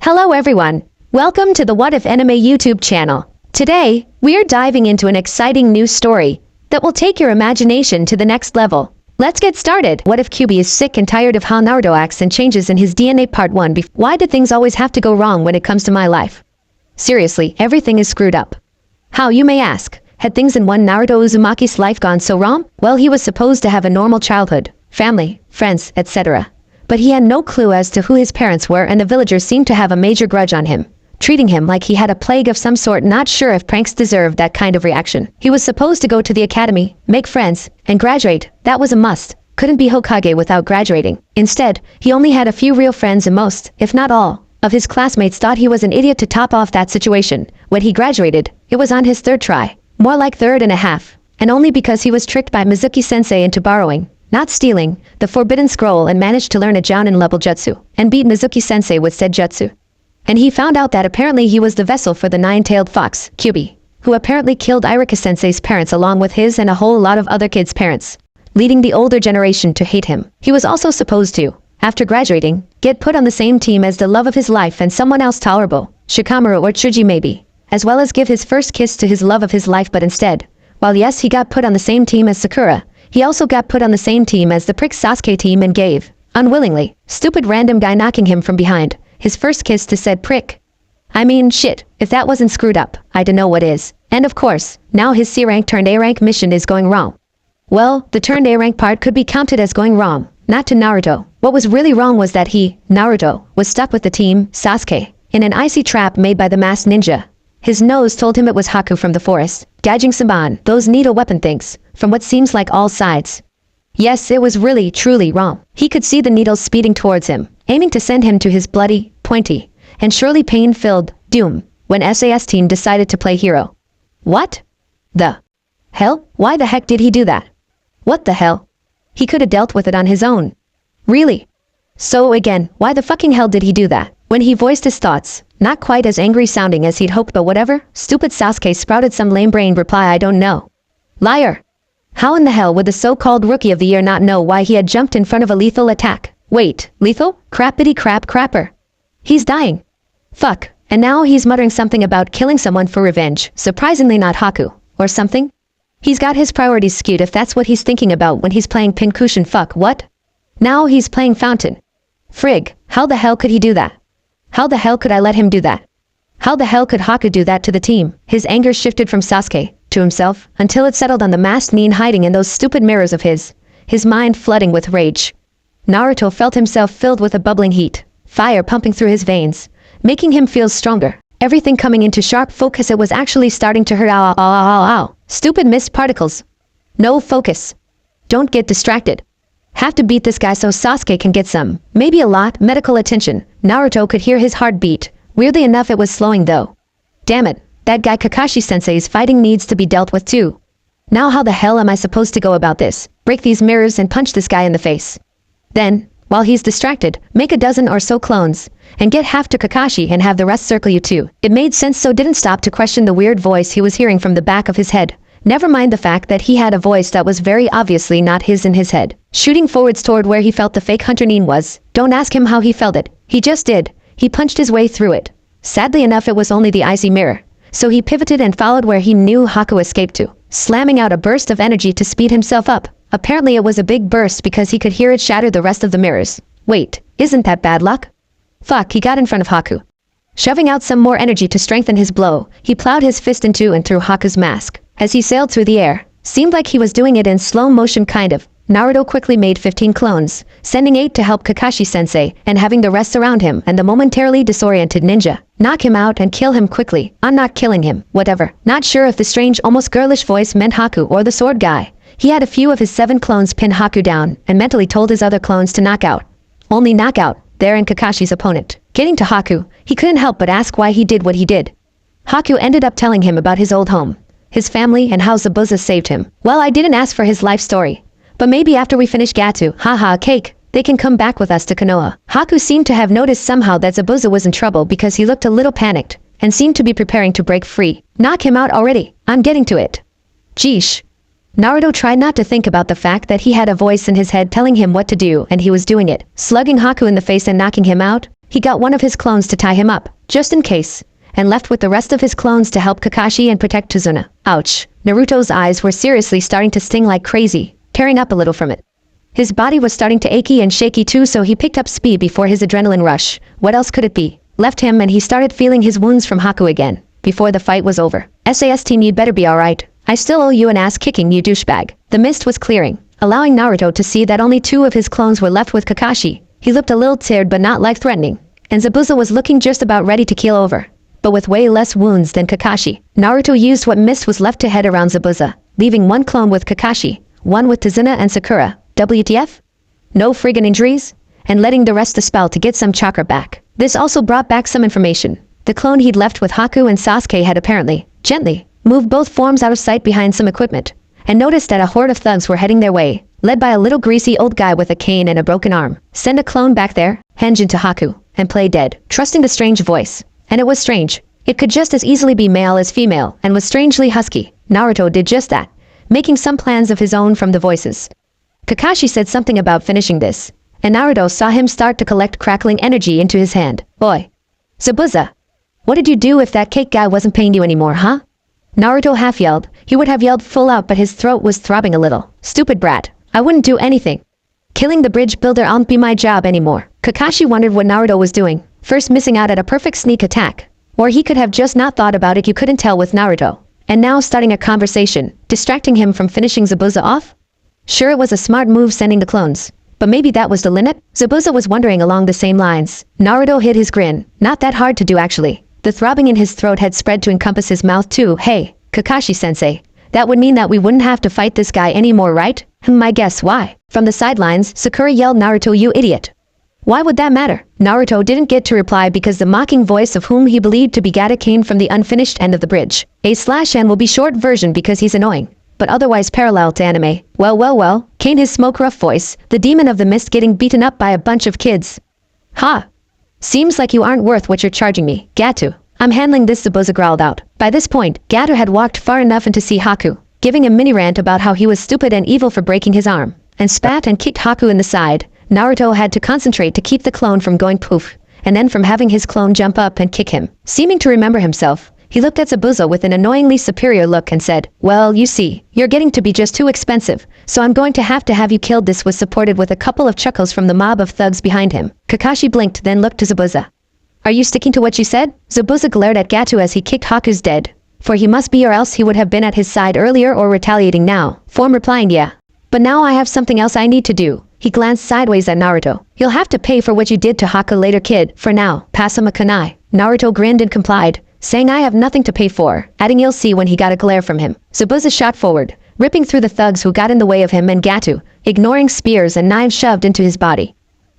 Hello everyone. Welcome to the What If Anime YouTube channel. Today, we're diving into an exciting new story that will take your imagination to the next level. Let's get started. What if Kyuubi is sick and tired of how Naruto acts and changes in his DNA? Part 1. Why do things always have to go wrong when it comes to my life? Seriously, everything is screwed up. How, you may ask? Had things in one Naruto Uzumaki's life gone so wrong? Well, he was supposed to have a normal childhood, family, friends, etc. But he had no clue as to who his parents were, and the villagers seemed to have a major grudge on him, treating him like he had a plague of some sort. Not sure if pranks deserved that kind of reaction. He was supposed to go to the academy, make friends, and graduate. That was a must. Couldn't be Hokage without graduating. Instead, he only had a few real friends, and most, if not all, of his classmates thought he was an idiot. To top off that situation, when he graduated, it was on his third try. More like third and a half. And only because he was tricked by Mizuki-sensei into borrowing, not stealing, the forbidden scroll and managed to learn a Jounin level jutsu, and beat Mizuki-sensei with said jutsu. And he found out that apparently he was the vessel for the nine-tailed fox, Kyuubi, who apparently killed Irika-sensei's parents along with his and a whole lot of other kids' parents, leading the older generation to hate him. He was also supposed to, after graduating, get put on the same team as the love of his life and someone else tolerable, Shikamaru or Tsuji maybe, as well as give his first kiss to his love of his life. But instead, while yes, he got put on the same team as Sakura, he also got put on the same team as the prick Sasuke team and gave, unwillingly, stupid random guy knocking him from behind, his first kiss to said prick. I mean, shit, if that wasn't screwed up, I don't know what is. And of course, now his C-rank turned A-rank mission is going wrong. Well, the turned A-rank part could be counted as going wrong, not to Naruto. What was really wrong was that he, Naruto, was stuck with the team, Sasuke, in an icy trap made by the masked ninja. His nose told him it was Haku from the forest, gauging Saban, those needle weapon things, from what seems like all sides. Yes, it was really, truly wrong. He could see the needles speeding towards him, aiming to send him to his bloody, pointy, and surely pain-filled doom, when SAS team decided to play hero. What the hell? Why the heck did he do that? What the hell? He could have dealt with it on his own. Really? So again, why the fucking hell did he do that? When he voiced his thoughts, not quite as angry sounding as he'd hoped, but whatever, stupid Sasuke sprouted some lame-brained reply, I don't know. Liar! How in the hell would the so-called Rookie of the Year not know why he had jumped in front of a lethal attack? Wait, lethal? Crappity crap crapper. He's dying. Fuck, and now he's muttering something about killing someone for revenge, surprisingly not Haku, or something? He's got his priorities skewed if that's what he's thinking about when he's playing Pincushion. Fuck, what? Now he's playing Fountain. Frig, how the hell could he do that? How the hell could I let him do that? How the hell could Haku do that to the team? His anger shifted from Sasuke to himself until it settled on the masked mean hiding in those stupid mirrors of his mind flooding with rage. Naruto felt himself filled with a bubbling heat, fire pumping through his veins, making him feel stronger. Everything coming into sharp focus. It was actually starting to hurt. Ow, ow, ow, ow, ow. Stupid mist particles. No focus. Don't get distracted. Have to beat this guy so Sasuke can get some, maybe a lot, medical attention. Naruto could hear his heartbeat. Weirdly enough, it was slowing though. Damn it, that guy Kakashi-sensei's fighting needs to be dealt with too. Now how the hell am I supposed to go about this? Break these mirrors and punch this guy in the face. Then, while he's distracted, make a dozen or so clones, and get half to Kakashi and have the rest circle you too. It made sense, so didn't stop to question the weird voice he was hearing from the back of his head. Never mind the fact that he had a voice that was very obviously not his in his head. Shooting forwards toward where he felt the fake Hunter Nin was. Don't ask him how he felt it. He just did. He punched his way through it. Sadly enough, it was only the icy mirror. So he pivoted and followed where he knew Haku escaped to, slamming out a burst of energy to speed himself up. Apparently it was a big burst because he could hear it shatter the rest of the mirrors. Wait, isn't that bad luck? Fuck, he got in front of Haku. Shoving out some more energy to strengthen his blow, he plowed his fist into and through Haku's mask. As he sailed through the air, seemed like he was doing it in slow motion kind of. Naruto quickly made 15 clones, sending 8 to help Kakashi-sensei and having the rest surround him and the momentarily disoriented ninja. Knock him out and kill him quickly. I'm not killing him, whatever. Not sure if the strange, almost girlish voice meant Haku or the sword guy. He had a few of his 7 clones pin Haku down and mentally told his other clones to knock out. Only knock out, there and Kakashi's opponent. Getting to Haku, he couldn't help but ask why he did what he did. Haku ended up telling him about his old home, his family, and how Zabuza saved him. Well, I didn't ask for his life story, but maybe after we finish Gatsu, haha cake, they can come back with us to Konoha. Haku seemed to have noticed somehow that Zabuza was in trouble because he looked a little panicked and seemed to be preparing to break free. Knock him out already. I'm getting to it. Jeesh. Naruto tried not to think about the fact that he had a voice in his head telling him what to do, and he was doing it. Slugging Haku in the face and knocking him out, He got one of his clones to tie him up, just in case, and left with the rest of his clones to help Kakashi and protect Tazuna. Ouch. Naruto's eyes were seriously starting to sting like crazy, tearing up a little from it. His body was starting to achy and shaky too, so he picked up speed before his adrenaline rush. What else could it be? Left him and he started feeling his wounds from Haku again, before the fight was over. SAS team, you'd better be alright. I still owe you an ass kicking, you douchebag. The mist was clearing, allowing Naruto to see that only 2 of his clones were left with Kakashi. He looked a little tired but not life-threatening, and Zabuza was looking just about ready to keel over, but with way less wounds than Kakashi. Naruto used what mist was left to head around Zabuza, leaving 1 clone with Kakashi, 1 with Tazuna and Sakura. WTF? No friggin' injuries? And letting the rest dispel to get some chakra back. This also brought back some information. The clone he'd left with Haku and Sasuke had apparently, gently, moved both forms out of sight behind some equipment, and noticed that a horde of thugs were heading their way, led by a little greasy old guy with a cane and a broken arm. Send a clone back there, henge into Haku, and play dead, trusting the strange voice. And it was strange. It could just as easily be male as female, and was strangely husky. Naruto did just that, making some plans of his own from the voices. Kakashi said something about finishing this, and Naruto saw him start to collect crackling energy into his hand. Boy. Zabuza. What did you do if that cake guy wasn't paying you anymore, huh? Naruto half yelled. He would have yelled full out, but his throat was throbbing a little. Stupid brat. I wouldn't do anything. Killing the bridge builder won't be my job anymore. Kakashi wondered what Naruto was doing, first missing out at a perfect sneak attack. Or he could have just not thought about it, you couldn't tell with Naruto. And now starting a conversation, distracting him from finishing Zabuza off? Sure, it was a smart move sending the clones, but maybe that was the limit? Zabuza was wondering along the same lines. Naruto hid his grin. Not that hard to do actually. The throbbing in his throat had spread to encompass his mouth too. Hey, Kakashi-sensei. That would mean that we wouldn't have to fight this guy anymore, right? I guess why? From the sidelines, Sakura yelled, Naruto, you idiot. Why would that matter? Naruto didn't get to reply because the mocking voice of whom he believed to be Gatta came from the unfinished end of the bridge. A/N will be short version because he's annoying, but otherwise parallel to anime. Well, Kane, his smoke rough voice, the demon of the mist getting beaten up by a bunch of kids. Ha! Seems like you aren't worth what you're charging me, Gatu. I'm handling this, Zabuza growled out. By this point, Gatu had walked far enough in to see Haku, giving a mini rant about how he was stupid and evil for breaking his arm, and spat and kicked Haku in the side. Naruto had to concentrate to keep the clone from going poof, and then from having his clone jump up and kick him. Seeming to remember himself, he looked at Zabuza with an annoyingly superior look and said, well, you see, you're getting to be just too expensive, so I'm going to have you killed. This was supported with a couple of chuckles from the mob of thugs behind him. Kakashi blinked, then looked to Zabuza. Are you sticking to what you said? Zabuza glared at Gatu as he kicked Haku's dead. For he must be, or else he would have been at his side earlier or retaliating now. Form replying, yeah. But now I have something else I need to do. He glanced sideways at Naruto. You'll have to pay for what you did to Haku later, kid. For now, pass him a kunai. Naruto grinned and complied, saying I have nothing to pay for, adding you'll see when he got a glare from him. Zabuza shot forward, ripping through the thugs who got in the way of him and Gatu, ignoring spears and knives shoved into his body.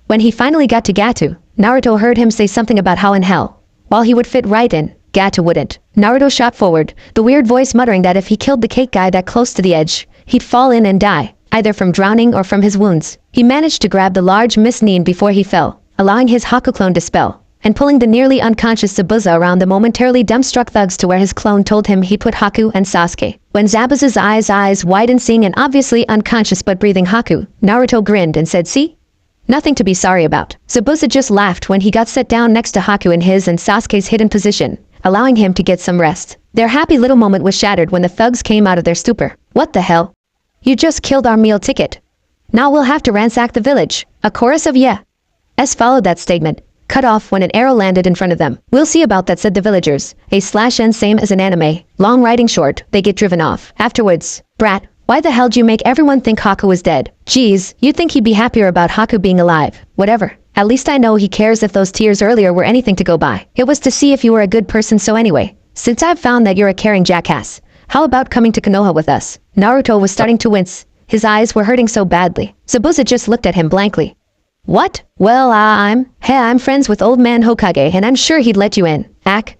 When he finally got to Gatu, Naruto heard him say something about how in hell, while he would fit right in, Gatu wouldn't. Naruto shot forward, the weird voice muttering that if he killed the cake guy that close to the edge, he'd fall in and die, either from drowning or from his wounds. He managed to grab the large mist Nin before he fell, allowing his Haku clone to spell, and pulling the nearly unconscious Zabuza around the momentarily dumbstruck thugs to where his clone told him he put Haku and Sasuke. When Zabuza's eyes widened seeing an obviously unconscious but breathing Haku, Naruto grinned and said, see? Nothing to be sorry about. Zabuza just laughed when he got set down next to Haku in his and Sasuke's hidden position, allowing him to get some rest. Their happy little moment was shattered when the thugs came out of their stupor. What the hell? You just killed our meal ticket. Now we'll have to ransack the village. A chorus of yeah. S followed that statement, cut off when an arrow landed in front of them. We'll see about that, said the villagers. A/N same as an anime. Long riding short, they get driven off. Afterwards, brat, why the hell d'you make everyone think Haku was dead? Geez, you'd think he'd be happier about Haku being alive. Whatever. At least I know he cares if those tears earlier were anything to go by. It was to see if you were a good person, so anyway, since I've found that you're a caring jackass, how about coming to Konoha with us? Naruto was starting to wince. His eyes were hurting so badly. Zabuza just looked at him blankly. What? Well, I'm friends with old man Hokage and I'm sure he'd let you in.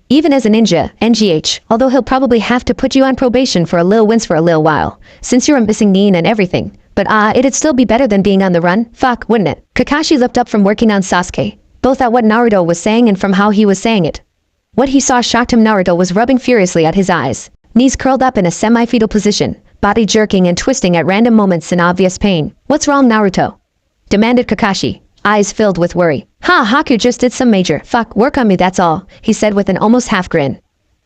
Even as a ninja, NGH, although he'll probably have to put you on probation for a lil wince for a lil while, since you're missing Nin and everything. But it'd still be better than being on the run, fuck, wouldn't it? Kakashi looked up from working on Sasuke, both at what Naruto was saying and from how he was saying it. What he saw shocked him. Naruto was rubbing furiously at his eyes, knees curled up in a semi-fetal position, body jerking and twisting at random moments in obvious pain. What's wrong, Naruto? Demanded Kakashi, eyes filled with worry. Haku just did some major work on me, that's all, he said with an almost half grin.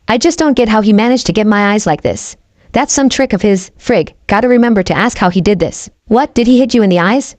I just don't get how he managed to get my eyes like this. That's some trick of his. Frig, gotta remember to ask how he did this. What, did he hit you in the eyes?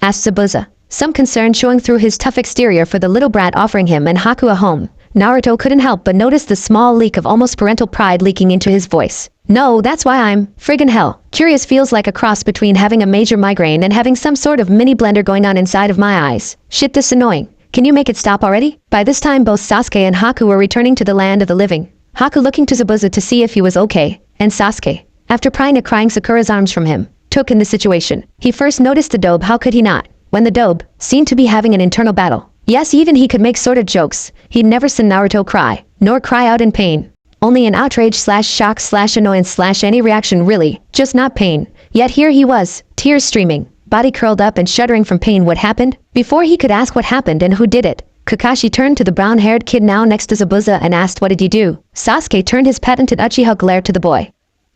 Asked Zabuza, some concern showing through his tough exterior for the little brat offering him and Haku a home. Naruto couldn't help but notice the small leak of almost parental pride leaking into his voice. No, that's why I'm friggin' hell. Curious feels like a cross between having a major migraine and having some sort of mini blender going on inside of my eyes. Shit, this annoying. Can you make it stop already? By this time both Sasuke and Haku were returning to the land of the living. Haku looking to Zabuza to see if he was okay, and Sasuke, after prying at crying Sakura's arms from him, took in the situation. He first noticed the dobe, how could he not? When the dobe seemed to be having an internal battle. Yes, even he could make sort of jokes. He'd never seen Naruto cry, nor cry out in pain. Only in outrage / shock / annoyance / any reaction really, just not pain. Yet here he was, tears streaming, body curled up and shuddering from pain. What happened? Before he could ask what happened and who did it, Kakashi turned to the brown-haired kid now next to Zabuza and asked, what did you do? Sasuke turned his patented Uchiha glare to the boy.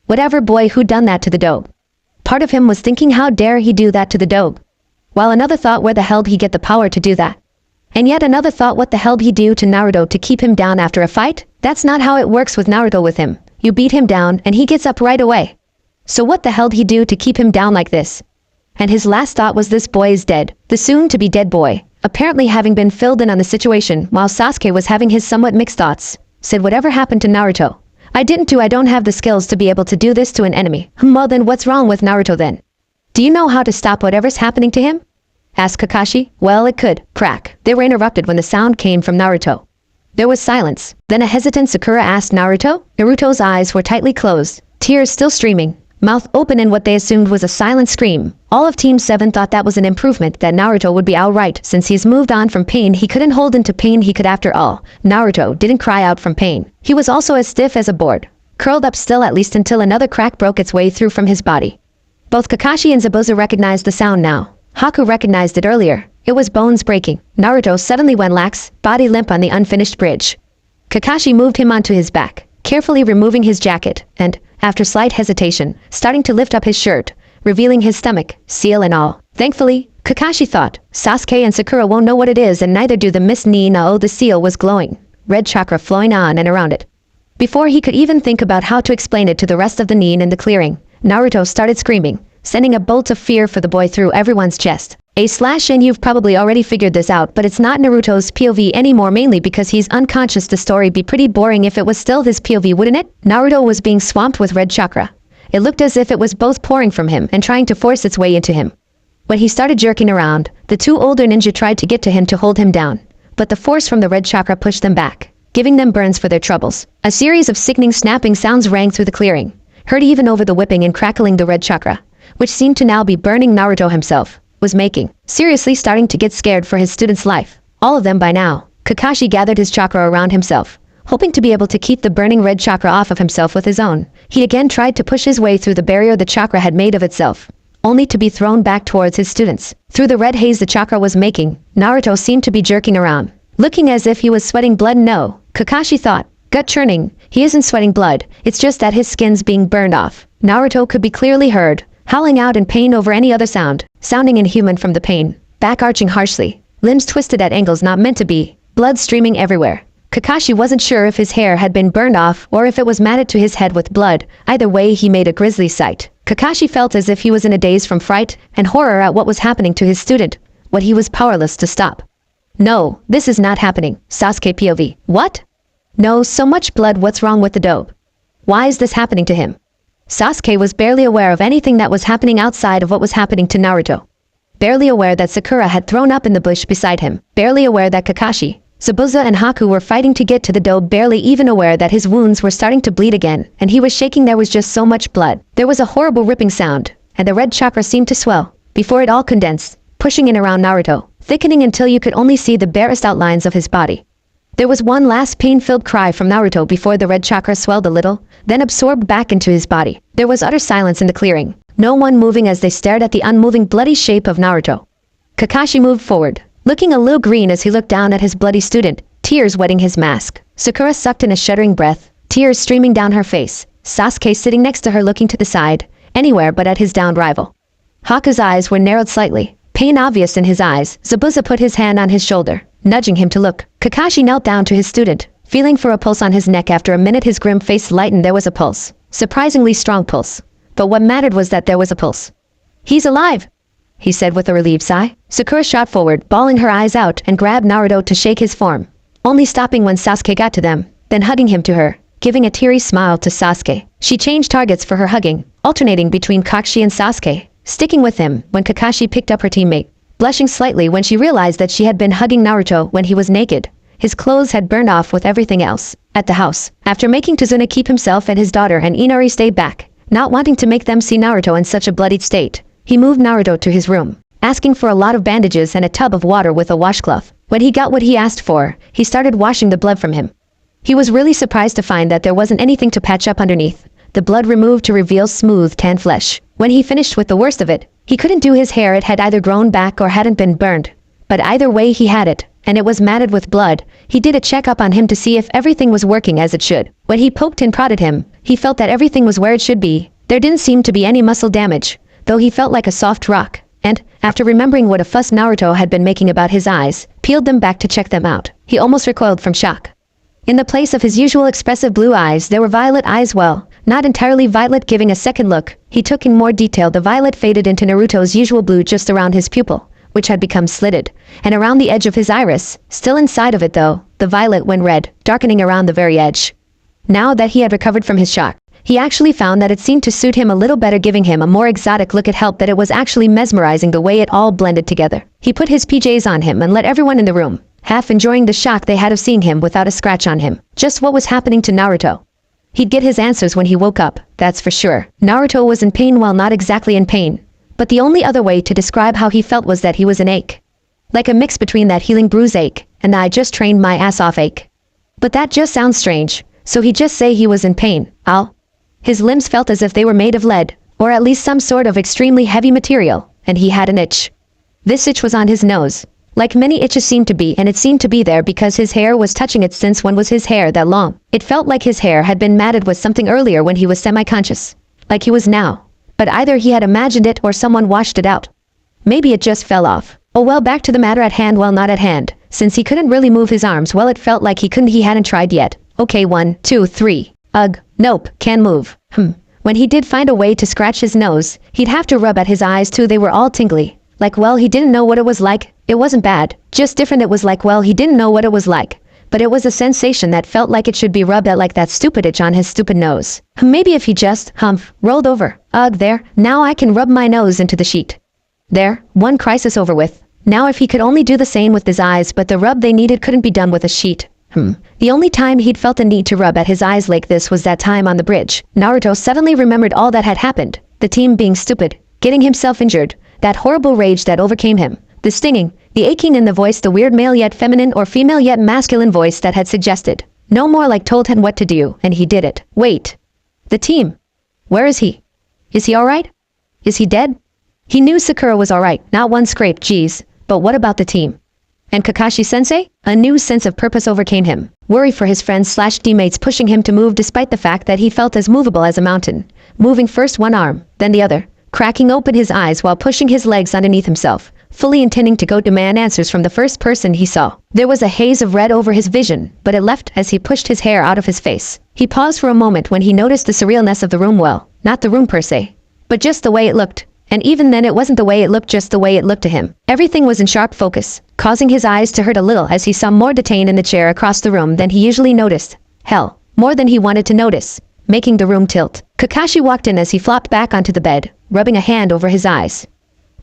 Whatever boy, who done that to the dobe? Part of him was thinking, how dare he do that to the dobe? While another thought, where the hell'd he get the power to do that? And yet another thought, what the hell'd he do to Naruto to keep him down after a fight? That's not how it works with Naruto. With him, you beat him down and he gets up right away. So what the hell'd he do to keep him down like this? And his last thought was, this boy is dead. The soon-to-be dead boy, apparently having been filled in on the situation while Sasuke was having his somewhat mixed thoughts, said, whatever happened to Naruto? I don't have the skills to be able to do this to an enemy. Well then what's wrong with Naruto then? Do you know how to stop whatever's happening to him? Asked Kakashi. Well, it could. Crack. They were interrupted when the sound came from Naruto. There was silence. Then a hesitant Sakura asked, Naruto? Naruto's eyes were tightly closed, tears still streaming, mouth open in what they assumed was a silent scream. All of Team 7 thought that was an improvement, that Naruto would be alright since he's moved on from pain. He couldn't hold into pain. He could, after all. Naruto didn't cry out from pain. He was also as stiff as a board, curled up still, at least until another crack broke its way through from his body. Both Kakashi and Zabuza recognized the sound now. Haku recognized it earlier. It was bones breaking. Naruto suddenly went lax, body limp on the unfinished bridge. Kakashi moved him onto his back, carefully removing his jacket, and, after slight hesitation, starting to lift up his shirt, revealing his stomach, seal and all. Thankfully, Kakashi thought, Sasuke and Sakura won't know what it is, and neither do the Miss Nina. Oh, the seal was glowing, red chakra flowing on and around it. Before he could even think about how to explain it to the rest of the Nin in the clearing, Naruto started screaming, sending a bolt of fear for the boy through everyone's chest. And you've probably already figured this out, but it's not Naruto's POV anymore, mainly because he's unconscious. The story be pretty boring if it was still his POV, wouldn't it? Naruto was being swamped with red chakra. It looked as if it was both pouring from him and trying to force its way into him. When he started jerking around, the two older ninja tried to get to him to hold him down, but the force from the red chakra pushed them back, giving them burns for their troubles. A series of sickening snapping sounds rang through the clearing, heard even over the whipping and crackling the red chakra, which seemed to now be burning. Naruto himself was making, seriously starting to get scared for his student's life. All of them by now. Kakashi gathered his chakra around himself, hoping to be able to keep the burning red chakra off of himself with his own. He again tried to push his way through the barrier the chakra had made of itself, only to be thrown back towards his students. Through the red haze the chakra was making, Naruto seemed to be jerking around, looking as if he was sweating blood. No, Kakashi thought, gut churning, he isn't sweating blood, it's just that his skin's being burned off. Naruto could be clearly heard, howling out in pain over any other sound, sounding inhuman from the pain, back arching harshly, limbs twisted at angles not meant to be, blood streaming everywhere. Kakashi wasn't sure if his hair had been burned off or if it was matted to his head with blood. Either way, he made a grisly sight. Kakashi felt as if he was in a daze from fright and horror at what was happening to his student, what he was powerless to stop. No, this is not happening. Sasuke POV. What? No, so much blood. What's wrong with the dope? Why is this happening to him? Sasuke was barely aware of anything that was happening outside of what was happening to Naruto. Barely aware that Sakura had thrown up in the bush beside him. Barely aware that Kakashi, Zabuza and Haku were fighting to get to the dobe. Barely even aware that his wounds were starting to bleed again, and he was shaking. There was just so much blood. There was a horrible ripping sound, and the red chakra seemed to swell, before it all condensed, pushing in around Naruto, thickening until you could only see the barest outlines of his body. There was one last pain-filled cry from Naruto before the red chakra swelled a little, then absorbed back into his body. There was utter silence in the clearing, no one moving as they stared at the unmoving bloody shape of Naruto. Kakashi moved forward, looking a little green as he looked down at his bloody student, tears wetting his mask. Sakura sucked in a shuddering breath, tears streaming down her face. Sasuke sitting next to her looking to the side, anywhere but at his downed rival. Haku's eyes were narrowed slightly, pain obvious in his eyes, Zabuza put his hand on his shoulder, nudging him to look. Kakashi knelt down to his student, feeling for a pulse on his neck. After a minute his grim face lightened. There was a pulse. Surprisingly strong pulse. But what mattered was that there was a pulse. "He's alive," he said with a relieved sigh. Sakura shot forward, bawling her eyes out, and grabbed Naruto to shake his form, only stopping when Sasuke got to them, then hugging him to her, giving a teary smile to Sasuke. She changed targets for her hugging, alternating between Kakashi and Sasuke, sticking with him when Kakashi picked up her teammate, blushing slightly when she realized that she had been hugging Naruto when he was naked. His clothes had burned off with everything else. At the house, after making Tazuna keep himself and his daughter and Inari stay back, not wanting to make them see Naruto in such a bloodied state, he moved Naruto to his room, asking for a lot of bandages and a tub of water with a washcloth. When he got what he asked for, he started washing the blood from him. He was really surprised to find that there wasn't anything to patch up underneath, the blood removed to reveal smooth tan flesh. When he finished with the worst of it, he couldn't do his hair. It had either grown back or hadn't been burned. But either way he had it, and it was matted with blood. He did a checkup on him to see if everything was working as it should. When he poked and prodded him, he felt that everything was where it should be. There didn't seem to be any muscle damage, though he felt like a soft rock, and, after remembering what a fuss Naruto had been making about his eyes, peeled them back to check them out. He almost recoiled from shock. In the place of his usual expressive blue eyes there were violet eyes. Well, not entirely violet. Giving a second look, he took in more detail. The violet faded into Naruto's usual blue just around his pupil, which had become slitted, and around the edge of his iris. Still inside of it though, the violet went red, darkening around the very edge. Now that he had recovered from his shock, he actually found that it seemed to suit him a little better, giving him a more exotic look. It helped that it was actually mesmerizing the way it all blended together. He put his PJs on him and let everyone in the room, half enjoying the shock they had of seeing him without a scratch on him. Just what was happening to Naruto? He'd get his answers when he woke up, that's for sure. Naruto was in pain. Well, not exactly in pain, but the only other way to describe how he felt was that he was in ache. Like a mix between that healing bruise ache and the "I just trained my ass off" ache. But that just sounds strange, so he'd just say he was in pain. His limbs felt as if they were made of lead, or at least some sort of extremely heavy material, and he had an itch. This itch was on his nose, like many itches seemed to be, and it seemed to be there because his hair was touching it. Since when was his hair that long? It felt like his hair had been matted with something earlier when he was semi-conscious, like he was now. But either he had imagined it or someone washed it out. Maybe it just fell off. Oh well, back to the matter at hand. Well, not at hand, since he couldn't really move his arms. Well, it felt like he hadn't tried yet. Okay, 1, 2, 3. Ugh, nope, can't move. When he did find a way to scratch his nose, he'd have to rub at his eyes too. They were all tingly. Like, well, he didn't know what it was like. It wasn't bad, just different. It was like, well, he didn't know what it was like, but it was a sensation that felt like it should be rubbed at, like that stupid itch on his stupid nose. Maybe if he just, rolled over. Ugh, there, now I can rub my nose into the sheet. There, one crisis over with. Now if he could only do the same with his eyes, but the rub they needed couldn't be done with a sheet. The only time he'd felt the need to rub at his eyes like this was that time on the bridge. Naruto suddenly remembered all that had happened. The team being stupid, getting himself injured, that horrible rage that overcame him, the stinging, the aching in the voice, the weird male yet feminine or female yet masculine voice that had suggested, no more, like told him what to do, and he did it. Wait. The team. Where is he? Is he alright? Is he dead? He knew Sakura was alright, not one scrape, geez, but what about the team? And Kakashi-sensei? A new sense of purpose overcame him. Worry for his friends/teammates, pushing him to move despite the fact that he felt as movable as a mountain. Moving first one arm, then the other. Cracking open his eyes while pushing his legs underneath himself. Fully intending to go demand answers from the first person he saw. There was a haze of red over his vision, but it left as he pushed his hair out of his face. He paused for a moment when he noticed the surrealness of the room. Well, not the room per se, but just the way it looked. And even then it wasn't the way it looked, just the way it looked to him. Everything was in sharp focus, causing his eyes to hurt a little as he saw more detained in the chair across the room than he usually noticed. Hell, more than he wanted to notice, making the room tilt. Kakashi walked in as he flopped back onto the bed, rubbing a hand over his eyes.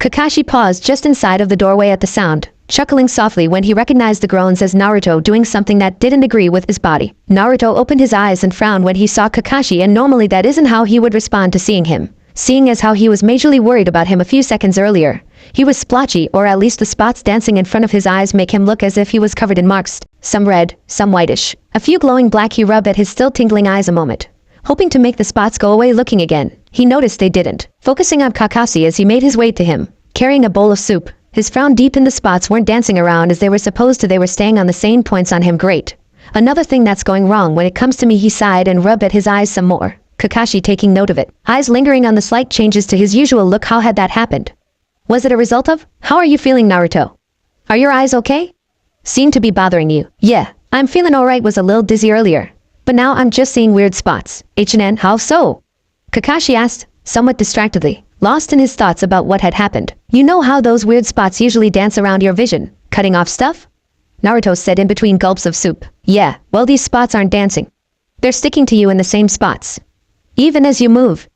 Kakashi paused just inside of the doorway at the sound, chuckling softly when he recognized the groans as Naruto doing something that didn't agree with his body. Naruto opened his eyes and frowned when he saw Kakashi, and normally that isn't how he would respond to seeing him. Seeing as how he was majorly worried about him a few seconds earlier. He was splotchy, or at least the spots dancing in front of his eyes make him look as if he was covered in marks, some red, some whitish. A few glowing black. He rubbed at his still tingling eyes a moment, hoping to make the spots go away. Looking again, he noticed they didn't. Focusing on Kakashi as he made his way to him, carrying a bowl of soup, his frown deepened. The spots weren't dancing around as they were supposed to. They were staying on the same points on him. Great. Another thing that's going wrong when it comes to me. He sighed and rubbed at his eyes some more. Kakashi taking note of it, eyes lingering on the slight changes to his usual look. How had that happened? Was it a result of? How are you feeling, Naruto? Are your eyes okay? Seem to be bothering you. Yeah, I'm feeling alright, was a little dizzy earlier. But now I'm just seeing weird spots. H&N, how so? Kakashi asked, somewhat distractedly, lost in his thoughts about what had happened. You know how those weird spots usually dance around your vision, cutting off stuff? Naruto said in between gulps of soup. Yeah, well, these spots aren't dancing. They're sticking to you in the same spots. Even as you move.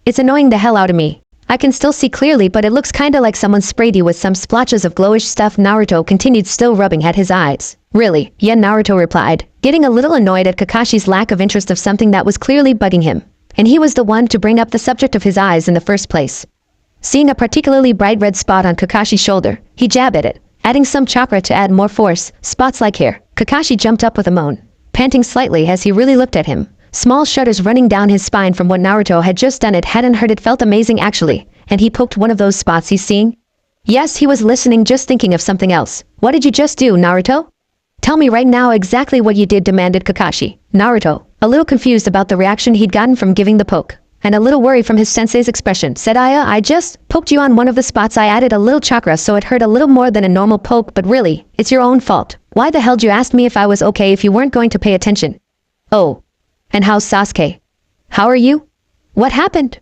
It's annoying the hell out of me. I can still see clearly, but it looks kinda like someone sprayed you with some splotches of glowish stuff. Naruto continued, still rubbing at his eyes. Really? Yeah, Naruto replied, getting a little annoyed at Kakashi's lack of interest of something that was clearly bugging him. And he was the one to bring up the subject of his eyes in the first place. Seeing a particularly bright red spot on Kakashi's shoulder, he jabbed at it, adding some chakra to add more force. Spots like here. Kakashi jumped up with a moan, panting slightly as he really looked at him. Small shudders running down his spine from what Naruto had just done. It hadn't hurt, it felt amazing actually. And he poked one of those spots he's seeing. Yes, he was listening, just thinking of something else. What did you just do, Naruto? Tell me right now exactly what you did, demanded Kakashi. Naruto, a little confused about the reaction he'd gotten from giving the poke, and a little worried from his sensei's expression, said I just poked you on one of the spots. I added a little chakra so it hurt a little more than a normal poke, but really, it's your own fault. Why the hell'd you ask me if I was okay if you weren't going to pay attention? Oh. And how's Sasuke? How are you? What happened?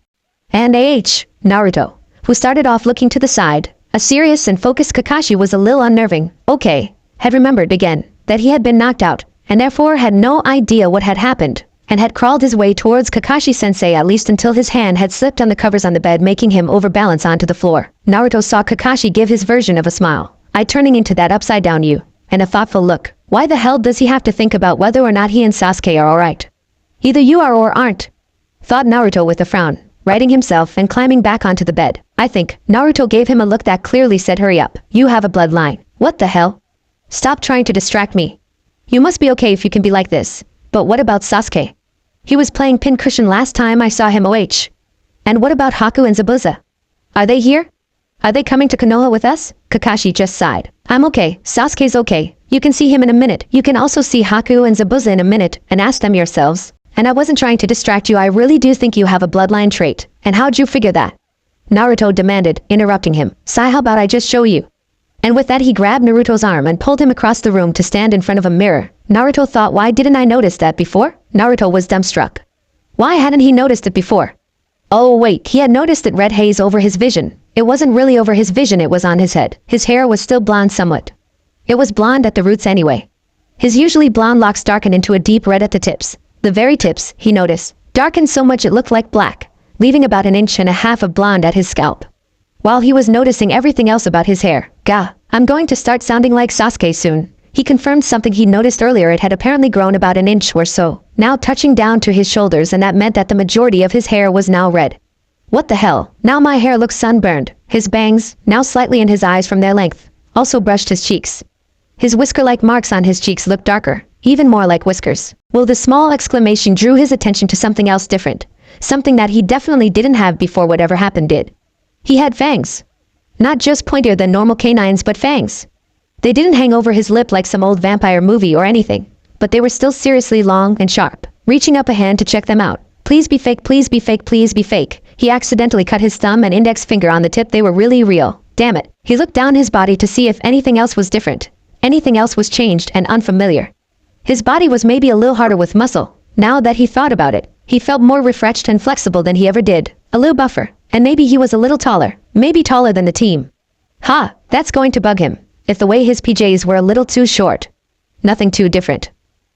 And Naruto, who started off looking to the side, a serious and focused Kakashi, was a little unnerving. Okay, had remembered again that he had been knocked out, and therefore had no idea what had happened, and had crawled his way towards Kakashi-sensei, at least until his hand had slipped on the covers on the bed, making him overbalance onto the floor. Naruto saw Kakashi give his version of a smile, turning into that upside-down U, and a thoughtful look. Why the hell does he have to think about whether or not he and Sasuke are alright? Either you are or aren't, thought Naruto with a frown, righting himself and climbing back onto the bed. I think. Naruto gave him a look that clearly said, hurry up. You have a bloodline. What the hell? Stop trying to distract me. You must be okay if you can be like this. But what about Sasuke? He was playing pincushion last time I saw him. And what about Haku and Zabuza? Are they here? Are they coming to Konoha with us? Kakashi just sighed. I'm okay. Sasuke's okay. You can see him in a minute. You can also see Haku and Zabuza in a minute, and ask them yourselves. And I wasn't trying to distract you. I really do think you have a bloodline trait. And how'd you figure that? Naruto demanded, interrupting him. Sai, how about I just show you? And with that he grabbed Naruto's arm and pulled him across the room to stand in front of a mirror. Naruto thought, why didn't I notice that before? Naruto was dumbstruck. Why hadn't he noticed it before? Oh wait, he had noticed that red haze over his vision. It wasn't really over his vision, it was on his head. His hair was still blonde somewhat. It was blonde at the roots anyway. His usually blonde locks darkened into a deep red at the tips. The very tips, he noticed, darkened so much it looked like black, leaving about 1.5 inches of blonde at his scalp. While he was noticing everything else about his hair, Gah, I'm going to start sounding like Sasuke soon. He confirmed something he noticed earlier. It had apparently grown about 1 inch or so, now touching down to his shoulders, and that meant that the majority of his hair was now red. What the hell? Now my hair looks sunburned. His bangs, now slightly in his eyes from their length, also brushed his cheeks. His whisker-like marks on his cheeks looked darker, even more like whiskers. Well, the small exclamation drew his attention to something else different, something that he definitely didn't have before whatever happened did. He had fangs. Not just pointier than normal canines, but fangs. They didn't hang over his lip like some old vampire movie or anything, but they were still seriously long and sharp. Reaching up a hand to check them out. Please be fake, please be fake, please be fake. He accidentally cut his thumb and index finger on the tip. They were really real. Damn it. He looked down his body to see if anything else was different. Anything else was changed and unfamiliar. His body was maybe a little harder with muscle. Now that he thought about it, he felt more refreshed and flexible than he ever did. A little buffer. And maybe he was a little taller. Maybe taller than the team. Ha! That's going to bug him. If the way his PJs were a little too short. Nothing too different.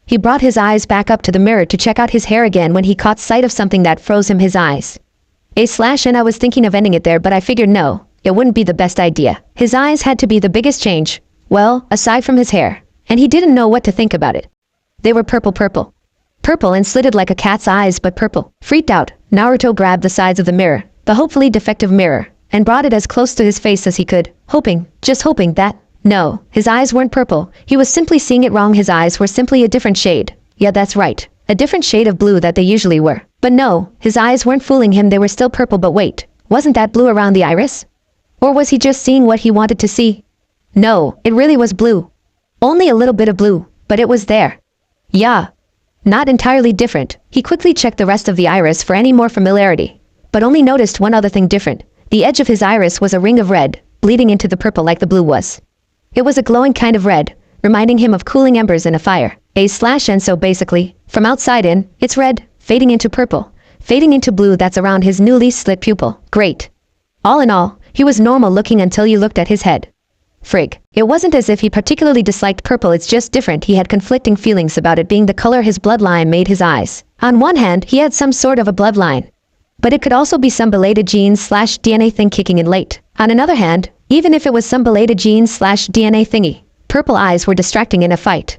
He brought his eyes back up to the mirror to check out his hair again when he caught sight of something that froze him his eyes. And I was thinking of ending it there, but I figured no, it wouldn't be the best idea. His eyes had to be the biggest change. Well, aside from his hair. And he didn't know what to think about it. They were purple. Purple and slitted like a cat's eyes, but purple. Freaked out, Naruto grabbed the sides of the mirror, the hopefully defective mirror, and brought it as close to his face as he could, just hoping that, no, his eyes weren't purple. He was simply seeing it wrong. His eyes were simply a different shade. Yeah, that's right. A different shade of blue that they usually were. But no, his eyes weren't fooling him. They were still purple, but wait, wasn't that blue around the iris? Or was he just seeing what he wanted to see? No, it really was blue. Only a little bit of blue, but it was there. Yeah. Not entirely different. He quickly checked the rest of the iris for any more familiarity, but only noticed one other thing different. The edge of his iris was a ring of red, bleeding into the purple like the blue was. It was a glowing kind of red, reminding him of cooling embers in a fire. And so basically, from outside in, it's red, fading into purple, fading into blue that's around his newly slit pupil. Great. All in all, he was normal looking until you looked at his head. Frig. It wasn't as if he particularly disliked purple, it's just different. He had conflicting feelings about it being the color his bloodline made his eyes. On one hand, he had some sort of a bloodline, but it could also be some belated genes/DNA thing kicking in late. On another hand, even if it was some belated genes/DNA thingy, purple eyes were distracting in a fight.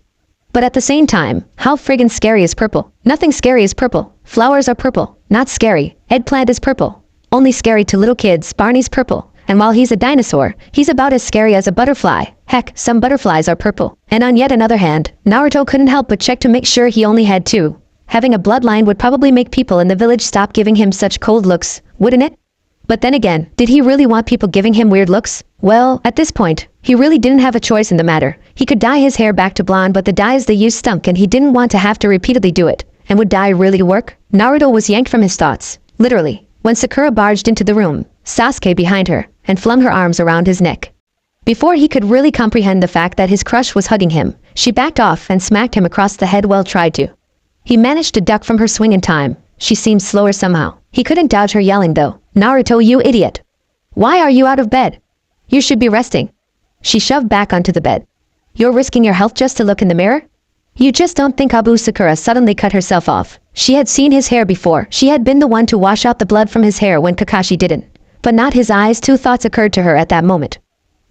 But at the same time, how friggin' scary is purple? Nothing scary is purple. Flowers are purple. Not scary. Eggplant is purple. Only scary to little kids. Barney's purple. And while he's a dinosaur, he's about as scary as a butterfly. Heck, some butterflies are purple. And on yet another hand, Naruto couldn't help but check to make sure he only had two. Having a bloodline would probably make people in the village stop giving him such cold looks, wouldn't it? But then again, did he really want people giving him weird looks? Well, at this point, he really didn't have a choice in the matter. He could dye his hair back to blonde, but the dyes they used stunk and he didn't want to have to repeatedly do it. And would dye really work? Naruto was yanked from his thoughts, literally, when Sakura barged into the room, Sasuke behind her, and flung her arms around his neck. Before he could really comprehend the fact that his crush was hugging him, she backed off and smacked him across the head. Well tried to. He managed to duck from her swing in time. She seemed slower somehow. He couldn't dodge her yelling though. Naruto, you idiot! Why are you out of bed? You should be resting. She shoved back onto the bed. You're risking your health just to look in the mirror? You just don't think Abu Sakura suddenly cut herself off. She had seen his hair before. She had been the one to wash out the blood from his hair when Kakashi didn't. But not his eyes. Two thoughts occurred to her at that moment.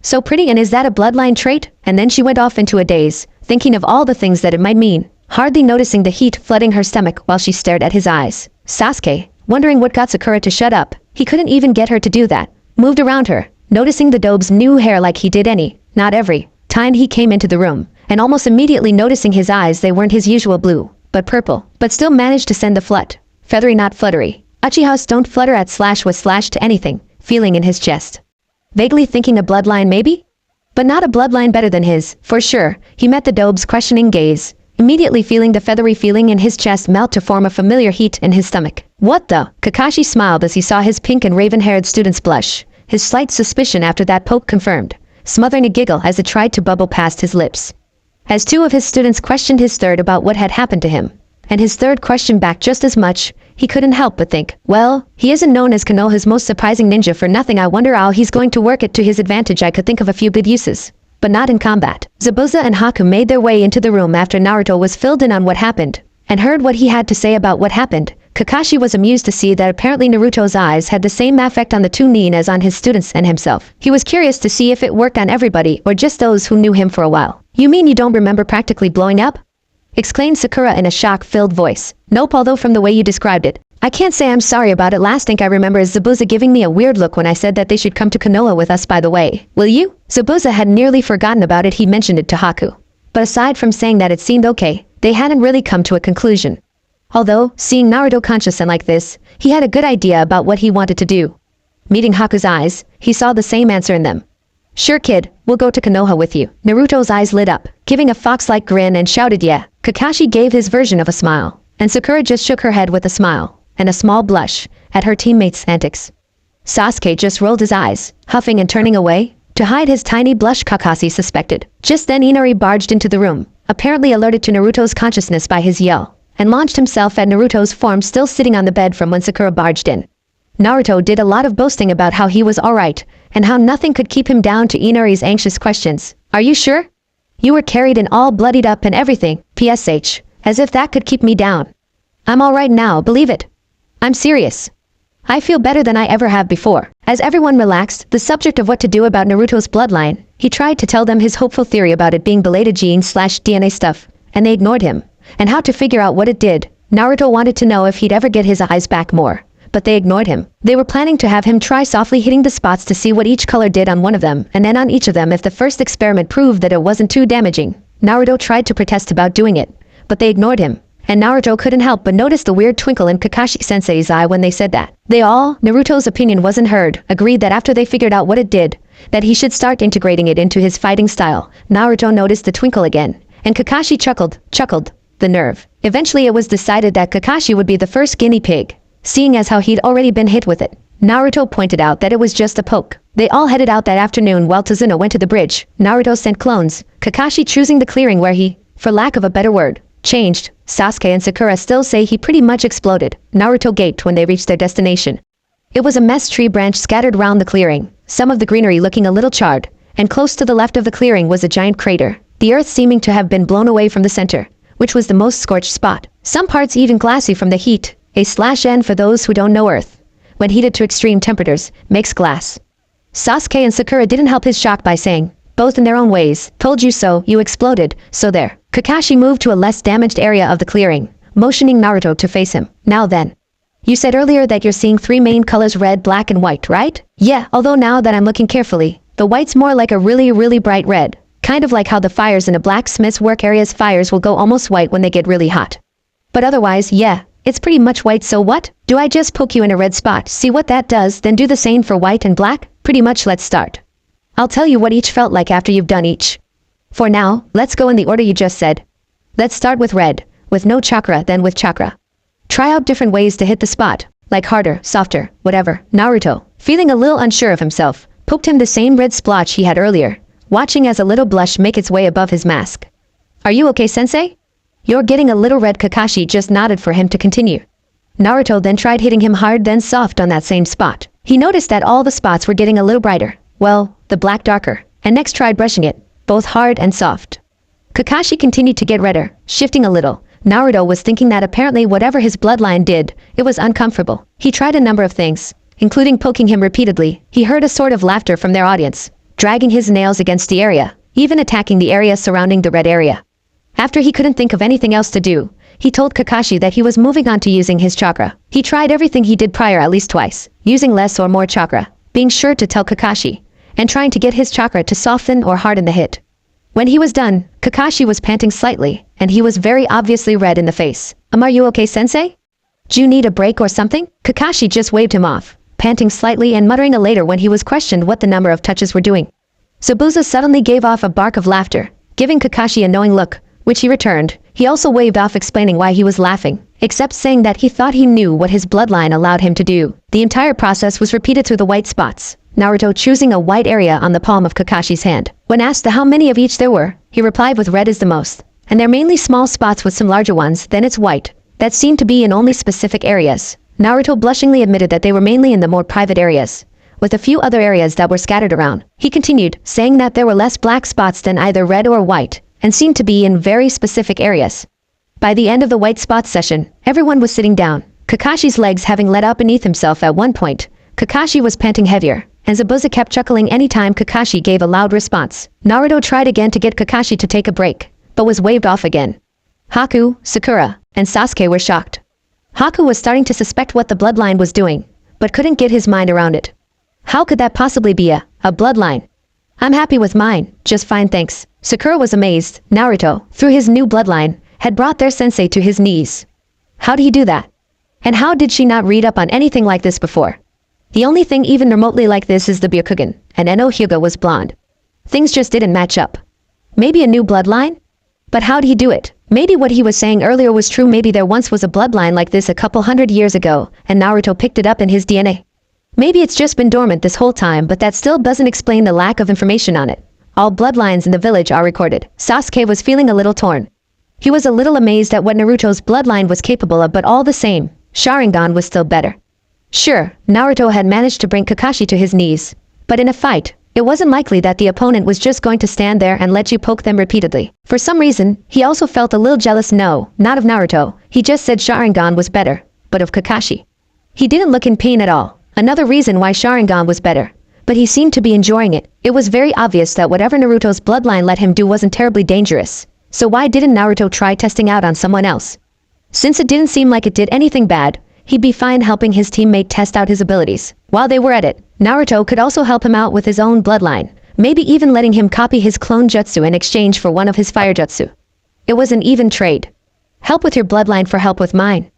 So pretty, and is that a bloodline trait? And then she went off into a daze, thinking of all the things that it might mean, hardly noticing the heat flooding her stomach while she stared at his eyes. Sasuke, wondering what got Sakura to shut up, he couldn't even get her to do that, moved around her, noticing the dobe's new hair like he did not every time he came into the room, and almost immediately noticing his eyes. They weren't his usual blue, but purple, but still managed to send the feathery not fluttery. Uchiha's don't flutter at / to anything, feeling in his chest. Vaguely thinking a bloodline maybe? But not a bloodline better than his, for sure. He met the dobe's questioning gaze, immediately feeling the feathery feeling in his chest melt to form a familiar heat in his stomach. What the? Kakashi smiled as he saw his pink and raven-haired students blush, his slight suspicion after that poke confirmed, smothering a giggle as it tried to bubble past his lips. As two of his students questioned his third about what had happened to him, and his third questioned back just as much, he couldn't help but think, well, he isn't known as Konoha's most surprising ninja for nothing. I wonder how he's going to work it to his advantage. I could think of a few good uses, but not in combat. Zabuza and Haku made their way into the room after Naruto was filled in on what happened, and heard what he had to say about what happened. Kakashi was amused to see that apparently Naruto's eyes had the same effect on the two nin as on his students and himself. He was curious to see if it worked on everybody or just those who knew him for a while. You mean you don't remember practically blowing up? Exclaimed Sakura in a shock-filled voice. Nope, although from the way you described it, I can't say I'm sorry about it. Last thing I remember is Zabuza giving me a weird look when I said that they should come to Konoha with us. By the way, will you? Zabuza had nearly forgotten about it. He mentioned it to Haku. But aside from saying that it seemed okay, they hadn't really come to a conclusion. Although, seeing Naruto conscious and like this, he had a good idea about what he wanted to do. Meeting Haku's eyes, he saw the same answer in them. Sure kid, we'll go to Konoha with you. Naruto's eyes lit up, giving a fox-like grin and shouted yeah. Kakashi gave his version of a smile, and Sakura just shook her head with a smile, and a small blush, at her teammates' antics. Sasuke just rolled his eyes, huffing and turning away, to hide his tiny blush. Kakashi suspected. Just then Inari barged into the room, apparently alerted to Naruto's consciousness by his yell, and launched himself at Naruto's form still sitting on the bed from when Sakura barged in. Naruto did a lot of boasting about how he was alright, and how nothing could keep him down to Inari's anxious questions. Are you sure? You were carried and all bloodied up and everything, PSH, as if that could keep me down. I'm alright now, believe it. I'm serious. I feel better than I ever have before. As everyone relaxed the subject of what to do about Naruto's bloodline, he tried to tell them his hopeful theory about it being belated gene/DNA stuff, and they ignored him, and how to figure out what it did. Naruto wanted to know if he'd ever get his eyes back more, but they ignored him. They were planning to have him try softly hitting the spots to see what each color did on one of them, and then on each of them if the first experiment proved that it wasn't too damaging. Naruto tried to protest about doing it, but they ignored him, and Naruto couldn't help but notice the weird twinkle in Kakashi-sensei's eye when they said that. They all, Naruto's opinion wasn't heard, agreed that after they figured out what it did, that he should start integrating it into his fighting style. Naruto noticed the twinkle again, and Kakashi chuckled. The nerve. Eventually it was decided that Kakashi would be the first guinea pig, seeing as how he'd already been hit with it. Naruto pointed out that it was just a poke. They all headed out that afternoon while Tazuna went to the bridge. Naruto sent clones, Kakashi choosing the clearing where he, for lack of a better word, changed. Sasuke and Sakura still say he pretty much exploded. Naruto gaped when they reached their destination. It was a mess tree branch scattered round the clearing, some of the greenery looking a little charred, and close to the left of the clearing was a giant crater, the earth seeming to have been blown away from the center, which was the most scorched spot. Some parts even glassy from the heat. A/N for those who don't know earth, when heated to extreme temperatures, makes glass. Sasuke and Sakura didn't help his shock by saying, both in their own ways, told you so, you exploded, so there. Kakashi moved to a less damaged area of the clearing, motioning Naruto to face him. Now then. You said earlier that you're seeing three main colors, red, black and white, right? Yeah, although now that I'm looking carefully, the white's more like a really bright red. Kind of like how the fires in a blacksmith's work area's fires will go almost white when they get really hot. But otherwise, yeah, it's pretty much white, so what? Do I just poke you in a red spot, see what that does, then do the same for white and black? Pretty much. Let's start. I'll tell you what each felt like after you've done each. For now, let's go in the order you just said. Let's start with red, with no chakra, then with chakra. Try out different ways to hit the spot, like harder, softer, whatever. Naruto, feeling a little unsure of himself, poked him the same red splotch he had earlier, watching as a little blush make its way above his mask. Are you okay, sensei? You're getting a little red. Kakashi just nodded for him to continue. Naruto then tried hitting him hard then soft on that same spot. He noticed that all the spots were getting a little brighter, well, the black darker, and next tried brushing it, both hard and soft. Kakashi continued to get redder, shifting a little. Naruto was thinking that apparently whatever his bloodline did, it was uncomfortable. He tried a number of things, including poking him repeatedly. He heard a sort of laughter from their audience, dragging his nails against the area, even attacking the area surrounding the red area. After he couldn't think of anything else to do, he told Kakashi that he was moving on to using his chakra. He tried everything he did prior at least twice, using less or more chakra, being sure to tell Kakashi, and trying to get his chakra to soften or harden the hit. When he was done, Kakashi was panting slightly, and he was very obviously red in the face. Are you okay, sensei? Do you need a break or something? Kakashi just waved him off, panting slightly and muttering a later when he was questioned what the number of touches were doing. Zabuza suddenly gave off a bark of laughter, giving Kakashi a knowing look, which he returned. He also waved off explaining why he was laughing, except saying that he thought he knew what his bloodline allowed him to do. The entire process was repeated through the white spots, Naruto choosing a white area on the palm of Kakashi's hand. When asked how many of each there were, he replied with red is the most, and they're mainly small spots with some larger ones, then it's white, that seemed to be in only specific areas. Naruto blushingly admitted that they were mainly in the more private areas, with a few other areas that were scattered around. He continued, saying that there were less black spots than either red or white, and seemed to be in very specific areas. By the end of the white spots session, everyone was sitting down, Kakashi's legs having let out beneath himself at one point. Kakashi was panting heavier, and Zabuza kept chuckling anytime Kakashi gave a loud response. Naruto tried again to get Kakashi to take a break, but was waved off again. Haku, Sakura, and Sasuke were shocked. Haku was starting to suspect what the bloodline was doing, but couldn't get his mind around it. How could that possibly be a bloodline? I'm happy with mine, just fine thanks. Sakura was amazed. Naruto, through his new bloodline, had brought their sensei to his knees. How did he do that? And how did she not read up on anything like this before? The only thing even remotely like this is the Byakugan, and Eno Hyuga was blonde. Things just didn't match up. Maybe a new bloodline? But how'd he do it? Maybe what he was saying earlier was true. Maybe there once was a bloodline like this a couple hundred years ago, and Naruto picked it up in his DNA. Maybe it's just been dormant this whole time, but that still doesn't explain the lack of information on it. All bloodlines in the village are recorded. Sasuke was feeling a little torn. He was a little amazed at what Naruto's bloodline was capable of, but all the same, Sharingan was still better. Sure, Naruto had managed to bring Kakashi to his knees, but in a fight, it wasn't likely that the opponent was just going to stand there and let you poke them repeatedly. For some reason, he also felt a little jealous. No, not of Naruto. He just said Sharingan was better, but of Kakashi. He didn't look in pain at all. Another reason why Sharingan was better, but he seemed to be enjoying it. It was very obvious that whatever Naruto's bloodline let him do wasn't terribly dangerous. So why didn't Naruto try testing out on someone else? Since it didn't seem like it did anything bad, he'd be fine helping his teammate test out his abilities. While they were at it, Naruto could also help him out with his own bloodline, maybe even letting him copy his clone jutsu in exchange for one of his fire jutsu. It was an even trade. Help with your bloodline for help with mine.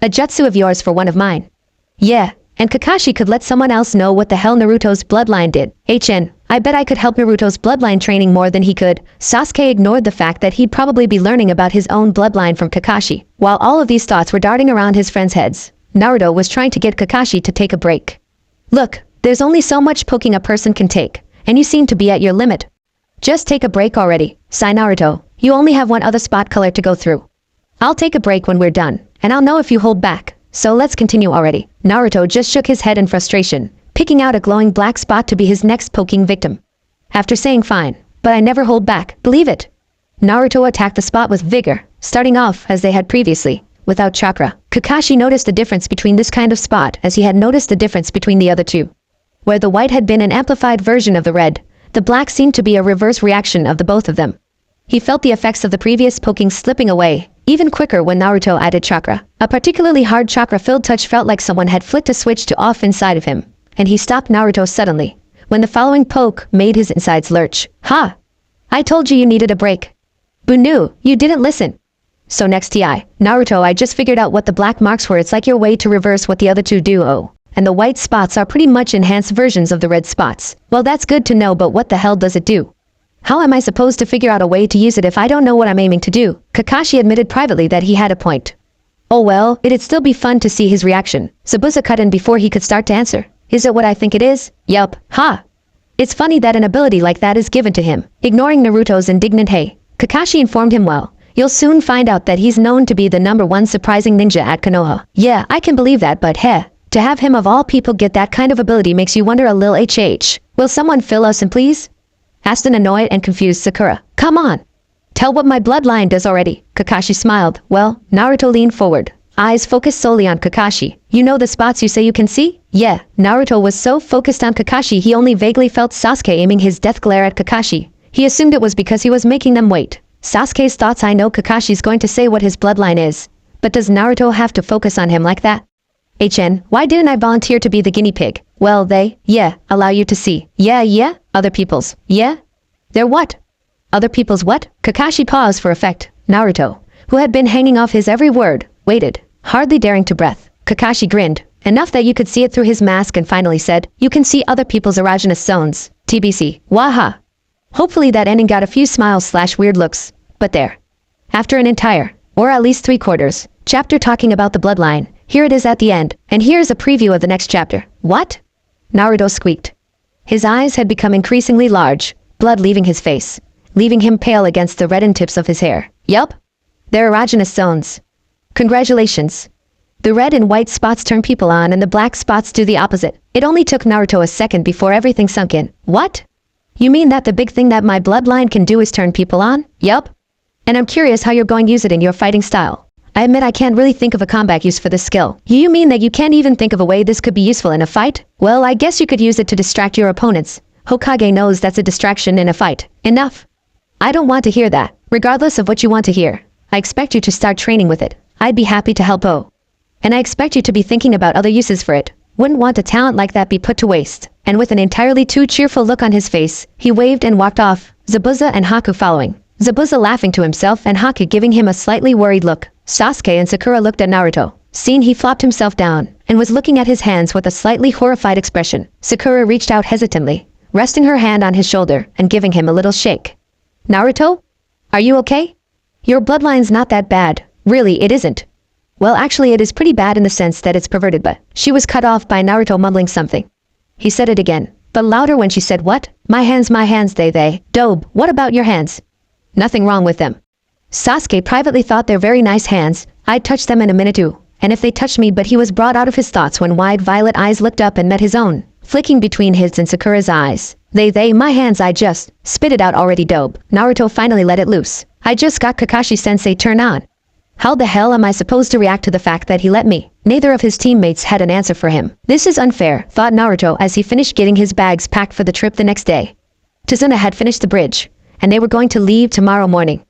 A jutsu of yours for one of mine. Yeah, and Kakashi could let someone else know what the hell Naruto's bloodline did. I bet I could help Naruto's bloodline training more than he could. Sasuke ignored the fact that he'd probably be learning about his own bloodline from Kakashi. While all of these thoughts were darting around his friends' heads, Naruto was trying to get Kakashi to take a break. Look, there's only so much poking a person can take, and you seem to be at your limit. Just take a break already. Sigh Naruto, you only have one other spot color to go through. I'll take a break when we're done, and I'll know if you hold back, so let's continue already. Naruto just shook his head in frustration, picking out a glowing black spot to be his next poking victim. After saying fine, but I never hold back, believe it. Naruto attacked the spot with vigor, starting off as they had previously, without chakra. Kakashi noticed the difference between this kind of spot as he had noticed the difference between the other two. Where the white had been an amplified version of the red, the black seemed to be a reverse reaction of the both of them. He felt the effects of the previous poking slipping away, even quicker when Naruto added chakra. A particularly hard chakra-filled touch felt like someone had flicked a switch to off inside of him, and he stopped Naruto suddenly, when the following poke made his insides lurch. Ha! I told you needed a break. Bunu, you didn't listen. So next Naruto, I just figured out what the black marks were. It's like your way to reverse what the other two do. Oh. And the white spots are pretty much enhanced versions of the red spots. Well, that's good to know, but what the hell does it do? How am I supposed to figure out a way to use it if I don't know what I'm aiming to do? Kakashi admitted privately that he had a point. Oh well, it'd still be fun to see his reaction. Zabuza cut in before he could start to answer. Is it what I think it is? Yup. Ha! It's funny that an ability like that is given to him. Ignoring Naruto's indignant hey, Kakashi informed him, well, you'll soon find out that he's known to be the #1 surprising ninja at Konoha. Yeah, I can believe that, but heh, to have him of all people get that kind of ability makes you wonder a lil HH. Will someone fill us in please? Asked an annoyed and confused Sakura. Come on. Tell what my bloodline does already. Kakashi smiled. Well, Naruto leaned forward, eyes focused solely on Kakashi. You know the spots you say you can see? Yeah, Naruto was so focused on Kakashi he only vaguely felt Sasuke aiming his death glare at Kakashi. He assumed it was because he was making them wait. Sasuke's thoughts. I know Kakashi's going to say what his bloodline is, but does Naruto have to focus on him like that? HN, why didn't I volunteer to be the guinea pig? Well, allow you to see. Yeah, other people's. Yeah? They're what? Other people's what? Kakashi paused for effect. Naruto, who had been hanging off his every word, waited, hardly daring to breath. Kakashi grinned, enough that you could see it through his mask, and finally said, you can see other people's erogenous zones. TBC. Waha. Hopefully that ending got a few smiles/weird looks, but there. After an entire, or at least 3/4, chapter talking about the bloodline, here it is at the end, and here's a preview of the next chapter. What? Naruto squeaked. His eyes had become increasingly large, blood leaving his face, leaving him pale against the reddened tips of his hair. Yup. They're erogenous zones. Congratulations. The red and white spots turn people on and the black spots do the opposite. It only took Naruto a second before everything sunk in. What? You mean that the big thing that my bloodline can do is turn people on? Yup. And I'm curious how you're going to use it in your fighting style. I admit I can't really think of a comeback use for this skill. You mean that you can't even think of a way this could be useful in a fight? Well, I guess you could use it to distract your opponents. Hokage knows that's a distraction in a fight. Enough. I don't want to hear that. Regardless of what you want to hear, I expect you to start training with it. I'd be happy to help. Oh. And I expect you to be thinking about other uses for it. Wouldn't want a talent like that be put to waste. And with an entirely too cheerful look on his face, he waved and walked off, Zabuza and Haku following. Zabuza laughing to himself and Haku giving him a slightly worried look. Sasuke and Sakura looked at Naruto. Seeing he flopped himself down, and was looking at his hands with a slightly horrified expression. Sakura reached out hesitantly, resting her hand on his shoulder and giving him a little shake. Naruto? Are you okay? Your bloodline's not that bad. Really, it isn't. Well, actually it is pretty bad in the sense that it's perverted, but she was cut off by Naruto mumbling something. He said it again, but louder when she said what? My hands, they. Dobe, what about your hands? Nothing wrong with them. Sasuke privately thought they're very nice hands. I'd touch them in a minute too. And if they touched me, but he was brought out of his thoughts when wide violet eyes looked up and met his own, flicking between his and Sakura's eyes. My hands, I just spit it out already. Dobe. Naruto finally let it loose. I just got Kakashi-sensei turn on. How the hell am I supposed to react to the fact that he let me? Neither of his teammates had an answer for him. This is unfair, thought Naruto as he finished getting his bags packed for the trip the next day. Tazuna had finished the bridge, and they were going to leave tomorrow morning.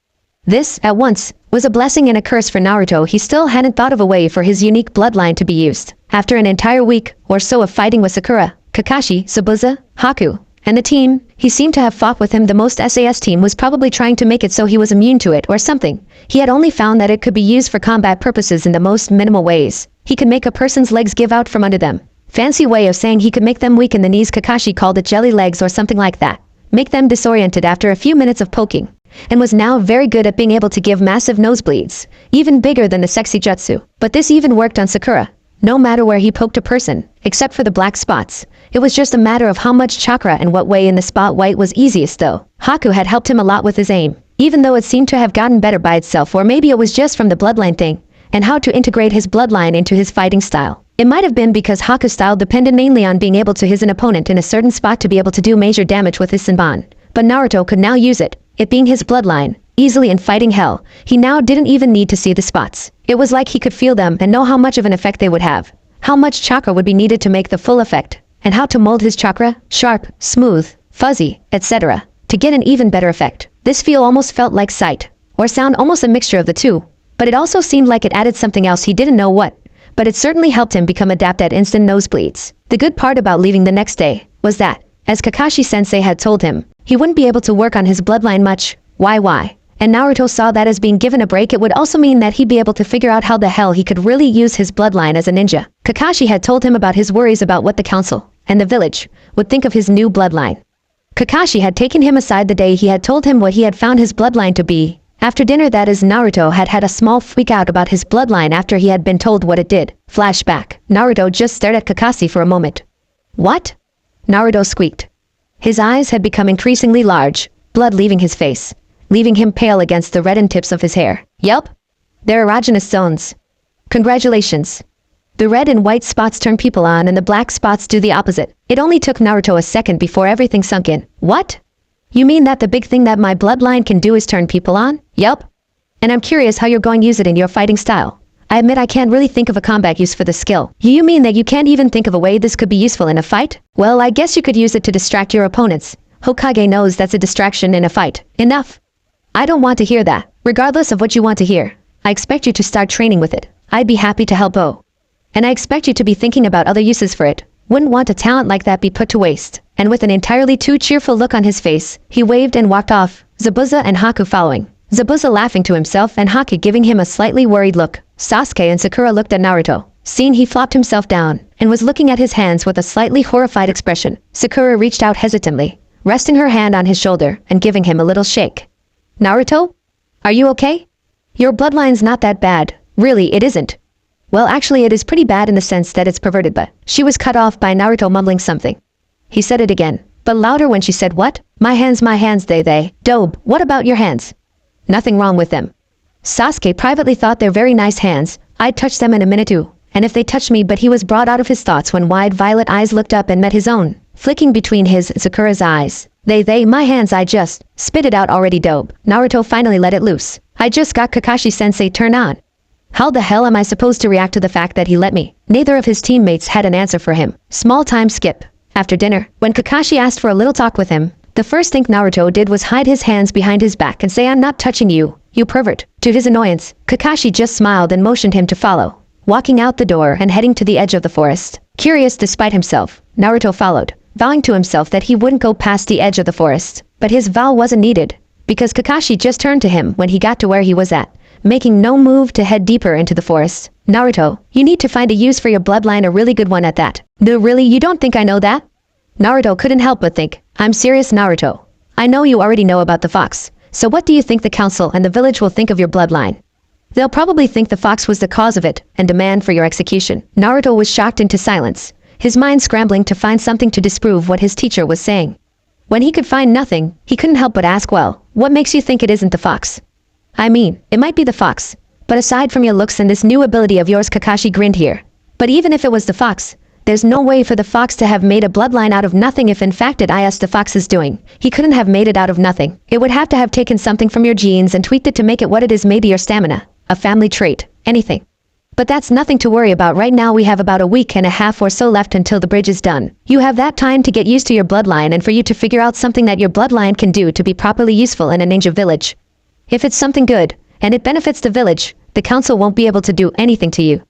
This, at once, was a blessing and a curse for Naruto. He still hadn't thought of a way for his unique bloodline to be used. After an entire week or so of fighting with Sakura, Kakashi, Zabuza, Haku, and the team he seemed to have fought with him, the most SAS team was probably trying to make it so he was immune to it or something. He had only found that it could be used for combat purposes in the most minimal ways. He could make a person's legs give out from under them. Fancy way of saying he could make them weak in the knees. Kakashi called it jelly legs or something like that. Make them disoriented after a few minutes of poking. And was now very good at being able to give massive nosebleeds, even bigger than the sexy jutsu. But this even worked on Sakura. no matter where he poked a person, except for the black spots. It was just a matter of how much chakra and what way in the spot white was easiest though. Haku had helped him a lot with his aim, even though it seemed to have gotten better by itself, or maybe it was just from the bloodline thing, and how to integrate his bloodline into his fighting style. It might have been because Haku's style depended mainly on being able to hit an opponent in a certain spot to be able to do major damage with his Senbon. But Naruto could now use it, it being his bloodline, easily in fighting hell. He now didn't even need to see the spots. It was like he could feel them and know how much of an effect they would have, how much chakra would be needed to make the full effect, and how to mold his chakra, sharp, smooth, fuzzy, etc., to get an even better effect. This feel almost felt like sight, or sound, almost a mixture of the two, but it also seemed like it added something else he didn't know what, but it certainly helped him become adept at instant nosebleeds. The good part about leaving the next day was that, as Kakashi-sensei had told him, he wouldn't be able to work on his bloodline much. Why? And Naruto saw that as being given a break, it would also mean that he'd be able to figure out how the hell he could really use his bloodline as a ninja. Kakashi had told him about his worries about what the council and the village would think of his new bloodline. Kakashi had taken him aside the day he had told him what he had found his bloodline to be. After dinner, that is, Naruto had had a small freak out about his bloodline after he had been told what it did. Flashback. Naruto just stared at Kakashi for a moment. What? Naruto squeaked. His eyes had become increasingly large, blood leaving his face, leaving him pale against the reddened tips of his hair. Yup. They're erogenous zones. Congratulations. The red and white spots turn people on and the black spots do the opposite. It only took Naruto a second before everything sunk in. What? You mean that the big thing that my bloodline can do is turn people on? Yup. And I'm curious how you're going to use it in your fighting style. I admit I can't really think of a combat use for the skill. You mean that you can't even think of a way this could be useful in a fight? Well, I guess you could use it to distract your opponents. Hokage knows that's a distraction in a fight. Enough. I don't want to hear that. Regardless of what you want to hear, I expect you to start training with it. I'd be happy to help. And I expect you to be thinking about other uses for it. Wouldn't want a talent like that be put to waste. And with an entirely too cheerful look on his face, he waved and walked off, Zabuza and Haku following. Zabuza laughing to himself and Haku giving him a slightly worried look. Sasuke and Sakura looked at Naruto. Seeing he flopped himself down, and was looking at his hands with a slightly horrified expression. Sakura reached out hesitantly, resting her hand on his shoulder and giving him a little shake. Naruto? Are you okay? Your bloodline's not that bad. Really, it isn't. Well, actually it is pretty bad in the sense that it's perverted, but she was cut off by Naruto mumbling something. He said it again, but louder when she said, what? My hands, they. Dobe, what about your hands? Nothing wrong with them. Sasuke privately thought they're very nice hands. I'd touch them in a minute too. And if they touched me, but he was brought out of his thoughts when wide violet eyes looked up and met his own, flicking between his and Sakura's eyes. My hands, I just spit it out already, Dobe. Naruto finally let it loose. I just got Kakashi-sensei turned on. How the hell am I supposed to react to the fact that he let me? Neither of his teammates had an answer for him. Small time skip. After dinner, when Kakashi asked for a little talk with him, the first thing Naruto did was hide his hands behind his back and say, I'm not touching you, you pervert. To his annoyance, Kakashi just smiled and motioned him to follow, walking out the door and heading to the edge of the forest. Curious despite himself, Naruto followed, vowing to himself that he wouldn't go past the edge of the forest. But his vow wasn't needed, because Kakashi just turned to him when he got to where he was at, making no move to head deeper into the forest. Naruto, you need to find a use for your bloodline, a really good one at that. No, really, you don't think I know that? Naruto couldn't help but think, I'm serious, Naruto. I know you already know about the fox, so what do you think the council and the village will think of your bloodline? They'll probably think the fox was the cause of it and demand for your execution. Naruto was shocked into silence, his mind scrambling to find something to disprove what his teacher was saying. When he could find nothing, he couldn't help but ask, well, what makes you think it isn't the fox? I mean, it might be the fox, but aside from your looks and this new ability of yours, Kakashi grinned here. But even if it was the fox, there's no way for the fox to have made a bloodline out of nothing. If in fact it is the fox is doing, he couldn't have made it out of nothing. It would have to have taken something from your genes and tweaked it to make it what it is, maybe your stamina, a family trait, anything. But that's nothing to worry about right now. We have about a week and a half or so left until the bridge is done. You have that time to get used to your bloodline and for you to figure out something that your bloodline can do to be properly useful in a ninja village. If it's something good, and it benefits the village, the council won't be able to do anything to you.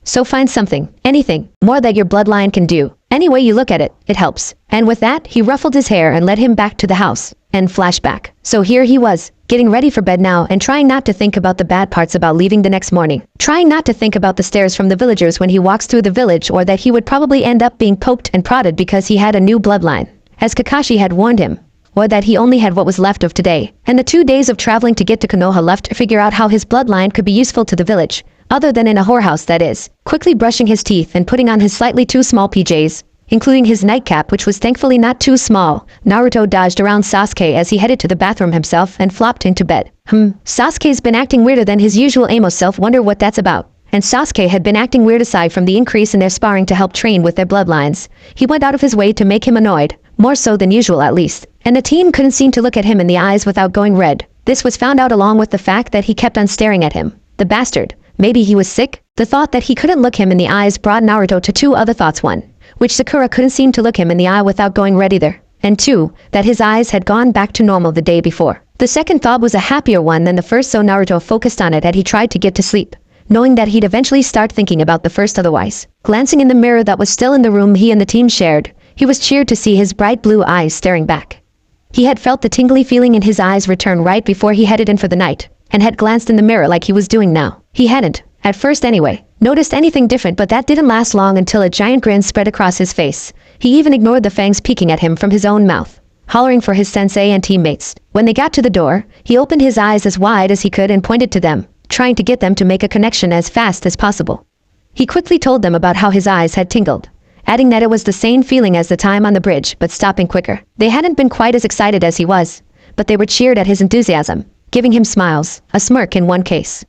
So find something, anything, more that your bloodline can do. Any way you look at it, it helps. And with that, he ruffled his hair and led him back to the house. And flashback. So here he was, getting ready for bed now and trying not to think about the bad parts about leaving the next morning. Trying not to think about the stares from the villagers when he walks through the village, or that he would probably end up being poked and prodded because he had a new bloodline, as Kakashi had warned him. Or that he only had what was left of today, and the 2 days of traveling to get to Konoha left to figure out how his bloodline could be useful to the village. other than in a whorehouse, that is. Quickly brushing his teeth and putting on his slightly too small PJs, including his nightcap, which was thankfully not too small, Naruto dodged around Sasuke as he headed to the bathroom himself and flopped into bed. Sasuke's been acting weirder than his usual emo self, wonder what that's about. And Sasuke had been acting weird aside from the increase in their sparring to help train with their bloodlines. He went out of his way to make him annoyed, more so than usual at least. And the team couldn't seem to look at him in the eyes without going red. This was found out along with the fact that he kept on staring at him. The bastard. Maybe he was sick? The thought that he couldn't look him in the eyes brought Naruto to two other thoughts. One, which Sakura couldn't seem to look him in the eye without going red either. And two, that his eyes had gone back to normal the day before. The second thought was a happier one than the first, so Naruto focused on it as he tried to get to sleep, knowing that he'd eventually start thinking about the first otherwise. Glancing in the mirror that was still in the room he and the team shared, he was cheered to see his bright blue eyes staring back. He had felt the tingly feeling in his eyes return right before he headed in for the night, and had glanced in the mirror like he was doing now. He hadn't, at first anyway, noticed anything different, but that didn't last long until a giant grin spread across his face. He even ignored the fangs peeking at him from his own mouth, hollering for his sensei and teammates. When they got to the door, he opened his eyes as wide as he could and pointed to them, trying to get them to make a connection as fast as possible. He quickly told them about how his eyes had tingled, adding that it was the same feeling as the time on the bridge, but stopping quicker. They hadn't been quite as excited as he was, but they were cheered at his enthusiasm, giving him smiles, a smirk in one case.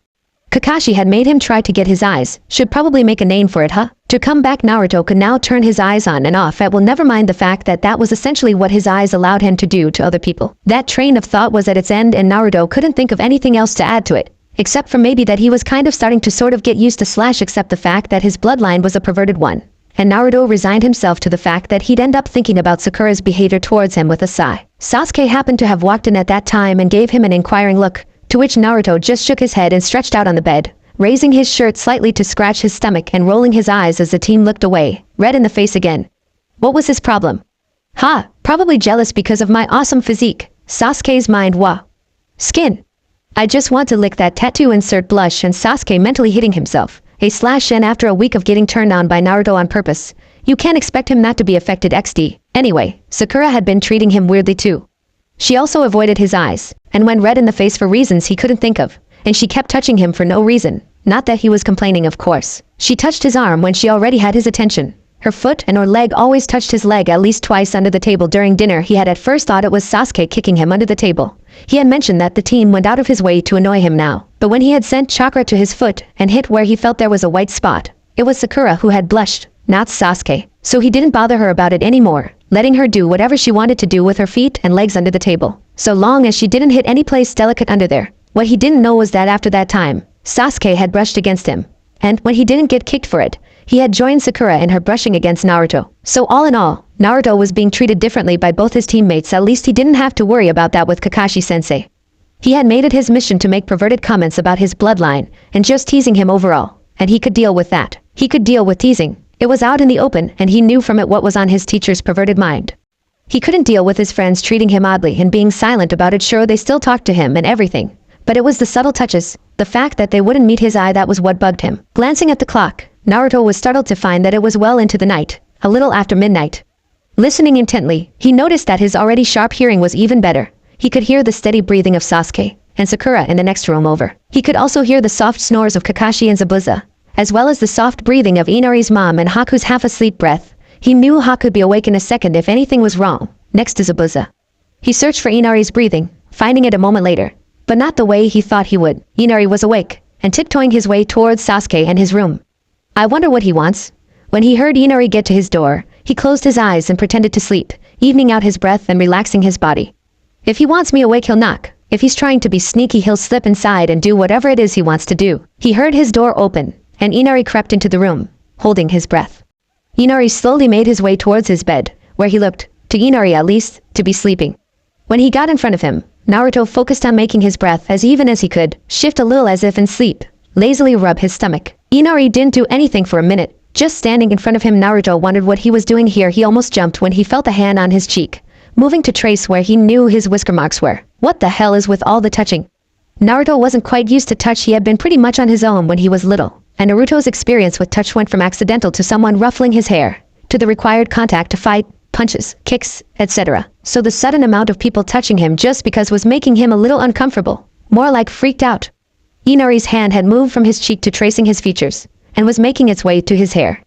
Kakashi had made him try to get his eyes, should probably make a name for it, huh? To come back, Naruto could now turn his eyes on and off at will, never mind the fact that that was essentially what his eyes allowed him to do to other people. That train of thought was at its end and Naruto couldn't think of anything else to add to it, except for maybe that he was kind of starting to sort of get used to / accept the fact that his bloodline was a perverted one. And Naruto resigned himself to the fact that he'd end up thinking about Sakura's behavior towards him with a sigh. Sasuke happened to have walked in at that time and gave him an inquiring look, to which Naruto just shook his head and stretched out on the bed, raising his shirt slightly to scratch his stomach and rolling his eyes as the team looked away, red in the face again. What was his problem? Probably jealous because of my awesome physique. Sasuke's mind skin. I just want to lick that tattoo, insert blush, and Sasuke mentally hitting himself. And after a week of getting turned on by Naruto on purpose, you can't expect him not to be affected XD. Anyway, Sakura had been treating him weirdly too. She also avoided his eyes, and went red in the face for reasons he couldn't think of, and she kept touching him for no reason. Not that he was complaining, of course. She touched his arm when she already had his attention. Her foot and her leg always touched his leg at least twice under the table during dinner. He had at first thought it was Sasuke kicking him under the table. He had mentioned that the team went out of his way to annoy him now, but when he had sent chakra to his foot and hit where he felt there was a white spot, it was Sakura who had blushed, not Sasuke. So he didn't bother her about it anymore, letting her do whatever she wanted to do with her feet and legs under the table, so long as she didn't hit any place delicate under there. What he didn't know was that after that time, Sasuke had brushed against him, and when he didn't get kicked for it, he had joined Sakura in her brushing against Naruto. So all in all, Naruto was being treated differently by both his teammates. At least he didn't have to worry about that with Kakashi-sensei. He had made it his mission to make perverted comments about his bloodline and just teasing him overall, and he could deal with that. He could deal with teasing. It was out in the open, and he knew from it what was on his teacher's perverted mind. He couldn't deal with his friends treating him oddly and being silent about it. Sure, they still talked to him and everything, but it was the subtle touches, the fact that they wouldn't meet his eye, that was what bugged him. Glancing at the clock, Naruto was startled to find that it was well into the night, a little after midnight. Listening intently, he noticed that his already sharp hearing was even better. He could hear the steady breathing of Sasuke and Sakura in the next room over. He could also hear the soft snores of Kakashi and Zabuza, as well as the soft breathing of Inari's mom and Haku's half-asleep breath. He knew Haku could be awake in a second if anything was wrong, next to Zabuza. He searched for Inari's breathing, finding it a moment later, but not the way he thought he would. Inari was awake, and tiptoeing his way towards Sasuke and his room. I wonder what he wants. When he heard Inari get to his door, he closed his eyes and pretended to sleep, evening out his breath and relaxing his body. If he wants me awake, he'll knock. If he's trying to be sneaky, he'll slip inside and do whatever it is he wants to do. He heard his door open, and Inari crept into the room, holding his breath. Inari slowly made his way towards his bed, where he looked, to Inari at least, to be sleeping. When he got in front of him, Naruto focused on making his breath as even as he could, shift a little as if in sleep, lazily rub his stomach. Inari didn't do anything for a minute, just standing in front of him. Naruto wondered what he was doing here. He almost jumped when he felt a hand on his cheek, moving to trace where he knew his whisker marks were. What the hell is with all the touching? Naruto wasn't quite used to touch. He had been pretty much on his own when he was little, and Naruto's experience with touch went from accidental to someone ruffling his hair, to the required contact to fight, punches, kicks, etc. So the sudden amount of people touching him just because was making him a little uncomfortable, more like freaked out. Inari's hand had moved from his cheek to tracing his features, and was making its way to his hair.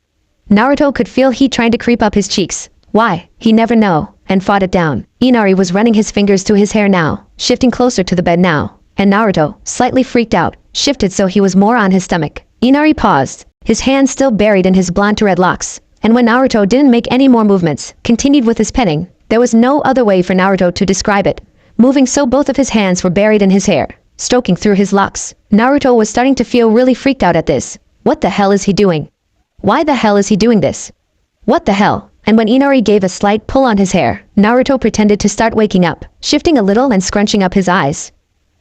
Naruto could feel heat trying to creep up his cheeks. Why? He never know, and fought it down. Inari was running his fingers through his hair now, shifting closer to the bed now, and Naruto, slightly freaked out, shifted so he was more on his stomach. Inari paused, his hand still buried in his blonde to red locks, and when Naruto didn't make any more movements, continued with his petting. There was no other way for Naruto to describe it, moving so both of his hands were buried in his hair, stroking through his locks. Naruto was starting to feel really freaked out at this. What the hell is he doing? Why the hell is he doing this? What the hell? And when Inari gave a slight pull on his hair, Naruto pretended to start waking up, shifting a little and scrunching up his eyes.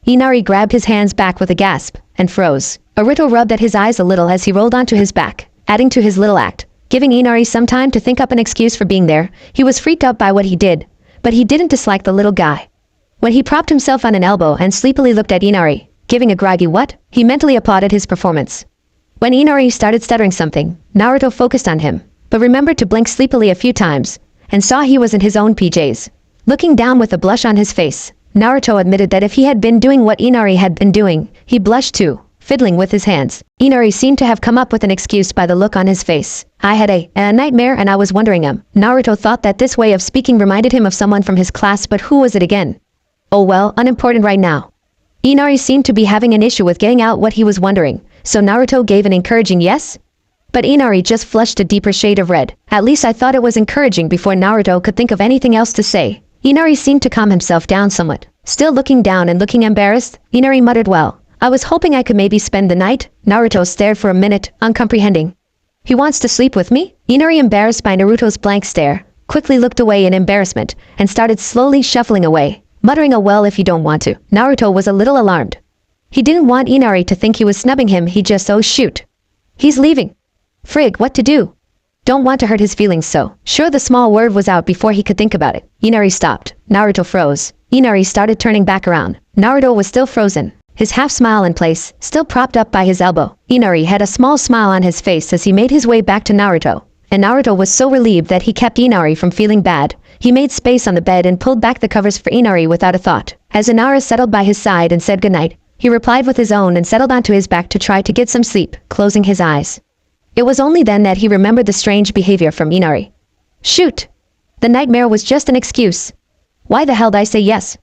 Inari grabbed his hands back with a gasp, and froze. Naruto rubbed at his eyes a little as he rolled onto his back, adding to his little act, giving Inari some time to think up an excuse for being there. He was freaked out by what he did, but he didn't dislike the little guy. When he propped himself on an elbow and sleepily looked at Inari, giving a groggy what, he mentally applauded his performance. When Inari started stuttering something, Naruto focused on him, but remembered to blink sleepily a few times, and saw he was in his own PJs. Looking down with a blush on his face, Naruto admitted that if he had been doing what Inari had been doing, he blushed too, fiddling with his hands. Inari seemed to have come up with an excuse by the look on his face. I had a nightmare and I was wondering Naruto thought that this way of speaking reminded him of someone from his class, but who was it again? Oh well, unimportant right now. Inari seemed to be having an issue with getting out what he was wondering, so Naruto gave an encouraging yes? But Inari just flushed a deeper shade of red. At least I thought it was encouraging before Naruto could think of anything else to say. Inari seemed to calm himself down somewhat. Still looking down and looking embarrassed, Inari muttered, well, I was hoping I could maybe spend the night. Naruto stared for a minute, uncomprehending. He wants to sleep with me? Inari, embarrassed by Naruto's blank stare, quickly looked away in embarrassment, and started slowly shuffling away, muttering a well if you don't want to. Naruto was a little alarmed. He didn't want Inari to think he was snubbing him, he just oh shoot. He's leaving. Frig, what to do? Don't want to hurt his feelings so. Sure, the small word was out before he could think about it. Inari stopped. Naruto froze. Inari started turning back around. Naruto was still frozen, his half smile in place, still propped up by his elbow. Inari had a small smile on his face as he made his way back to Naruto, and Naruto was so relieved that he kept Inari from feeling bad. He made space on the bed and pulled back the covers for Inari without a thought. As Inara settled by his side and said goodnight, he replied with his own and settled onto his back to try to get some sleep, closing his eyes. It was only then that he remembered the strange behavior from Inari. Shoot! The nightmare was just an excuse. Why the hell did I say yes?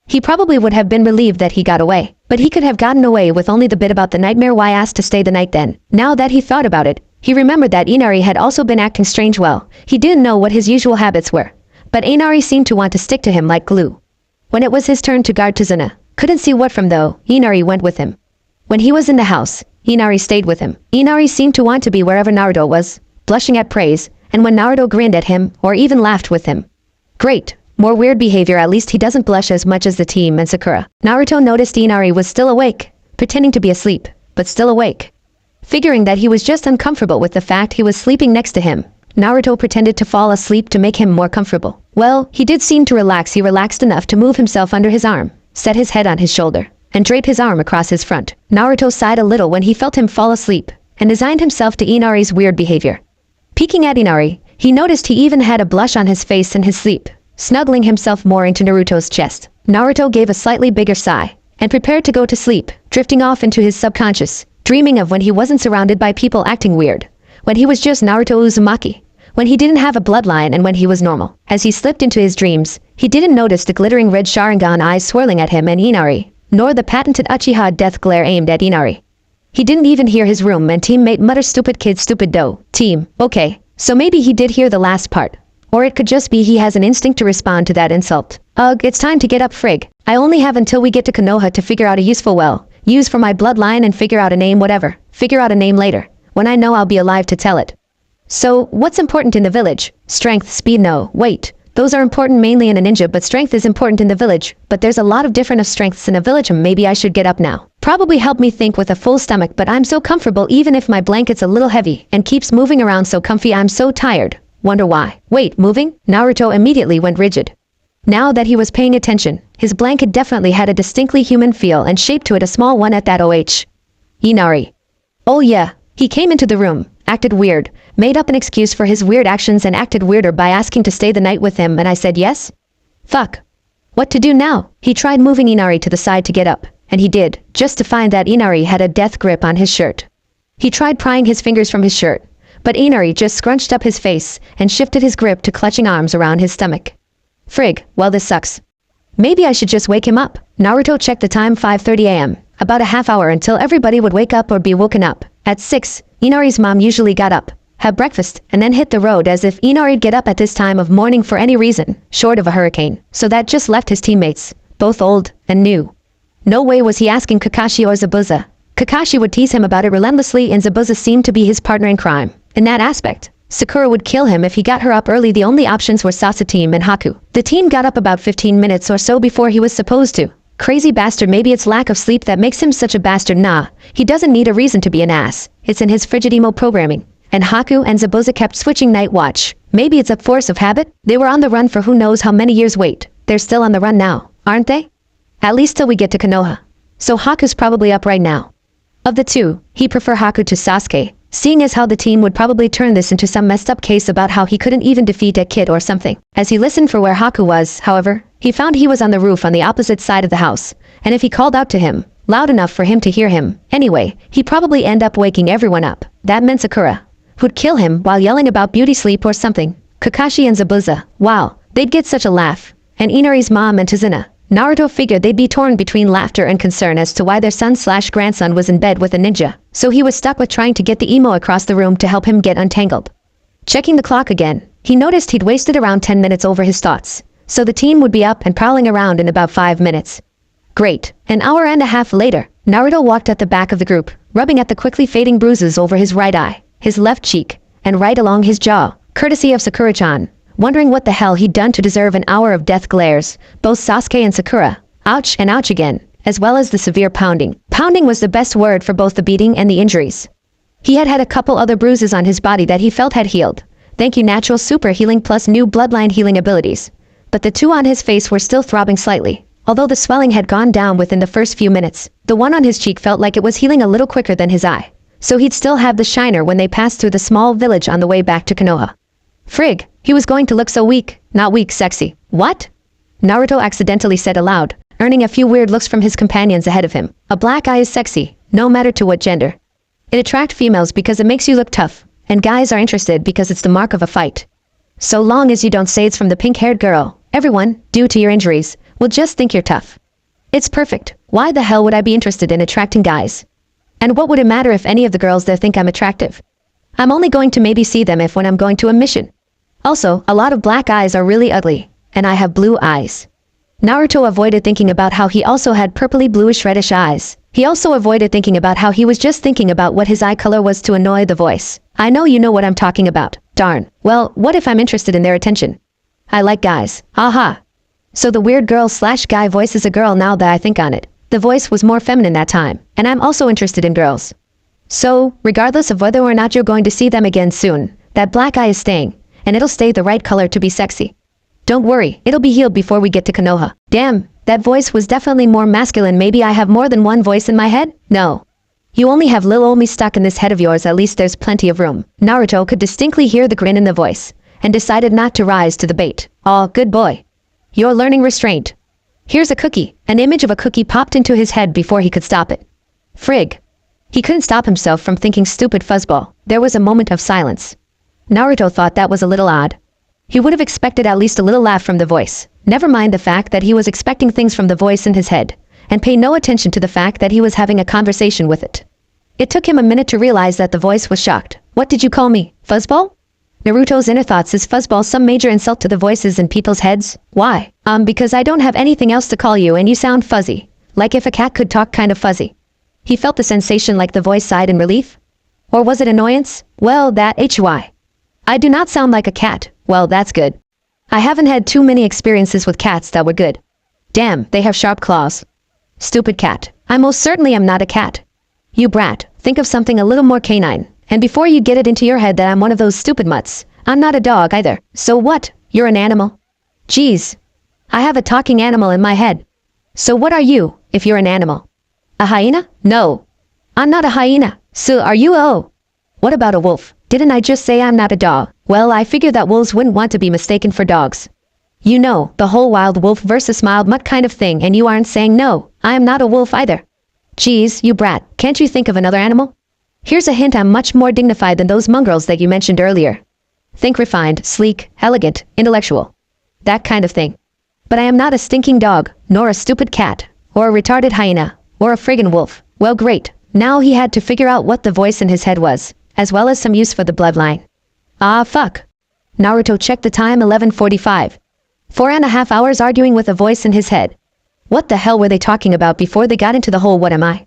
He probably would have been relieved that he got away, but he could have gotten away with only the bit about the nightmare. Why asked to stay the night then? Now that he thought about it, he remembered that Inari had also been acting strange. Well, he didn't know what his usual habits were, but Inari seemed to want to stick to him like glue. When it was his turn to guard Tazuna, couldn't see what from though, Inari went with him. When he was in the house, Inari stayed with him. Inari seemed to want to be wherever Naruto was, blushing at praise, and when Naruto grinned at him, or even laughed with him. Great. More weird behavior, at least he doesn't blush as much as the team and Sakura. Naruto noticed Inari was still awake, pretending to be asleep, but still awake. Figuring that he was just uncomfortable with the fact he was sleeping next to him, Naruto pretended to fall asleep to make him more comfortable. Well, he did seem to relax. He relaxed enough to move himself under his arm, set his head on his shoulder, and drape his arm across his front. Naruto sighed a little when he felt him fall asleep, and resigned himself to Inari's weird behavior. Peeking at Inari, he noticed he even had a blush on his face in his sleep, snuggling himself more into Naruto's chest. Naruto gave a slightly bigger sigh, and prepared to go to sleep, drifting off into his subconscious, dreaming of when he wasn't surrounded by people acting weird, when he was just Naruto Uzumaki, when he didn't have a bloodline and when he was normal. As he slipped into his dreams, he didn't notice the glittering red Sharingan eyes swirling at him and Inari, nor the patented Uchiha death glare aimed at Inari. He didn't even hear his room and teammate mutter, stupid kid, stupid dough. Team, okay, so maybe he did hear the last part. Or it could just be he has an instinct to respond to that insult. Ugh, it's time to get up, frig. I only have until we get to Konoha to figure out a useful use for my bloodline and figure out a name, whatever. Figure out a name later, when I know I'll be alive to tell it. So, what's important in the village? Strength, speed, no, wait. Those are important mainly in a ninja, but strength is important in the village. But there's a lot of different of strengths in a village. Maybe I should get up now. Probably help me think with a full stomach, but I'm so comfortable even if my blanket's a little heavy and keeps moving around so comfy. I'm so tired. Wonder why. Wait, moving? Naruto immediately went rigid. Now that he was paying attention, his blanket definitely had a distinctly human feel and shape to it, a small one at that. Inari. Oh yeah. He came into the room, acted weird, made up an excuse for his weird actions and acted weirder by asking to stay the night with him, and I said yes? Fuck. What to do now? He tried moving Inari to the side to get up, and he did, just to find that Inari had a death grip on his shirt. He tried prying his fingers from his shirt, but Inari just scrunched up his face and shifted his grip to clutching arms around his stomach. Frig, well this sucks. Maybe I should just wake him up. Naruto checked the time 5:30 a.m., about a half hour until everybody would wake up or be woken up. At 6, Inari's mom usually got up, had breakfast, and then hit the road as if Inari'd get up at this time of morning for any reason, short of a hurricane. So that just left his teammates, both old and new. No way was he asking Kakashi or Zabuza. Kakashi would tease him about it relentlessly and Zabuza seemed to be his partner in crime. In that aspect, Sakura would kill him if he got her up early. The only options were Sasateam and Haku. The team got up about 15 minutes or so before he was supposed to. Crazy bastard, maybe it's lack of sleep that makes him such a bastard. Nah, he doesn't need a reason to be an ass. It's in his frigid emo programming. And Haku and Zabuza kept switching night watch. Maybe it's a force of habit? They were on the run for who knows how many years. Wait, they're still on the run now, aren't they? At least till we get to Konoha. So Haku's probably up right now. Of the two, he'd prefer Haku to Sasuke, seeing as how the team would probably turn this into some messed up case about how he couldn't even defeat a kid or something. As he listened for where Haku was, however, he found he was on the roof on the opposite side of the house, and if he called out to him, loud enough for him to hear him, anyway, he'd probably end up waking everyone up. That meant Sakura, who'd kill him while yelling about beauty sleep or something. Kakashi and Zabuza, wow, they'd get such a laugh. And Inari's mom and Tazuna. Naruto figured they'd be torn between laughter and concern as to why their son/grandson was in bed with a ninja, so he was stuck with trying to get the emo across the room to help him get untangled. Checking the clock again, he noticed he'd wasted around 10 minutes over his thoughts, so the team would be up and prowling around in about 5 minutes. Great. An hour and a half later, Naruto walked at the back of the group, rubbing at the quickly fading bruises over his right eye, his left cheek, and right along his jaw, courtesy of Sakura-chan. Wondering what the hell he'd done to deserve an hour of death glares, both Sasuke and Sakura. Ouch and ouch again, as well as the severe pounding. Pounding was the best word for both the beating and the injuries. He had had a couple other bruises on his body that he felt had healed. Thank you natural super healing plus new bloodline healing abilities. But the two on his face were still throbbing slightly, although the swelling had gone down within the first few minutes. The one on his cheek felt like it was healing a little quicker than his eye, so he'd still have the shiner when they passed through the small village on the way back to Konoha. Frig, he was going to look so weak. Not weak, sexy. What? Naruto accidentally said aloud, earning a few weird looks from his companions ahead of him. A black eye is sexy, no matter to what gender. It attracts females because it makes you look tough, and guys are interested because it's the mark of a fight. So long as you don't say it's from the pink-haired girl, everyone, due to your injuries, will just think you're tough. It's perfect. Why the hell would I be interested in attracting guys? And what would it matter if any of the girls there think I'm attractive? I'm only going to maybe see them if when I'm going to a mission. Also, a lot of black eyes are really ugly, and I have blue eyes. Naruto avoided thinking about how he also had purpley bluish reddish eyes. He also avoided thinking about how he was just thinking about what his eye color was to annoy the voice. I know you know what I'm talking about. Darn. Well, what if I'm interested in their attention? I like guys. Aha. So the weird girl/guy voice is a girl now that I think on it. The voice was more feminine that time, and I'm also interested in girls. So, regardless of whether or not you're going to see them again soon, that black eye is staying, and it'll stay the right color to be sexy. Don't worry, it'll be healed before we get to Konoha. Damn, that voice was definitely more masculine. Maybe I have more than one voice in my head? No. You only have lil ol me stuck in this head of yours, at least there's plenty of room. Naruto could distinctly hear the grin in the voice, and decided not to rise to the bait. Aw, good boy. You're learning restraint. Here's a cookie. An image of a cookie popped into his head before he could stop it. Frig. He couldn't stop himself from thinking stupid fuzzball. There was a moment of silence. Naruto thought that was a little odd. He would have expected at least a little laugh from the voice. Never mind the fact that he was expecting things from the voice in his head, and pay no attention to the fact that he was having a conversation with it. It took him a minute to realize that the voice was shocked. What did you call me? Fuzzball? Naruto's inner thoughts, is fuzzball some major insult to the voices in people's heads? Why? Because I don't have anything else to call you and you sound fuzzy. Like if a cat could talk, kind of fuzzy. He felt the sensation like the voice sighed in relief. Or was it annoyance? Well, that HY. I do not sound like a cat. Well, that's good. I haven't had too many experiences with cats that were good. Damn, they have sharp claws. Stupid cat. I most certainly am not a cat. You brat, think of something a little more canine. And before you get it into your head that I'm one of those stupid mutts, I'm not a dog either. So what? You're an animal? Geez. I have a talking animal in my head. So what are you, if you're an animal? A hyena? No. I'm not a hyena. So are you What about a wolf? Didn't I just say I'm not a dog? Well, I figure that wolves wouldn't want to be mistaken for dogs. You know, the whole wild wolf versus mild mutt kind of thing, and you aren't saying no, I am not a wolf either. Geez, you brat, can't you think of another animal? Here's a hint: I'm much more dignified than those mongrels that you mentioned earlier. Think refined, sleek, elegant, intellectual. That kind of thing. But I am not a stinking dog, nor a stupid cat, or a retarded hyena, or a friggin' wolf. Well, great. Now he had to figure out what the voice in his head was, as well as some use for the bloodline. Ah, fuck. Naruto checked the time: 11:45. 4.5 hours arguing with a voice in his head. What the hell were they talking about before they got into the hole? What am I?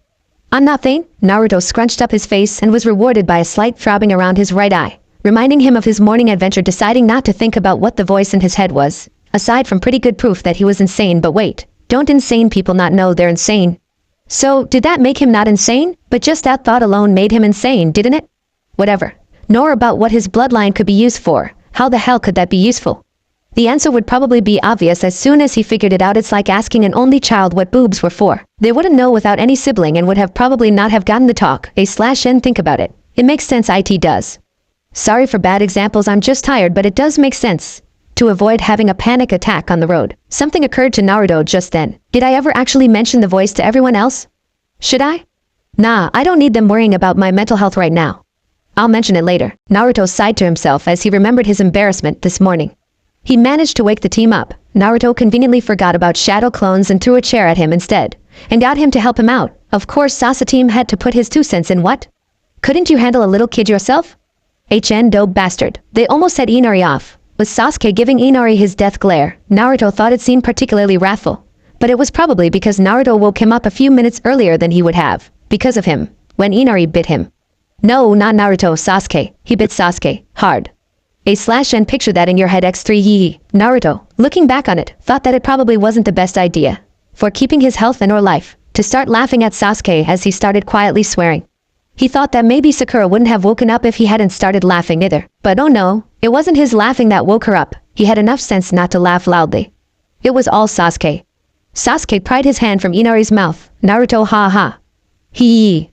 I'm nothing. Naruto scrunched up his face and was rewarded by a slight throbbing around his right eye, reminding him of his morning adventure, deciding not to think about what the voice in his head was, aside from pretty good proof that he was insane. But wait, don't insane people not know they're insane? So, did that make him not insane? But just that thought alone made him insane, didn't it? Whatever. Nor about what his bloodline could be used for. How the hell could that be useful? The answer would probably be obvious as soon as he figured it out. It's like asking an only child what boobs were for. They wouldn't know without any sibling and would have probably not have gotten the talk. A/n think about it. It makes sense. It does. Sorry for bad examples, I'm just tired, but it does make sense. To avoid having a panic attack on the road, something occurred to Naruto just then. Did I ever actually mention the voice to everyone else? Should I? Nah, I don't need them worrying about my mental health right now. I'll mention it later. Naruto sighed to himself as he remembered his embarrassment this morning. He managed to wake the team up. Naruto conveniently forgot about shadow clones and threw a chair at him instead, and got him to help him out. Of course, Sasuke had to put his 2 cents in. What? Couldn't you handle a little kid yourself? Dope bastard. They almost had Inari off, with Sasuke giving Inari his death glare. Naruto thought it seemed particularly wrathful, but it was probably because Naruto woke him up a few minutes earlier than he would have, because of him, when Inari bit him. No, not Naruto, Sasuke. He bit Sasuke, hard. A/n picture that in your head x3 hee. Naruto, looking back on it, thought that it probably wasn't the best idea, for keeping his health and or life, to start laughing at Sasuke as he started quietly swearing. He thought that maybe Sakura wouldn't have woken up if he hadn't started laughing either. But oh no, it wasn't his laughing that woke her up. He had enough sense not to laugh loudly. It was all Sasuke. Sasuke pried his hand from Inari's mouth. Naruto, ha ha. Hee.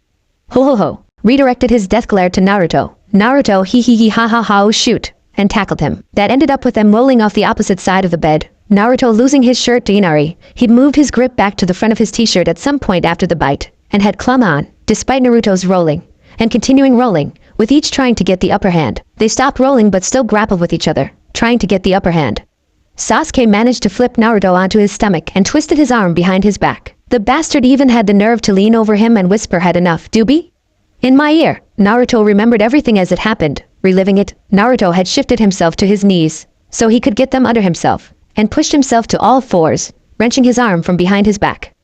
Ho ho ho. Redirected his death glare to Naruto. Naruto, hee hee hee ha ha ha, oh shoot, and tackled him. That ended up with them rolling off the opposite side of the bed. Naruto losing his shirt to Inari. He'd moved his grip back to the front of his t-shirt at some point after the bite, and had clung on, despite Naruto's rolling, and continuing rolling, with each trying to get the upper hand. They stopped rolling but still grappled with each other, trying to get the upper hand. Sasuke managed to flip Naruto onto his stomach and twisted his arm behind his back. The bastard even had the nerve to lean over him and whisper, "Had enough, doobie?" In my ear. Naruto remembered everything as it happened. Reliving it, Naruto had shifted himself to his knees, so he could get them under himself, and pushed himself to all fours, wrenching his arm from behind his back.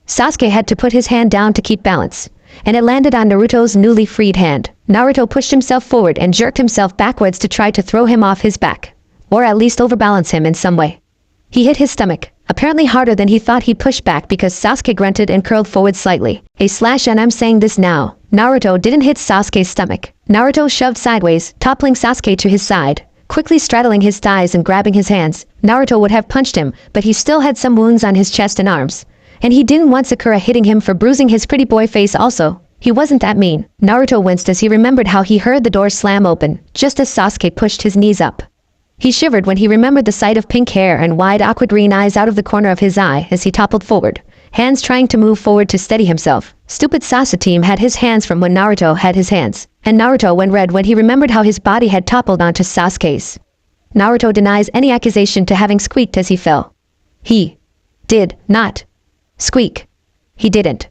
Sasuke had to put his hand down to keep balance, and it landed on Naruto's newly freed hand. Naruto pushed himself forward and jerked himself backwards to try to throw him off his back, or at least overbalance him in some way. He hit his stomach, apparently harder than he thought. He pushed back because Sasuke grunted and curled forward slightly. And I'm saying this now. Naruto didn't hit Sasuke's stomach. Naruto shoved sideways, toppling Sasuke to his side, quickly straddling his thighs and grabbing his hands. Naruto would have punched him, but he still had some wounds on his chest and arms, and he didn't want Sakura hitting him for bruising his pretty boy face also. He wasn't that mean. Naruto winced as he remembered how he heard the door slam open, just as Sasuke pushed his knees up. He shivered when he remembered the sight of pink hair and wide awkward green eyes out of the corner of his eye as he toppled forward, hands trying to move forward to steady himself. Stupid Sasuke had his hands from when Naruto had his hands, and Naruto went red when he remembered how his body had toppled onto Sasuke's. Naruto denies any accusation to having squeaked as he fell. He did not squeak. He didn't.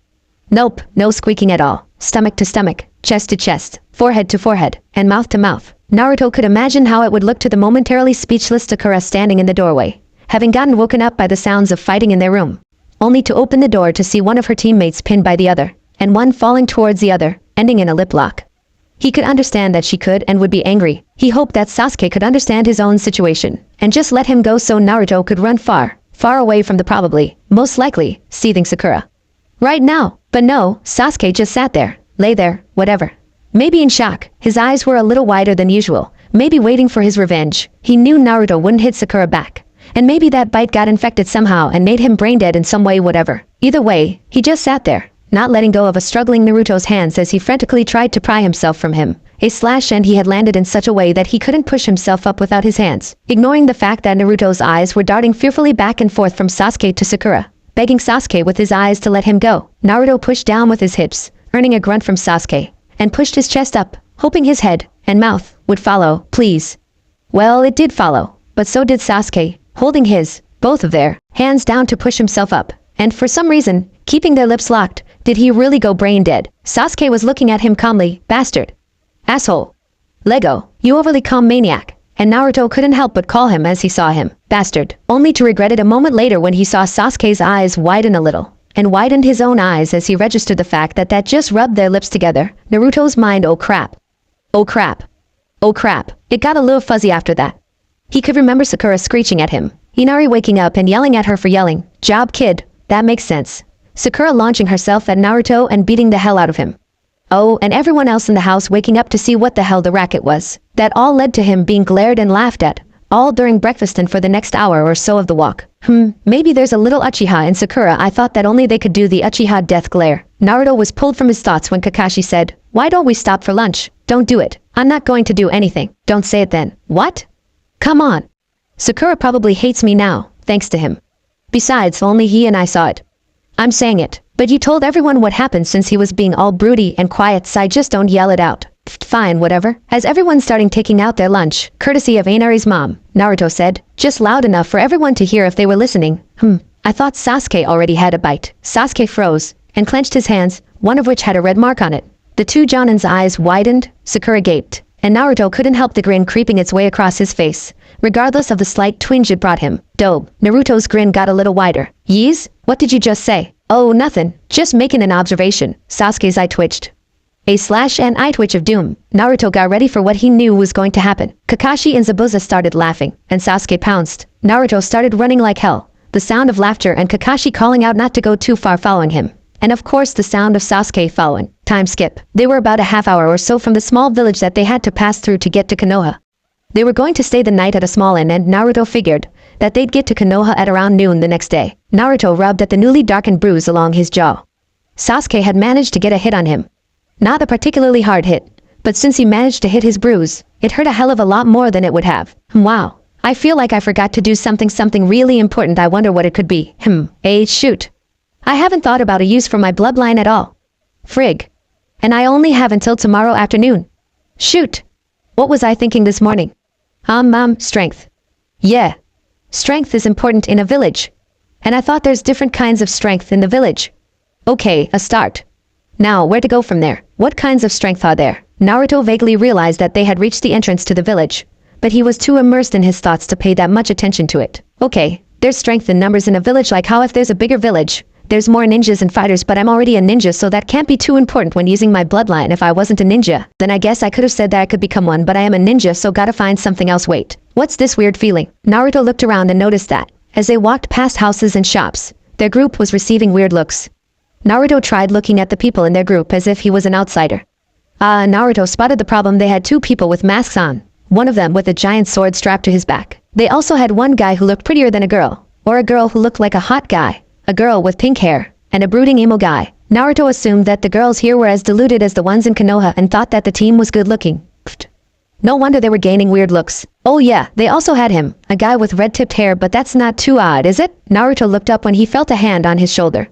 Nope, no squeaking at all. Stomach to stomach, chest to chest, forehead to forehead, and mouth to mouth. Naruto could imagine how it would look to the momentarily speechless Sakura standing in the doorway, having gotten woken up by the sounds of fighting in their room, only to open the door to see one of her teammates pinned by the other, and one falling towards the other, ending in a lip lock. He could understand that she could and would be angry. He hoped that Sasuke could understand his own situation, and just let him go so Naruto could run far, far away from the probably, most likely, seething Sakura. Right now, but no, Sasuke just sat there, lay there, whatever. Maybe in shock, his eyes were a little wider than usual, maybe waiting for his revenge. He knew Naruto wouldn't hit Sakura back, and maybe that bite got infected somehow and made him brain dead in some way. Whatever. Either way, he just sat there, not letting go of a struggling Naruto's hands as he frantically tried to pry himself from him, And he had landed in such a way that he couldn't push himself up without his hands, ignoring the fact that Naruto's eyes were darting fearfully back and forth from Sasuke to Sakura, begging Sasuke with his eyes to let him go. Naruto pushed down with his hips, earning a grunt from Sasuke, and pushed his chest up, hoping his head and mouth would follow. Please. Well, it did follow, but so did Sasuke, holding both of their hands down to push himself up, and for some reason, keeping their lips locked. Did he really go brain dead? Sasuke was looking at him calmly. Bastard. Asshole. Lego. You overly calm maniac. And Naruto couldn't help but call him as he saw him. Bastard. Only to regret it a moment later when he saw Sasuke's eyes widen a little, and widened his own eyes as he registered the fact that just rubbed their lips together. Naruto's mind, oh crap. Oh crap. Oh crap. It got a little fuzzy after that. He could remember Sakura screeching at him, Inari waking up and yelling at her for yelling. Job, kid. That makes sense. Sakura launching herself at Naruto and beating the hell out of him. Oh, and everyone else in the house waking up to see what the hell the racket was. That all led to him being glared and laughed at, all during breakfast and for the next hour or so of the walk. Maybe there's a little Uchiha in Sakura. I thought that only they could do the Uchiha death glare. Naruto was pulled from his thoughts when Kakashi said, "Why don't we stop for lunch?" "Don't do it. I'm not going to do anything." "Don't say it then." "What?" "Come on." Sakura probably hates me now, thanks to him. Besides, only he and I saw it. I'm saying it. But you told everyone what happened since he was being all broody and quiet, so I just don't yell it out. Fine, whatever. As everyone starting taking out their lunch, courtesy of Inari's mom, Naruto said, just loud enough for everyone to hear if they were listening. I thought Sasuke already had a bite. Sasuke froze, and clenched his hands, one of which had a red mark on it. The two Jonin's eyes widened, Sakura gaped, and Naruto couldn't help the grin creeping its way across his face, regardless of the slight twinge it brought him. Dope. Naruto's grin got a little wider. Yeez? What did you just say? Oh, nothing. Just making an observation. Sasuke's eye twitched. An eye twitch of doom. Naruto got ready for what he knew was going to happen. Kakashi and Zabuza started laughing, and Sasuke pounced. Naruto started running like hell, the sound of laughter and Kakashi calling out not to go too far following him. And of course the sound of Sasuke following. Time skip. They were about a half hour or so from the small village that they had to pass through to get to Konoha. They were going to stay the night at a small inn, and Naruto figured that they'd get to Konoha at around noon the next day. Naruto rubbed at the newly darkened bruise along his jaw. Sasuke had managed to get a hit on him. Not a particularly hard hit, but since he managed to hit his bruise, it hurt a hell of a lot more than it would have. Wow. I feel like I forgot to do something really important. I wonder what it could be. Shoot. I haven't thought about a use for my bloodline at all. Frig. And I only have until tomorrow afternoon. Shoot. What was I thinking this morning? Strength. Yeah. Strength is important in a village. And I thought there's different kinds of strength in the village. Okay, a start. Now, where to go from there? What kinds of strength are there? Naruto vaguely realized that they had reached the entrance to the village, but he was too immersed in his thoughts to pay that much attention to it. Okay, there's strength in numbers in a village, like how if there's a bigger village, there's more ninjas and fighters, but I'm already a ninja, so that can't be too important when using my bloodline. If I wasn't a ninja, then I guess I could have said that I could become one, but I am a ninja, so gotta find something else. Wait, what's this weird feeling? Naruto looked around and noticed that, as they walked past houses and shops, their group was receiving weird looks. Naruto tried looking at the people in their group as if he was an outsider. Naruto spotted the problem. They had two people with masks on, one of them with a giant sword strapped to his back. They also had one guy who looked prettier than a girl, or a girl who looked like a hot guy, a girl with pink hair, and a brooding emo guy. Naruto assumed that the girls here were as deluded as the ones in Konoha and thought that the team was good looking. No wonder they were gaining weird looks. Oh yeah, they also had him, a guy with red-tipped hair, but that's not too odd, is it? Naruto looked up when he felt a hand on his shoulder.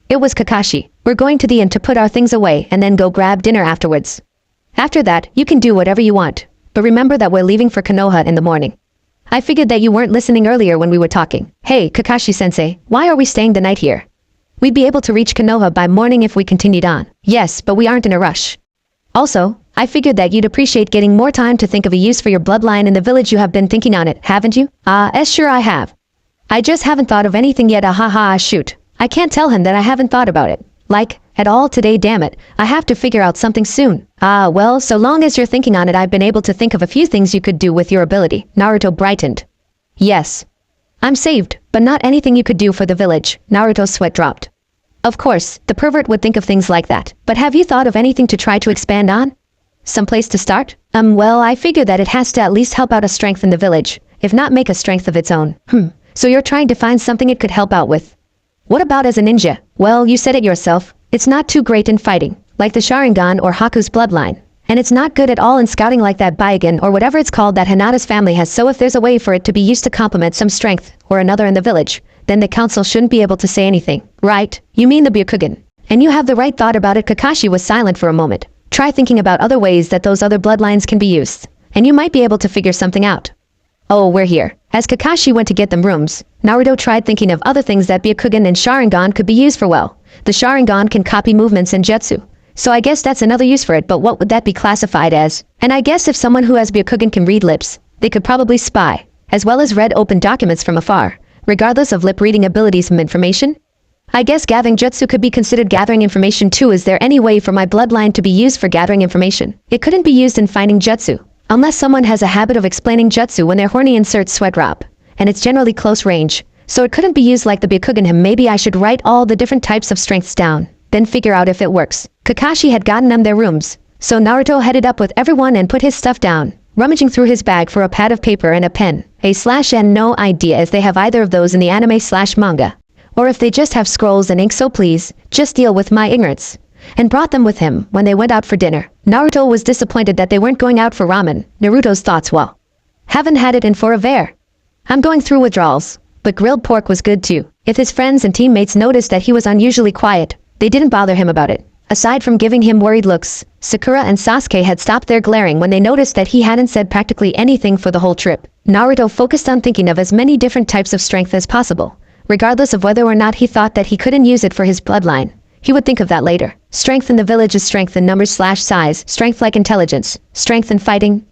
It was Kakashi. We're going to the inn to put our things away and then go grab dinner afterwards. After that, you can do whatever you want, but remember that we're leaving for Konoha in the morning. I figured that you weren't listening earlier when we were talking. Hey, Kakashi-sensei, why are we staying the night here? We'd be able to reach Konoha by morning if we continued on. Yes, but we aren't in a rush. Also, I figured that you'd appreciate getting more time to think of a use for your bloodline in the village. You have been thinking on it, haven't you? Sure I have. I just haven't thought of anything yet. Shoot. I can't tell him that I haven't thought about it. Like, at all today, damn it. I have to figure out something soon. Well, so long as you're thinking on it, I've been able to think of a few things you could do with your ability. Naruto brightened. Yes. I'm saved, but not anything you could do for the village. Naruto's sweat dropped. Of course, the pervert would think of things like that. But have you thought of anything to try to expand on? Some place to start? Well, I figure that it has to at least help out a strength in the village, if not make a strength of its own. So you're trying to find something it could help out with. What about as a ninja? Well, you said it yourself. It's not too great in fighting, like the Sharingan or Haku's bloodline. And it's not good at all in scouting like that Baigan or whatever it's called that Hinata's family has, so if there's a way for it to be used to complement some strength or another in the village, then the council shouldn't be able to say anything. Right? You mean the Byakugan. And you have the right thought about it. Kakashi was silent for a moment. Try thinking about other ways that those other bloodlines can be used, and you might be able to figure something out. Oh, we're here. As Kakashi went to get them rooms, Naruto tried thinking of other things that Byakugan and Sharingan could be used for. Well, the Sharingan can copy movements and jutsu, so I guess that's another use for it, but what would that be classified as? And I guess if someone who has Byakugan can read lips, they could probably spy, as well as read open documents from afar, regardless of lip-reading abilities from information. I guess gathering jutsu could be considered gathering information too. Is there any way for my bloodline to be used for gathering information? It couldn't be used in finding jutsu, unless someone has a habit of explaining jutsu when they're horny. Insert sweat drop, and it's generally close range, so it couldn't be used like the Byakugan. Maybe I should write all the different types of strengths down, then figure out if it works. Kakashi had gotten them their rooms, so Naruto headed up with everyone and put his stuff down, rummaging through his bag for a pad of paper and a pen. And no idea if they have either of those in the anime/manga, or if they just have scrolls and ink, so please, just deal with my ignorance. And brought them with him when they went out for dinner. Naruto was disappointed that they weren't going out for ramen. Naruto's thoughts, well, haven't had it in forever. I'm going through withdrawals, but grilled pork was good too. If his friends and teammates noticed that he was unusually quiet, they didn't bother him about it. Aside from giving him worried looks, Sakura and Sasuke had stopped their glaring when they noticed that he hadn't said practically anything for the whole trip. Naruto focused on thinking of as many different types of strength as possible, regardless of whether or not he thought that he couldn't use it for his bloodline. He would think of that later. Strength in the village is strength in numbers/size, strength like intelligence, strength in fighting,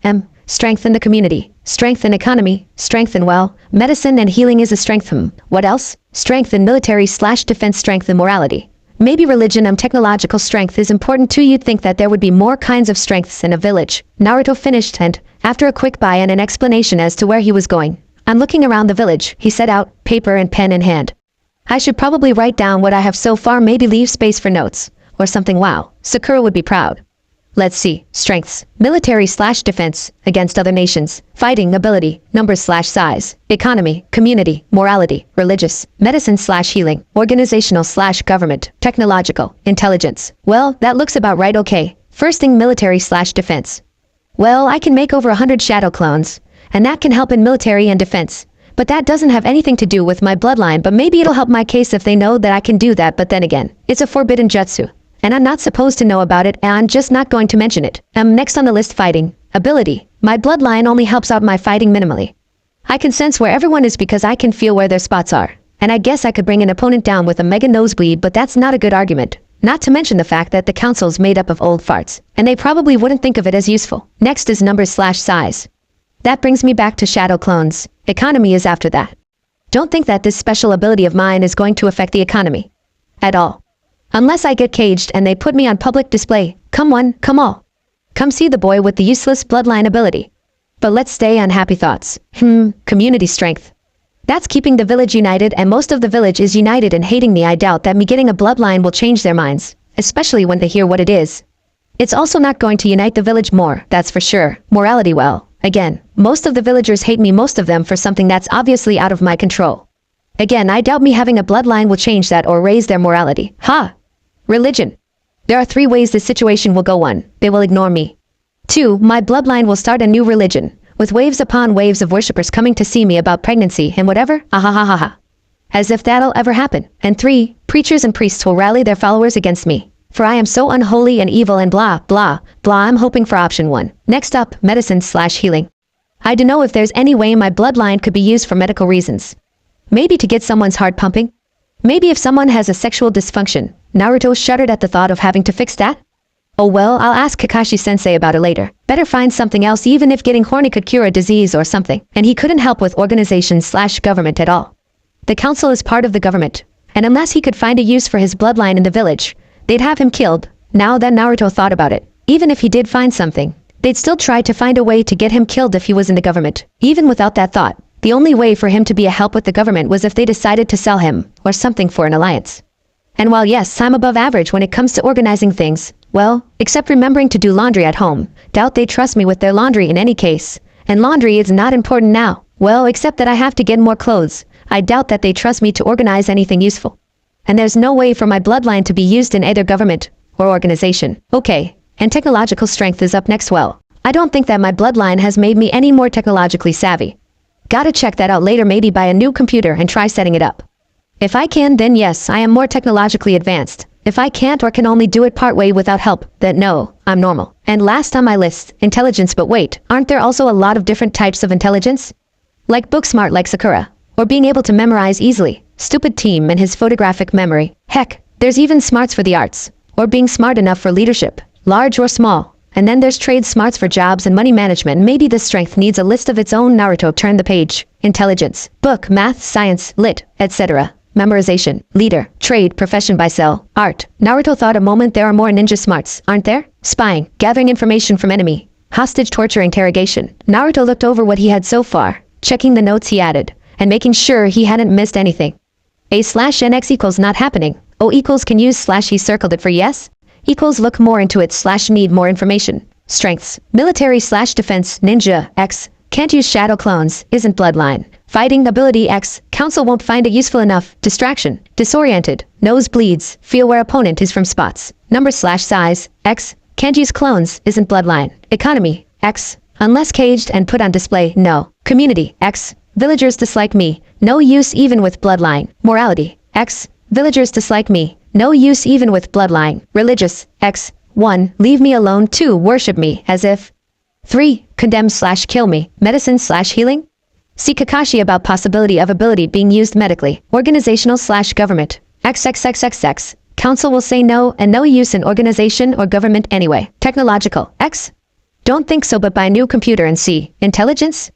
strength in the community, strength in economy, strength in medicine and healing is a strength. What else? Strength in military/defense, strength in morality. Maybe religion and technological strength is important too. You'd think that there would be more kinds of strengths in a village. Naruto finished and, after a quick bye and an explanation as to where he was going, and looking around the village, he set out, paper and pen in hand. I should probably write down what I have so far, maybe leave space for notes, or something. Wow, Sakura would be proud. Let's see, strengths, military/defense, against other nations, fighting ability, numbers/size, economy, community, morality, religious, medicine/healing, organizational/government, technological, intelligence. Well, that looks about right. Okay, first thing, military/defense. Well, I can make over 100 shadow clones, and that can help in military and defense. But that doesn't have anything to do with my bloodline, but maybe it'll help my case if they know that I can do that. But then again, it's a forbidden jutsu, and I'm not supposed to know about it, and I'm just not going to mention it. Next on the list, fighting. Ability. My bloodline only helps out my fighting minimally. I can sense where everyone is because I can feel where their spots are. And I guess I could bring an opponent down with a mega nosebleed, but that's not a good argument. Not to mention the fact that the council's made up of old farts, and they probably wouldn't think of it as useful. Next is numbers/size. That brings me back to shadow clones. Economy is after that. Don't think that this special ability of mine is going to affect the economy at all. Unless I get caged and they put me on public display. Come one, come all. Come see the boy with the useless bloodline ability. But let's stay on happy thoughts. Community strength. That's keeping the village united, and most of the village is united in hating me. I doubt that me getting a bloodline will change their minds, especially when they hear what it is. It's also not going to unite the village more, that's for sure. Morality, well, again, most of the villagers hate me, most of them for something that's obviously out of my control. Again, I doubt me having a bloodline will change that or raise their morality. Religion. There are 3 ways this situation will go. 1, they will ignore me. 2, my bloodline will start a new religion, with waves upon waves of worshippers coming to see me about pregnancy and whatever, as if that'll ever happen. And 3, preachers and priests will rally their followers against me, for I am so unholy and evil and blah, blah, blah. I'm hoping for option 1. Next up, medicine/healing. I don't know if there's any way my bloodline could be used for medical reasons. Maybe to get someone's heart pumping? Maybe if someone has a sexual dysfunction. Naruto shuddered at the thought of having to fix that. Oh well, I'll ask Kakashi-sensei about it later. Better find something else, even if getting horny could cure a disease or something. And he couldn't help with organization/government at all. The council is part of the government, and unless he could find a use for his bloodline in the village, they'd have him killed. Now that Naruto thought about it, even if he did find something, they'd still try to find a way to get him killed if he was in the government. Even without that thought, the only way for him to be a help with the government was if they decided to sell him, or something, for an alliance. And while yes, I'm above average when it comes to organizing things, well, except remembering to do laundry at home, doubt they trust me with their laundry in any case. And laundry is not important now. Well, except that I have to get more clothes. I doubt that they trust me to organize anything useful. And there's no way for my bloodline to be used in either government or organization. Okay, And technological strength is up next. Well, I don't think that my bloodline has made me any more technologically savvy. Gotta check that out later, maybe buy a new computer and try setting it up. If I can, then yes, I am more technologically advanced. If I can't or can only do it partway without help, then no, I'm normal. And last on my list, intelligence. But wait, aren't there also a lot of different types of intelligence? Like book smart like Sakura, or being able to memorize easily, stupid team and his photographic memory. Heck, there's even smarts for the arts, or being smart enough for leadership, large or small. And then there's trade smarts for jobs and money management. Maybe this strength needs a list of its own. Naruto, turn the page. Intelligence, book, math, science, lit, etc. Memorization, leader, trade, profession by cell, art. Naruto thought a moment. There are more ninja smarts, aren't there? Spying, gathering information from enemy, hostage torture, interrogation. Naruto looked over what he had so far, checking the notes he added, and making sure he hadn't missed anything. A/NX equals not happening. O equals can use slash, he circled it for yes. Equals look more into it slash need more information. Strengths, military slash defense, ninja, X. Can't use shadow clones, isn't bloodline. Fighting ability X, council won't find it useful enough. Distraction, disoriented, nose bleeds, feel where opponent is from spots. Number slash size, X, can't use clones, isn't bloodline. Economy, X, unless caged and put on display, no. Community, X, villagers dislike me, no use even with bloodline. Morality, X, villagers dislike me, no use even with bloodline. Religious, X, 1, leave me alone. 2, worship me, as if. 3, condemn slash kill me. Medicine slash healing? See Kakashi about possibility of ability being used medically. Organizational slash government. XXXXX. Council will say no and no use in organization or government anyway. Technological. X. Don't think so, but buy a new computer and see. Intelligence?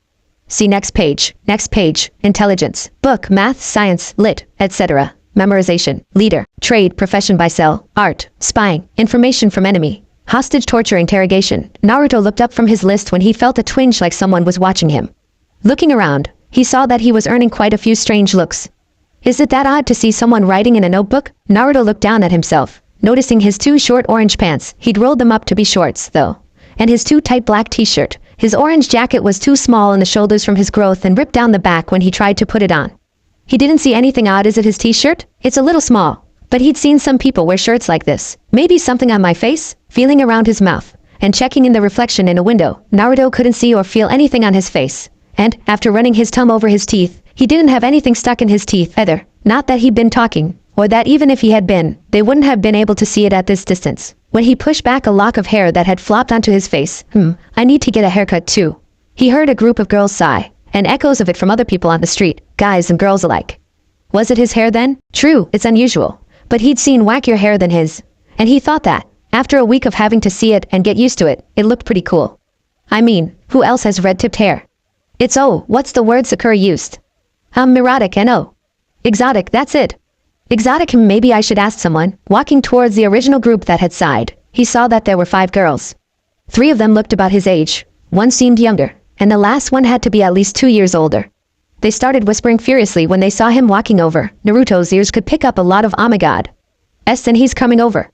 See next page. Next page. Intelligence. Book, math, science, lit, etc. Memorization. Leader. Trade, profession by cell. Art. Spying. Information from enemy. Hostage torture, interrogation. Naruto looked up from his list when he felt a twinge like someone was watching him. Looking around, he saw that he was earning quite a few strange looks. Is it that odd to see someone writing in a notebook? Naruto looked down at himself, noticing his 2 short orange pants. He'd rolled them up to be shorts, though. And his too tight black t-shirt. His orange jacket was too small in the shoulders from his growth and ripped down the back when he tried to put it on. He didn't see anything odd. Is it his t-shirt? It's a little small. But he'd seen some people wear shirts like this. Maybe something on my face? Feeling around his mouth, and checking in the reflection in a window, Naruto couldn't see or feel anything on his face. And, after running his thumb over his teeth, he didn't have anything stuck in his teeth either. Not that he'd been talking, or that even if he had been, they wouldn't have been able to see it at this distance. When he pushed back a lock of hair that had flopped onto his face, I need to get a haircut too. He heard a group of girls sigh, and echoes of it from other people on the street, guys and girls alike. Was it his hair then? True, it's unusual. But he'd seen wackier hair than his. And he thought that, after a week of having to see it and get used to it, it looked pretty cool. I mean, who else has red-tipped hair? It's what's the word Sakura used? Neurotic and exotic, that's it. Exotic. Maybe I should ask someone. Walking towards the original group that had sighed, he saw that there were 5 girls. 3 of them looked about his age, 1 seemed younger, and the last one had to be at least 2 years older. They started whispering furiously when they saw him walking over. Naruto's ears could pick up a lot of "oh my god. Then he's coming over."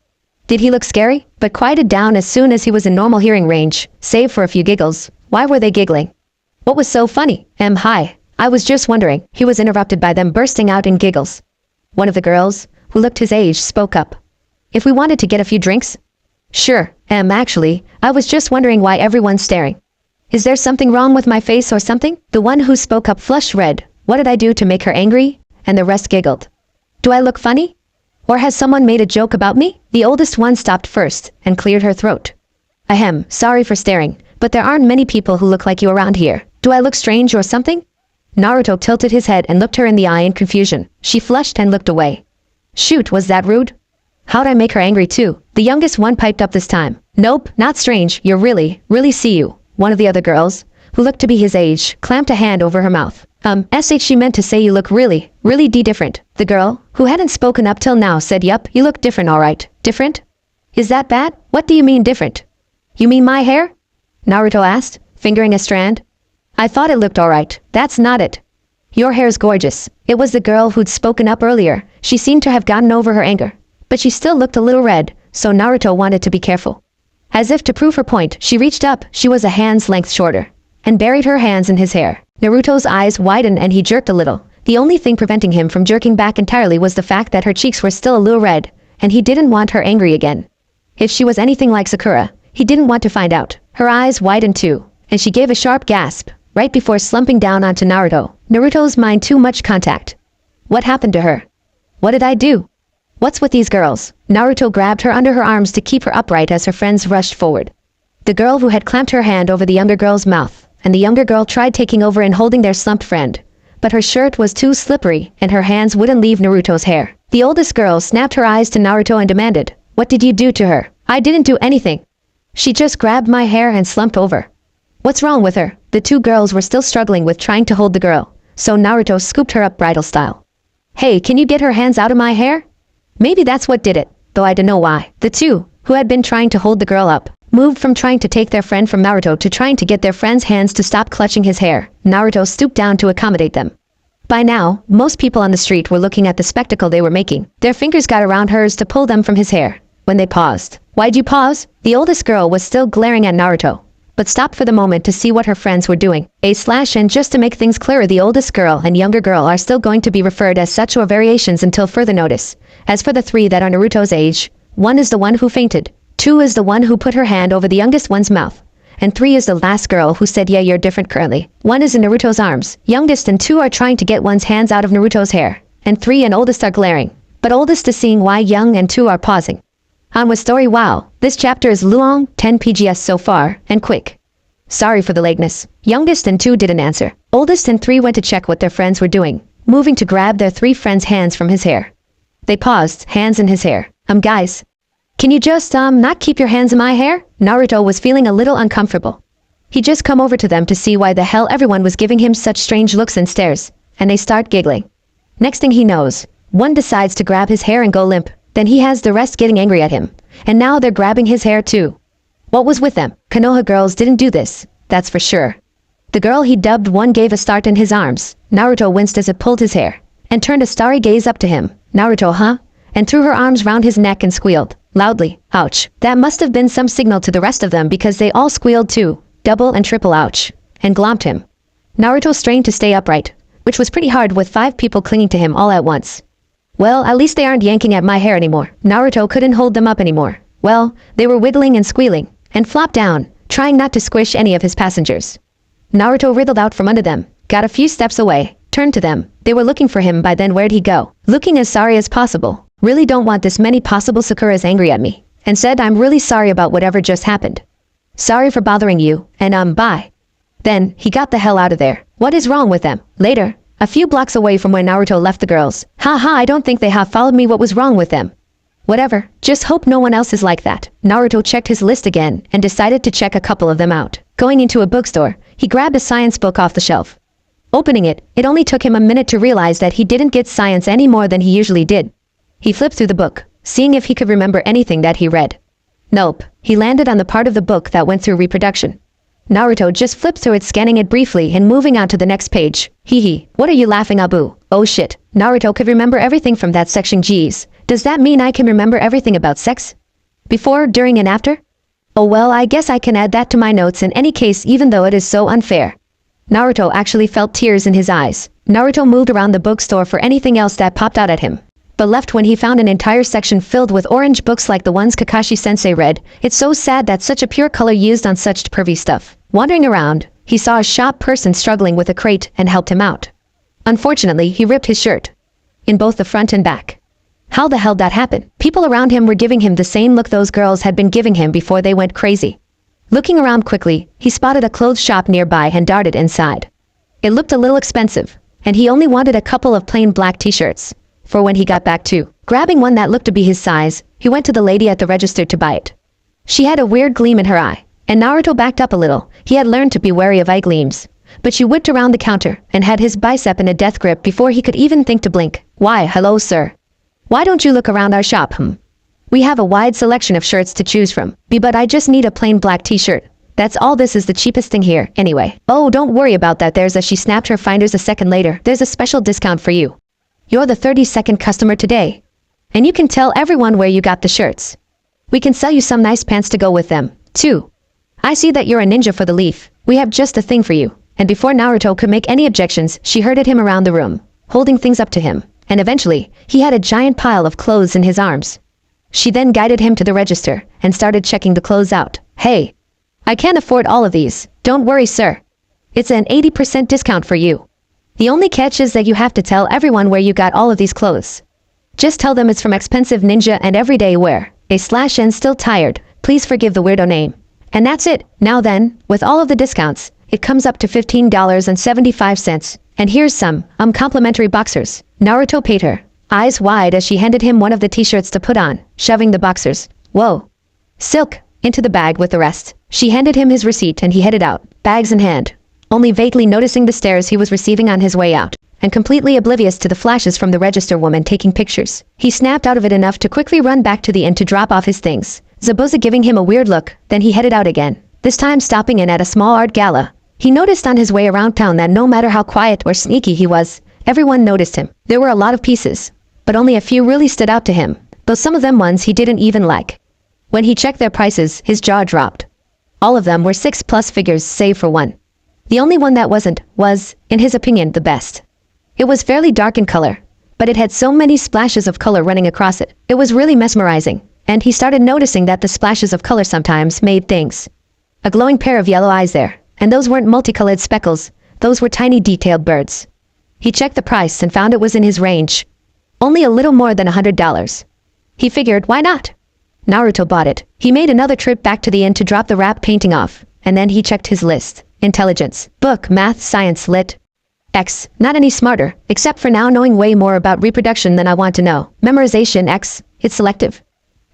Did he look scary? But quieted down as soon as he was in normal hearing range, save for a few giggles. Why were they giggling? What was so funny? Hi. I was just wondering. He was interrupted by them bursting out in giggles. One of the girls, who looked his age, spoke up. If we wanted to get a few drinks? Sure. Actually, I was just wondering why everyone's staring. Is there something wrong with my face or something? The one who spoke up flushed red. What did I do to make her angry? And the rest giggled. Do I look funny? Or has someone made a joke about me? The oldest one stopped first and cleared her throat. Ahem, sorry for staring, but there aren't many people who look like you around here. Do I look strange or something? Naruto tilted his head and looked her in the eye in confusion. She flushed and looked away. Shoot, was that rude? How'd I make her angry too? The youngest one piped up this time. Nope, not strange, you're really see you. One of the other girls, who looked to be his age, clamped a hand over her mouth. She meant to say you look really different. The girl, who hadn't spoken up till now, said yup, you look different alright. Different? Is that bad? What do you mean different? You mean my hair? Naruto asked, fingering a strand. I thought it looked alright. That's not it. Your hair's gorgeous. It was the girl who'd spoken up earlier. She seemed to have gotten over her anger. But she still looked a little red, so Naruto wanted to be careful. As if to prove her point, she reached up, she was a hand's length shorter, and buried her hands in his hair. Naruto's eyes widened and he jerked a little. The only thing preventing him from jerking back entirely was the fact that her cheeks were still a little red, and he didn't want her angry again. If she was anything like Sakura, he didn't want to find out. Her eyes widened too, and she gave a sharp gasp, right before slumping down onto Naruto. Naruto's mind too much contact. What happened to her? What did I do? What's with these girls? Naruto grabbed her under her arms to keep her upright as her friends rushed forward. The girl who had clamped her hand over the younger girl's mouth, and the younger girl tried taking over and holding their slumped friend. But her shirt was too slippery, and her hands wouldn't leave Naruto's hair. The oldest girl snapped her eyes to Naruto and demanded, "What did you do to her?" "I didn't do anything. She just grabbed my hair and slumped over." "What's wrong with her?" The two girls were still struggling with trying to hold the girl, so Naruto scooped her up bridal style. "Hey, can you get her hands out of my hair?" Maybe that's what did it, though I don't know why. The two, who had been trying to hold the girl up, moved from trying to take their friend from Naruto to trying to get their friend's hands to stop clutching his hair. Naruto stooped down to accommodate them. By now, most people on the street were looking at the spectacle they were making. Their fingers got around hers to pull them from his hair. When they paused. "Why'd you pause?" The oldest girl was still glaring at Naruto, but stopped for the moment to see what her friends were doing. And just to make things clearer, the oldest girl and younger girl are still going to be referred as such or variations until further notice. As for the three that are Naruto's age, 1 is the one who fainted, 2 is the one who put her hand over the youngest one's mouth, and 3 is the last girl who said yeah, you're different currently. 1 is in Naruto's arms, youngest, and 2 are trying to get one's hands out of Naruto's hair, and 3 and oldest are glaring, but oldest is seeing why young and 2 are pausing. On with story. Wow, this chapter is long, 10 PGS so far, and quick. Sorry for the lateness. Youngest and 2 didn't answer. Oldest and 3 went to check what their friends were doing, moving to grab their 3 friends' hands from his hair. They paused, hands in his hair. Guys, can you just, not keep your hands in my hair?" Naruto was feeling a little uncomfortable. He just come over to them to see why the hell everyone was giving him such strange looks and stares, and they start giggling. Next thing he knows, one decides to grab his hair and go limp, then he has the rest getting angry at him, and now they're grabbing his hair too. What was with them? Konoha girls didn't do this, that's for sure. The girl he dubbed 1 gave a start in his arms. Naruto winced as it pulled his hair, and turned a starry gaze up to him. "Naruto, huh?" And threw her arms round his neck and squealed loudly. Ouch. That must have been some signal to the rest of them because they all squealed too, double and triple ouch, and glomped him. Naruto strained to stay upright, which was pretty hard with 5 people clinging to him all at once. Well, at least they aren't yanking at my hair anymore. Naruto couldn't hold them up anymore. Well, they were wiggling and squealing, and flopped down, trying not to squish any of his passengers. Naruto wriggled out from under them, got a few steps away, turned to them. They were looking for him by then. Where'd he go? Looking as sorry as possible. Really don't want this many possible Sakuras angry at me. And said, "I'm really sorry about whatever just happened. Sorry for bothering you, and bye." Then, he got the hell out of there. What is wrong with them? Later, a few blocks away from where Naruto left the girls. Haha, I don't think they have followed me. What was wrong with them? Whatever, just hope no one else is like that. Naruto checked his list again, and decided to check a couple of them out. Going into a bookstore, he grabbed a science book off the shelf. Opening it, it only took him a minute to realize that he didn't get science any more than he usually did. He flipped through the book, seeing if he could remember anything that he read. Nope, he landed on the part of the book that went through reproduction. Naruto just flipped through it, scanning it briefly and moving on to the next page. Hee, what are you laughing, Abu? Oh shit, Naruto could remember everything from that section. Geez, does that mean I can remember everything about sex? Before, during, and after? Oh well, I guess I can add that to my notes in any case, even though it is so unfair. Naruto actually felt tears in his eyes. Naruto moved around the bookstore for anything else that popped out at him, but left when he found an entire section filled with orange books like the ones Kakashi-sensei read. It's so sad that such a pure color used on such pervy stuff. Wandering around, he saw a shop person struggling with a crate and helped him out. Unfortunately, he ripped his shirt, in both the front and back. How the hell that happened? People around him were giving him the same look those girls had been giving him before they went crazy. Looking around quickly, he spotted a clothes shop nearby and darted inside. It looked a little expensive, and he only wanted a couple of plain black t-shirts for when he got back to. Grabbing one that looked to be his size, he went to the lady at the register to buy it. She had a weird gleam in her eye, and Naruto backed up a little. He had learned to be wary of eye gleams, but she whipped around the counter and had his bicep in a death grip before he could even think to blink. Why, hello sir. Why don't you look around our shop, We have a wide selection of shirts to choose from. But I just need a plain black t-shirt. That's all. This is the cheapest thing here, anyway. Oh, don't worry about that. She snapped her finders a second later. There's a special discount for you. You're the 32nd customer today. And you can tell everyone where you got the shirts. We can sell you some nice pants to go with them, too. I see that you're a ninja for the leaf. We have just the thing for you. And before Naruto could make any objections, she herded him around the room, holding things up to him. And eventually, he had a giant pile of clothes in his arms. She then guided him to the register and started checking the clothes out. Hey, I can't afford all of these. Don't worry, sir. It's an 80% discount for you. The only catch is that you have to tell everyone where you got all of these clothes. Just tell them it's from expensive ninja and everyday wear. /n still tired. Please forgive the weirdo name. And that's it. Now then, with all of the discounts, it comes up to $15.75. And here's some, complimentary boxers. Naruto paid her, eyes wide as she handed him one of the t-shirts to put on, shoving the boxers. Whoa. Silk, into the bag with the rest. She handed him his receipt and he headed out, bags in hand, only vaguely noticing the stares he was receiving on his way out, and completely oblivious to the flashes from the register woman taking pictures. He snapped out of it enough to quickly run back to the inn to drop off his things, Zabuza giving him a weird look, then he headed out again, this time stopping in at a small art gala. He noticed on his way around town that no matter how quiet or sneaky he was, everyone noticed him. There were a lot of pieces, but only a few really stood out to him, though some of them ones he didn't even like. When he checked their prices, his jaw dropped. All of them were 6+ figures save for one. The only one that wasn't, was, in his opinion, the best. It was fairly dark in color, but it had so many splashes of color running across it. It was really mesmerizing, and he started noticing that the splashes of color sometimes made things. A glowing pair of yellow eyes there, and those weren't multicolored speckles, those were tiny detailed birds. He checked the price and found it was in his range. Only a little more than $100. He figured, why not? Naruto bought it. He made another trip back to the inn to drop the wrap painting off, and then he checked his list. Intelligence, book, math, science, lit. X, not any smarter, except for now knowing way more about reproduction than I want to know. Memorization, X, it's selective.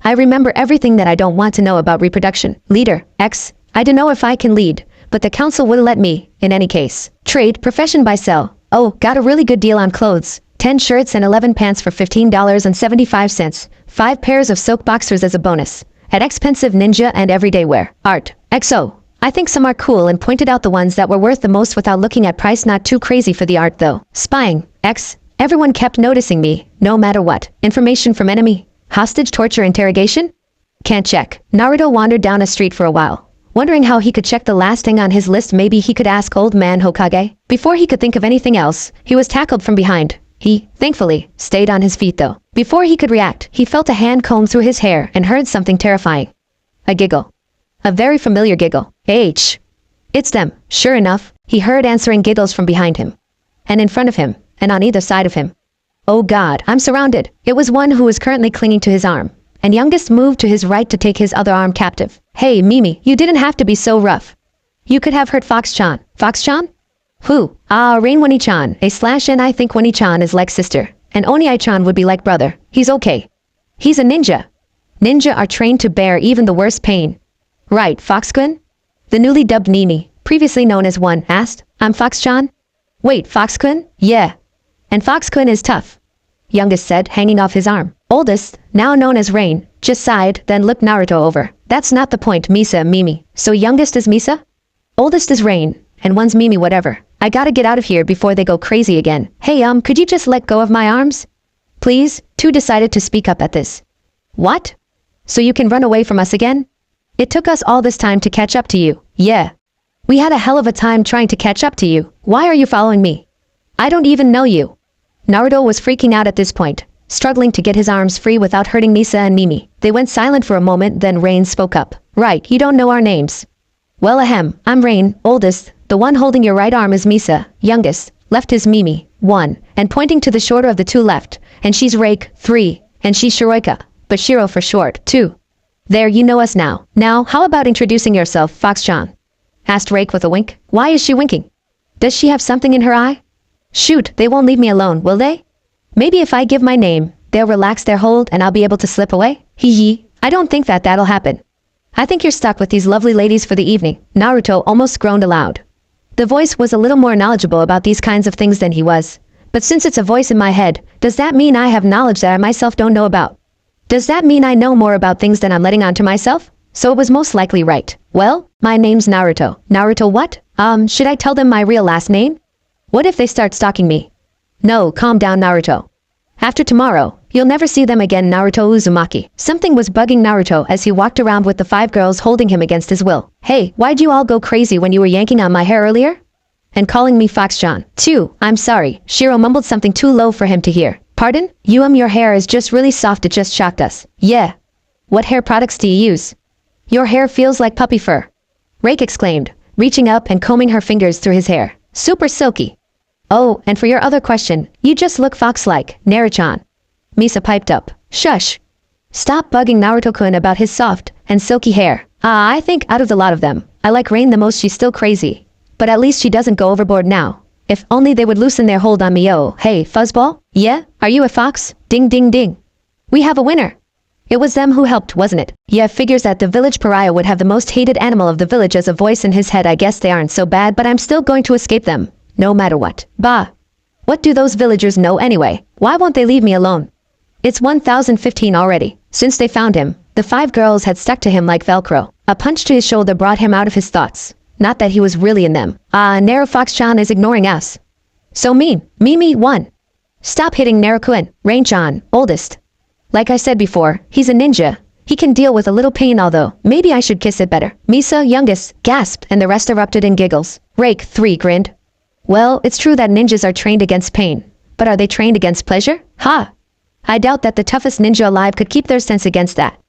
I remember everything that I don't want to know about reproduction. Leader, X, I don't know if I can lead, but the council will let me, in any case. Trade, profession buy sell. Oh, got a really good deal on clothes. 10 shirts and 11 pants for $15.75. 5 pairs of silk boxers as a bonus. At expensive ninja and everyday wear. Art, XO. I think some are cool and pointed out the ones that were worth the most without looking at price. Not too crazy for the art though. Spying, X. Everyone kept noticing me, no matter what. Information from enemy. Hostage torture interrogation? Can't check. Naruto wandered down a street for a while, wondering how he could check the last thing on his list. Maybe he could ask old man Hokage. Before he could think of anything else, he was tackled from behind. He, thankfully, stayed on his feet though. Before he could react, he felt a hand comb through his hair and heard something terrifying. A giggle. A very familiar giggle. H. It's them. Sure enough, he heard answering giggles from behind him, and in front of him, and on either side of him. Oh God, I'm surrounded. It was one who was currently clinging to his arm, and youngest moved to his right to take his other arm captive. Hey, Mimi, you didn't have to be so rough. You could have hurt Fox-chan. Fox-chan? Who? Rain Wani-chan. /n I think Wani-chan is like sister, and Oni-chan would be like brother. He's okay. He's a ninja. Ninja are trained to bear even the worst pain. Right, Fox-kun? The newly dubbed Nini, previously known as One, asked. I'm Fox-chan? Wait, Fox-kun? Yeah. And Fox-kun is tough. Youngest said, hanging off his arm. Oldest, now known as Rain, just sighed, then looked Naruto over. That's not the point, Misa, Mimi. So youngest is Misa? Oldest is Rain, and one's Mimi whatever. I gotta get out of here before they go crazy again. Hey, could you just let go of my arms? Please? Two decided to speak up at this. What? So you can run away from us again? It took us all this time to catch up to you. Yeah. We had a hell of a time trying to catch up to you. Why are you following me? I don't even know you. Naruto was freaking out at this point, struggling to get his arms free without hurting Misa and Mimi. They went silent for a moment, then Rain spoke up. Right, you don't know our names. Well, I'm Rain, oldest. The one holding your right arm is Misa, youngest. Left is Mimi, 1, and pointing to the shorter of the two left. And she's Rake, 3, and she's Shiroika, but Shiro for short, 2. There, you know us now. Now, how about introducing yourself, Fox-chan? Asked Rake with a wink. Why is she winking? Does she have something in her eye? Shoot, they won't leave me alone, will they? Maybe if I give my name, they'll relax their hold and I'll be able to slip away? Hee hee, I don't think that'll happen. I think you're stuck with these lovely ladies for the evening. Naruto almost groaned aloud. The voice was a little more knowledgeable about these kinds of things than he was. But since it's a voice in my head, does that mean I have knowledge that I myself don't know about? Does that mean I know more about things than I'm letting on to myself? So it was most likely right. Well, my name's Naruto. Naruto what? Should I tell them my real last name? What if they start stalking me? No, calm down, Naruto. After tomorrow, you'll never see them again, Naruto Uzumaki. Something was bugging Naruto as he walked around with the 5 girls holding him against his will. Hey, why'd you all go crazy when you were yanking on my hair earlier? And calling me Fox-chan. 2, I'm sorry. Shiro mumbled something too low for him to hear. Pardon? Your hair is just really soft, it just shocked us. Yeah. What hair products do you use? Your hair feels like puppy fur. Rake exclaimed, reaching up and combing her fingers through his hair. Super silky. Oh, and for your other question, you just look fox-like, Naruto-chan. Misa piped up. Shush. Stop bugging Naruto-kun about his soft and silky hair. I think out of the lot of them, I like Rain the most. She's still crazy. But at least she doesn't go overboard now. If only they would loosen their hold on me. Oh, hey, fuzzball? Yeah? Are you a fox? Ding ding ding. We have a winner. It was them who helped, wasn't it? Yeah, figures that the village pariah would have the most hated animal of the village as a voice in his head. I guess they aren't so bad, but I'm still going to escape them. No matter what. Bah. What do those villagers know anyway? Why won't they leave me alone? It's 1015 already. Since they found him, the 5 girls had stuck to him like Velcro. A punch to his shoulder brought him out of his thoughts. Not that he was really in them. Nero Fox-chan is ignoring us. So mean. Mimi won. Stop hitting Naruto-kun. Rain-chan, oldest. Like I said before, he's a ninja. He can deal with a little pain, although maybe I should kiss it better. Misa, youngest, gasped, and the rest erupted in giggles. Rake, 3, grinned. Well, it's true that ninjas are trained against pain. But are they trained against pleasure? Ha! I doubt that the toughest ninja alive could keep their sense against that.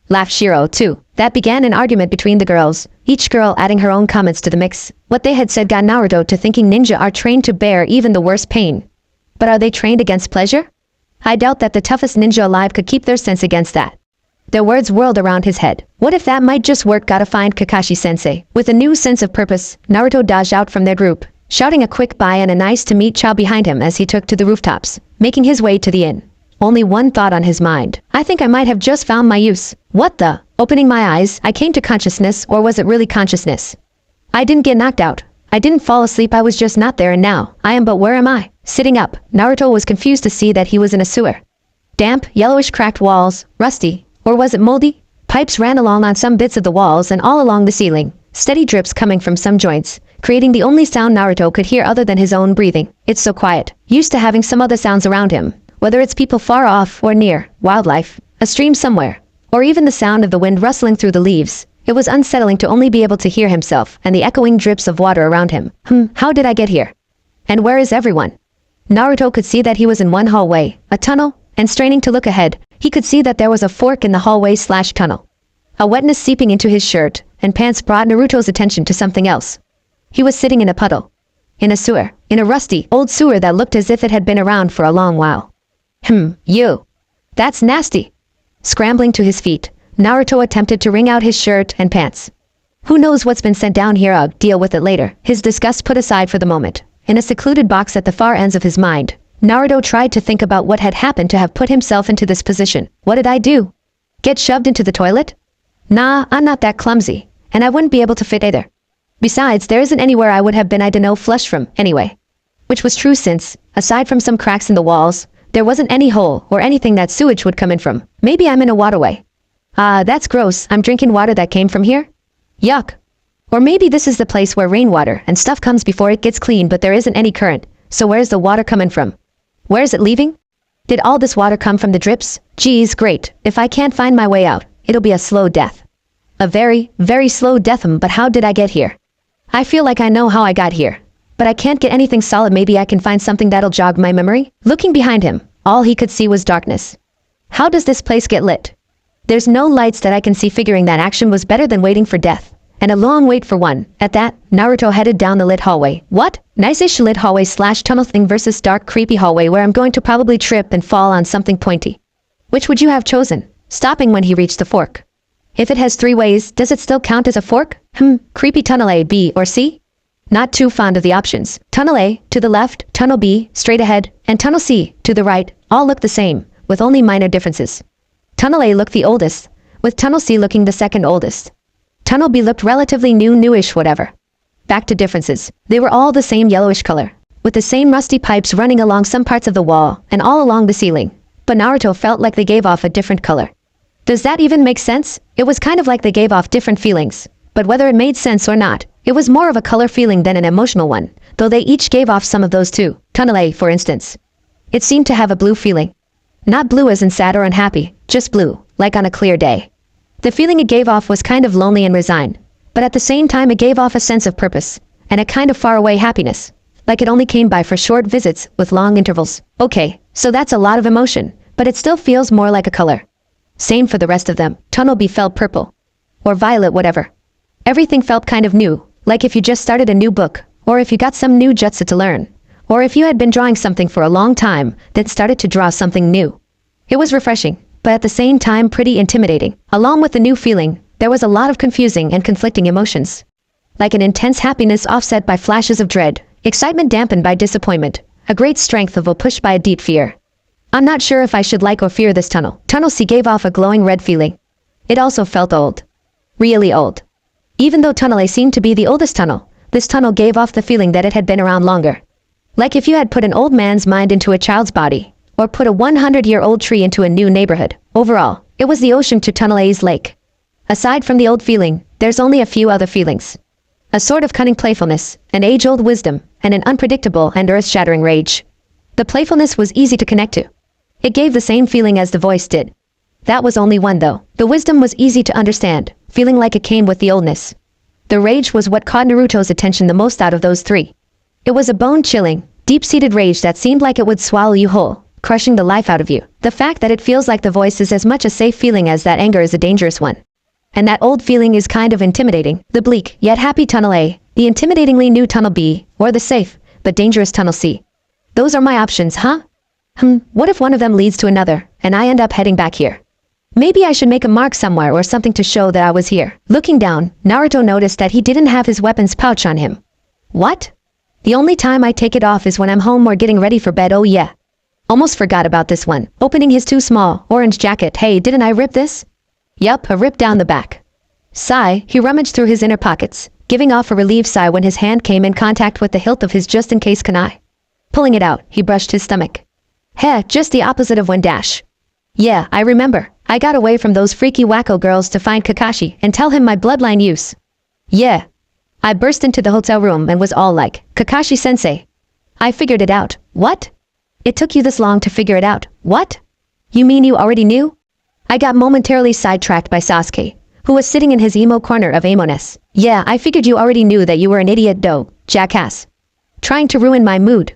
Laughed Shiro, too. That began an argument between the girls, each girl adding her own comments to the mix. What they had said got Naruto to thinking ninja are trained to bear even the worst pain. But are they trained against pleasure? I doubt that the toughest ninja alive could keep their sense against that. Their words whirled around his head. What if that might just work? Gotta find Kakashi-sensei. With a new sense of purpose, Naruto dodged out from their group, shouting a quick bye and a nice to meet ciao behind him as he took to the rooftops, making his way to the inn. Only one thought on his mind. I think I might have just found my use. What the? Opening my eyes, I came to consciousness, or was it really consciousness? I didn't get knocked out. I didn't fall asleep, I was just not there, and now I am, but where am I? Sitting up, Naruto was confused to see that he was in a sewer. Damp, yellowish cracked walls, rusty, or was it moldy? Pipes ran along on some bits of the walls and all along the ceiling, steady drips coming from some joints, creating the only sound Naruto could hear other than his own breathing. It's so quiet, used to having some other sounds around him, whether it's people far off or near, wildlife, a stream somewhere, or even the sound of the wind rustling through the leaves. It was unsettling to only be able to hear himself and the echoing drips of water around him. How did I get here? And where is everyone? Naruto could see that he was in one hallway, a tunnel, and straining to look ahead, he could see that there was a fork in the hallway/tunnel. A wetness seeping into his shirt and pants brought Naruto's attention to something else. He was sitting in a puddle. In a sewer. In a rusty, old sewer that looked as if it had been around for a long while. You. That's nasty. Scrambling to his feet, Naruto attempted to wring out his shirt and pants. Who knows what's been sent down here? I'll deal with it later. His disgust put aside for the moment. In a secluded box at the far ends of his mind, Naruto tried to think about what had happened to have put himself into this position. What did I do? Get shoved into the toilet? Nah, I'm not that clumsy, and I wouldn't be able to fit either. Besides, there isn't anywhere I would have been I'd know flush from, anyway. Which was true since, aside from some cracks in the walls, there wasn't any hole or anything that sewage would come in from. Maybe I'm in a waterway. That's gross. I'm drinking water that came from here? Yuck. Or maybe this is the place where rainwater and stuff comes before it gets clean, but there isn't any current. So where's the water coming from? Where is it leaving? Did all this water come from the drips? Geez, great. If I can't find my way out, it'll be a slow death. A very, very slow death. But how did I get here? I feel like I know how I got here. But I can't get anything solid. Maybe I can find something that'll jog my memory? Looking behind him, all he could see was darkness. How does this place get lit? There's no lights that I can see. Figuring that action was better than waiting for death. And a long wait for one. At that, Naruto headed down the lit hallway. What? Nice-ish lit hallway/tunnel thing versus dark creepy hallway where I'm going to probably trip and fall on something pointy. Which would you have chosen? Stopping when he reached the fork. If it has 3 ways, does it still count as a fork? Creepy tunnel A, B, or C? Not too fond of the options. Tunnel A, to the left, Tunnel B, straight ahead, and Tunnel C, to the right, all look the same, with only minor differences. Tunnel A looked the oldest, with Tunnel C looking the second oldest. Tunnel B looked relatively newish whatever. Back to differences. They were all the same yellowish color, with the same rusty pipes running along some parts of the wall, and all along the ceiling. But Naruto felt like they gave off a different color. Does that even make sense? It was kind of like they gave off different feelings. But whether it made sense or not, it was more of a color feeling than an emotional one, though they each gave off some of those too. Tunnel A, for instance. It seemed to have a blue feeling. Not blue as in sad or unhappy, just blue, like on a clear day. The feeling it gave off was kind of lonely and resigned, but at the same time it gave off a sense of purpose, and a kind of faraway happiness, like it only came by for short visits with long intervals. Okay, so that's a lot of emotion, but it still feels more like a color. Same for the rest of them. Tunnel B felt purple. or violet whatever. Everything felt kind of new, like if you just started a new book, or if you got some new jutsu to learn, or if you had been drawing something for a long time, then started to draw something new. It was refreshing, but at the same time pretty intimidating. Along with the new feeling, there was a lot of confusing and conflicting emotions. Like an intense happiness offset by flashes of dread, excitement dampened by disappointment, a great strength of will pushed by a deep fear. I'm not sure if I should like or fear this tunnel. Tunnel C gave off a glowing red feeling. It also felt old. Really old. Even though Tunnel A seemed to be the oldest tunnel, this tunnel gave off the feeling that it had been around longer. Like if you had put an old man's mind into a child's body, or put a 100-year-old tree into a new neighborhood. Overall, it was the ocean to Tunnel A's lake. Aside from the old feeling, there's only a few other feelings. A sort of cunning playfulness, an age-old wisdom, and an unpredictable and earth-shattering rage. The playfulness was easy to connect to. It gave the same feeling as the voice did. That was only one though. The wisdom was easy to understand, feeling like it came with the oldness. The rage was what caught Naruto's attention the most out of those three. It was a bone-chilling, deep-seated rage that seemed like it would swallow you whole, crushing the life out of you. The fact that it feels like the voice is as much a safe feeling as that anger is a dangerous one. And that old feeling is kind of intimidating. The bleak, yet happy Tunnel A, the intimidatingly new Tunnel B, or the safe, but dangerous Tunnel C. Those are my options, huh? What if one of them leads to another, and I end up heading back here? Maybe I should make a mark somewhere or something to show that I was here. Looking down, Naruto noticed that he didn't have his weapons pouch on him. What? The only time I take it off is when I'm home or getting ready for bed, oh yeah. Almost forgot about this one. Opening his too small, orange jacket. Hey, didn't I rip this? Yup, a rip down the back. Sigh, he rummaged through his inner pockets, giving off a relieved sigh when his hand came in contact with the hilt of his just-in-case kunai. Pulling it out, he brushed his stomach. Heh, just the opposite of when dash. Yeah, I remember. I got away from those freaky wacko girls to find Kakashi and tell him my bloodline use. Yeah. I burst into the hotel room and was all like, Kakashi-sensei. I figured it out. What? It took you this long to figure it out. What? You mean you already knew? I got momentarily sidetracked by Sasuke, who was sitting in his emo corner of emo-ness. Yeah, I figured you already knew that you were an idiot doe, jackass. Trying to ruin my mood.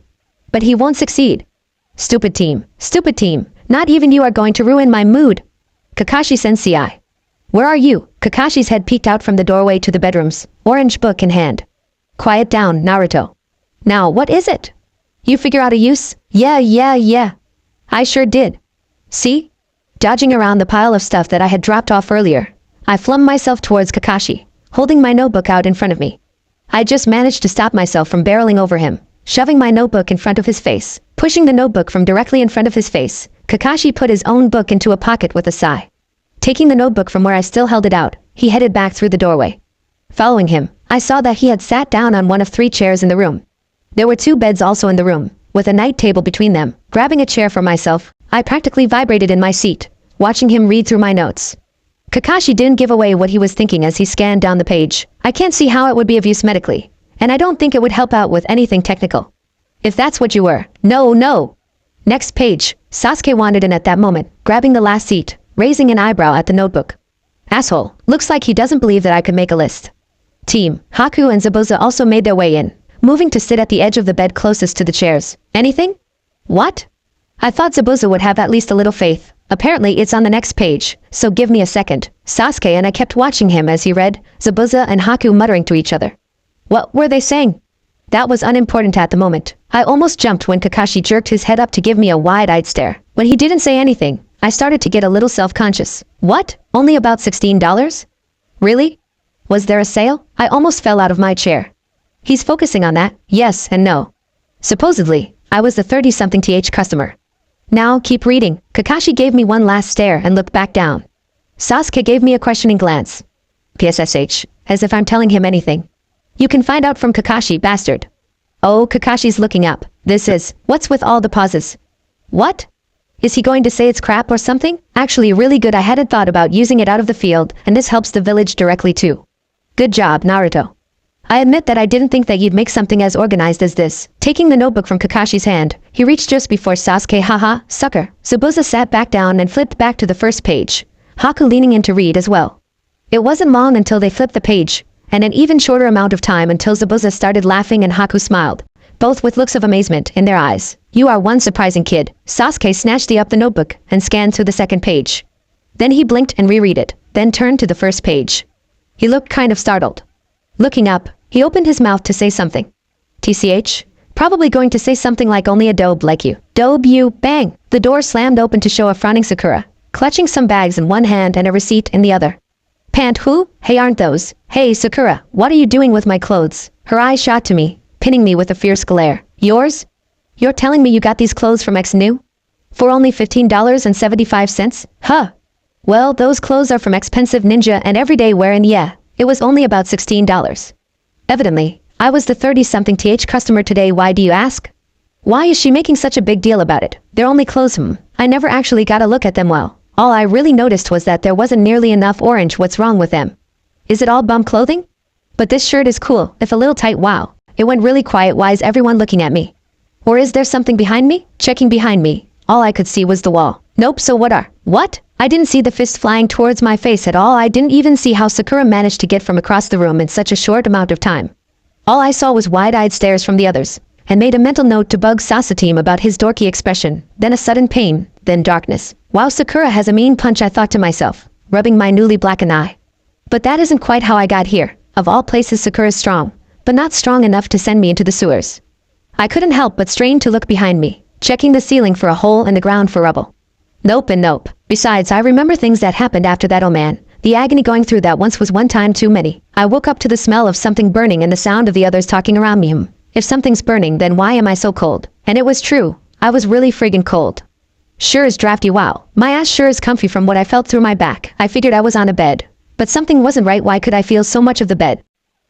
But he won't succeed. Stupid team. Stupid team. Not even you are going to ruin my mood. Kakashi-sensei. Where are you? Kakashi's head peeked out from the doorway to the bedrooms, orange book in hand. Quiet down, Naruto. Now, what is it? You figure out a use? Yeah. I sure did. See? Dodging around the pile of stuff that I had dropped off earlier, I flung myself towards Kakashi, holding my notebook out in front of me. I just managed to stop myself from barreling over him, shoving my notebook in front of his face. Pushing the notebook from directly in front of his face, Kakashi put his own book into a pocket with a sigh. Taking the notebook from where I still held it out, he headed back through the doorway. Following him, I saw that he had sat down on one of 3 chairs in the room. There were 2 beds also in the room, with a night table between them. Grabbing a chair for myself, I practically vibrated in my seat, watching him read through my notes. Kakashi didn't give away what he was thinking as he scanned down the page. I can't see how it would be of use medically, and I don't think it would help out with anything technical. If that's what you were. No. Next page. Sasuke wandered in at that moment, grabbing the last seat, raising an eyebrow at the notebook. Asshole. Looks like he doesn't believe that I could make a list. Team. Haku and Zabuza also made their way in, moving to sit at the edge of the bed closest to the chairs. Anything? What? I thought Zabuza would have at least a little faith. Apparently it's on the next page, so give me a second. Sasuke and I kept watching him as he read, Zabuza and Haku muttering to each other. What were they saying? That was unimportant at the moment. I almost jumped when Kakashi jerked his head up to give me a wide-eyed stare. When he didn't say anything, I started to get a little self-conscious. What? Only about $16? Really? Was there a sale? I almost fell out of my chair. He's focusing on that, yes and no. Supposedly, I was the 30-something th customer. Now, keep reading. Kakashi gave me one last stare and looked back down. Sasuke gave me a questioning glance. PSSH, as if I'm telling him anything. You can find out from Kakashi, bastard. Oh, Kakashi's looking up. This is, what's with all the pauses? What? Is he going to say it's crap or something? Actually really good, I hadn't thought about using it out of the field, and this helps the village directly too. Good job, Naruto. I admit that I didn't think that you'd make something as organized as this. Taking the notebook from Kakashi's hand, he reached just before Sasuke. Haha, sucker. Zabuza sat back down and flipped back to the first page, Haku leaning in to read as well. It wasn't long until they flipped the page, and an even shorter amount of time until Zabuza started laughing and Haku smiled, both with looks of amazement in their eyes. You are one surprising kid. Sasuke snatched the notebook and scanned through the second page. Then he blinked and reread it, then turned to the first page. He looked kind of startled. Looking up, he opened his mouth to say something. TCH? Probably going to say something like only a dobe like you. Dobe you, bang! The door slammed open to show a frowning Sakura, clutching some bags in one hand and a receipt in the other. Pant who? Hey, aren't those? Hey, Sakura, what are you doing with my clothes? Her eyes shot to me, pinning me with a fierce glare. Yours? You're telling me you got these clothes from ex-new? For only $15.75? Huh. Well, those clothes are from expensive ninja and everyday wear, and yeah, it was only about $16. Evidently, I was the 30-something TH customer today. Why do you ask? Why is she making such a big deal about it? They're only clothes. I never actually got a look at them well. All I really noticed was that there wasn't nearly enough orange. What's wrong with them? Is it all bum clothing? But this shirt is cool, if a little tight. Wow. It went really quiet. Why is everyone looking at me? Or is there something behind me? Checking behind me. All I could see was the wall. Nope, so what? I didn't see the fist flying towards my face at all. I didn't even see how Sakura managed to get from across the room in such a short amount of time. All I saw was wide-eyed stares from the others, and made a mental note to bug Sasateam about his dorky expression, then a sudden pain, then darkness. Wow, Sakura has a mean punch, I thought to myself, rubbing my newly blackened eye. But that isn't quite how I got here. Of all places, Sakura's strong, but not strong enough to send me into the sewers. I couldn't help but strain to look behind me, checking the ceiling for a hole and the ground for rubble. Nope and nope. Besides, I remember things that happened after that. Oh man, the agony going through that once was one time too many. I woke up to the smell of something burning and the sound of the others talking around me. If something's burning, then why am I so cold? And it was true. I was really friggin' cold. Sure is drafty. Wow. My ass sure is comfy from what I felt through my back. I figured I was on a bed. But something wasn't right. Why could I feel so much of the bed?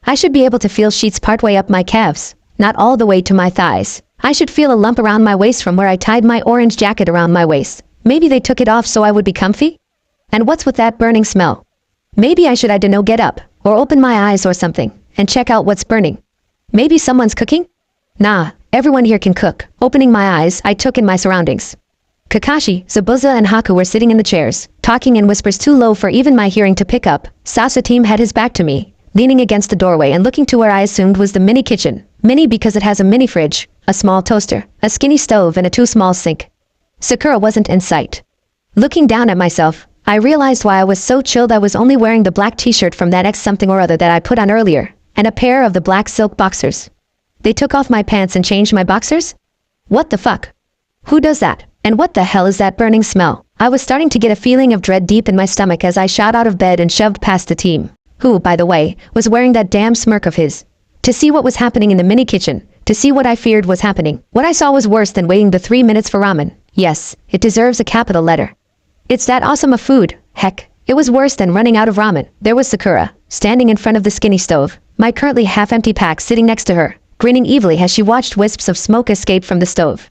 I should be able to feel sheets partway up my calves, not all the way to my thighs. I should feel a lump around my waist from where I tied my orange jacket around my waist. Maybe they took it off so I would be comfy? And what's with that burning smell? Maybe I should, I don't know, get up, or open my eyes or something, and check out what's burning. Maybe someone's cooking? Nah, everyone here can cook. Opening my eyes, I took in my surroundings. Kakashi, Zabuza and Haku were sitting in the chairs, talking in whispers too low for even my hearing to pick up. Sasateam had his back to me, leaning against the doorway and looking to where I assumed was the mini kitchen. Mini because it has a mini fridge, a small toaster, a skinny stove and a too small sink. Sakura wasn't in sight. Looking down at myself, I realized why I was so chilled. I was only wearing the black t-shirt from that X something or other that I put on earlier, and a pair of the black silk boxers. They took off my pants and changed my boxers? What the fuck? Who does that? And what the hell is that burning smell? I was starting to get a feeling of dread deep in my stomach as I shot out of bed and shoved past the team, who, by the way, was wearing that damn smirk of his, to see what was happening in the mini kitchen, to see what I feared was happening. What I saw was worse than waiting the 3 minutes for ramen. Yes, it deserves a capital letter. It's that awesome of food. Heck, it was worse than running out of ramen. There was Sakura, standing in front of the skinny stove, my currently half-empty pack sitting next to her, grinning evilly as she watched wisps of smoke escape from the stove.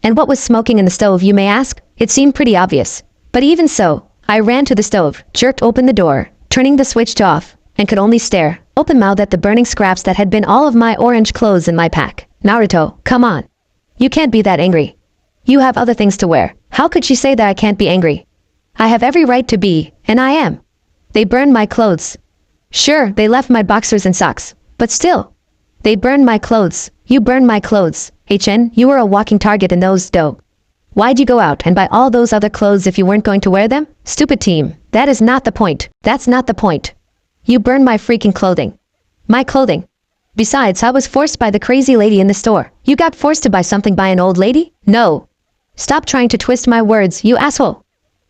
And what was smoking in the stove, you may ask? It seemed pretty obvious. But even so, I ran to the stove, jerked open the door, turning the switch to off, and could only stare, open-mouthed at the burning scraps that had been all of my orange clothes in my pack. Naruto, come on. You can't be that angry. You have other things to wear. How could she say that I can't be angry? I have every right to be, and I am. They burned my clothes. Sure, they left my boxers and socks, but still. They burned my clothes. You burned my clothes. HN, you were a walking target in those dough. Why'd you go out and buy all those other clothes if you weren't going to wear them? Stupid team. That is not the point. That's not the point. You burned my freaking clothing. My clothing. Besides, I was forced by the crazy lady in the store. You got forced to buy something by an old lady? No. Stop trying to twist my words, you asshole.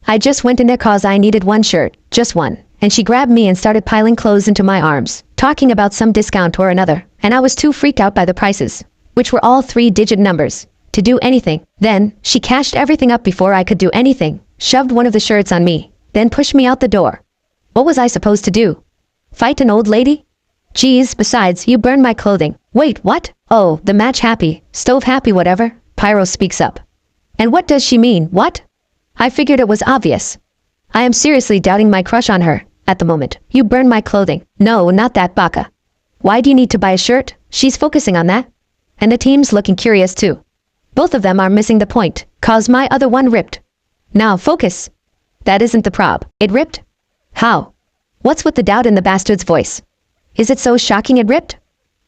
I just went in there cause I needed one shirt, just one, and she grabbed me and started piling clothes into my arms, talking about some discount or another, and I was too freaked out by the prices, which were all 3-digit numbers, to do anything. Then, she cashed everything up before I could do anything, shoved one of the shirts on me, then pushed me out the door. What was I supposed to do? Fight an old lady? Geez, besides, you burned my clothing. Wait, what? Oh, the match happy, stove happy whatever. Pyro speaks up. And what does she mean, what? I figured it was obvious. I am seriously doubting my crush on her, at the moment. You burned my clothing. No, not that baka. Why do you need to buy a shirt? She's focusing on that. And the team's looking curious too. Both of them are missing the point, cause my other one ripped. Now focus. That isn't the prob. It ripped? How? What's with the doubt in the bastard's voice? Is it so shocking it ripped?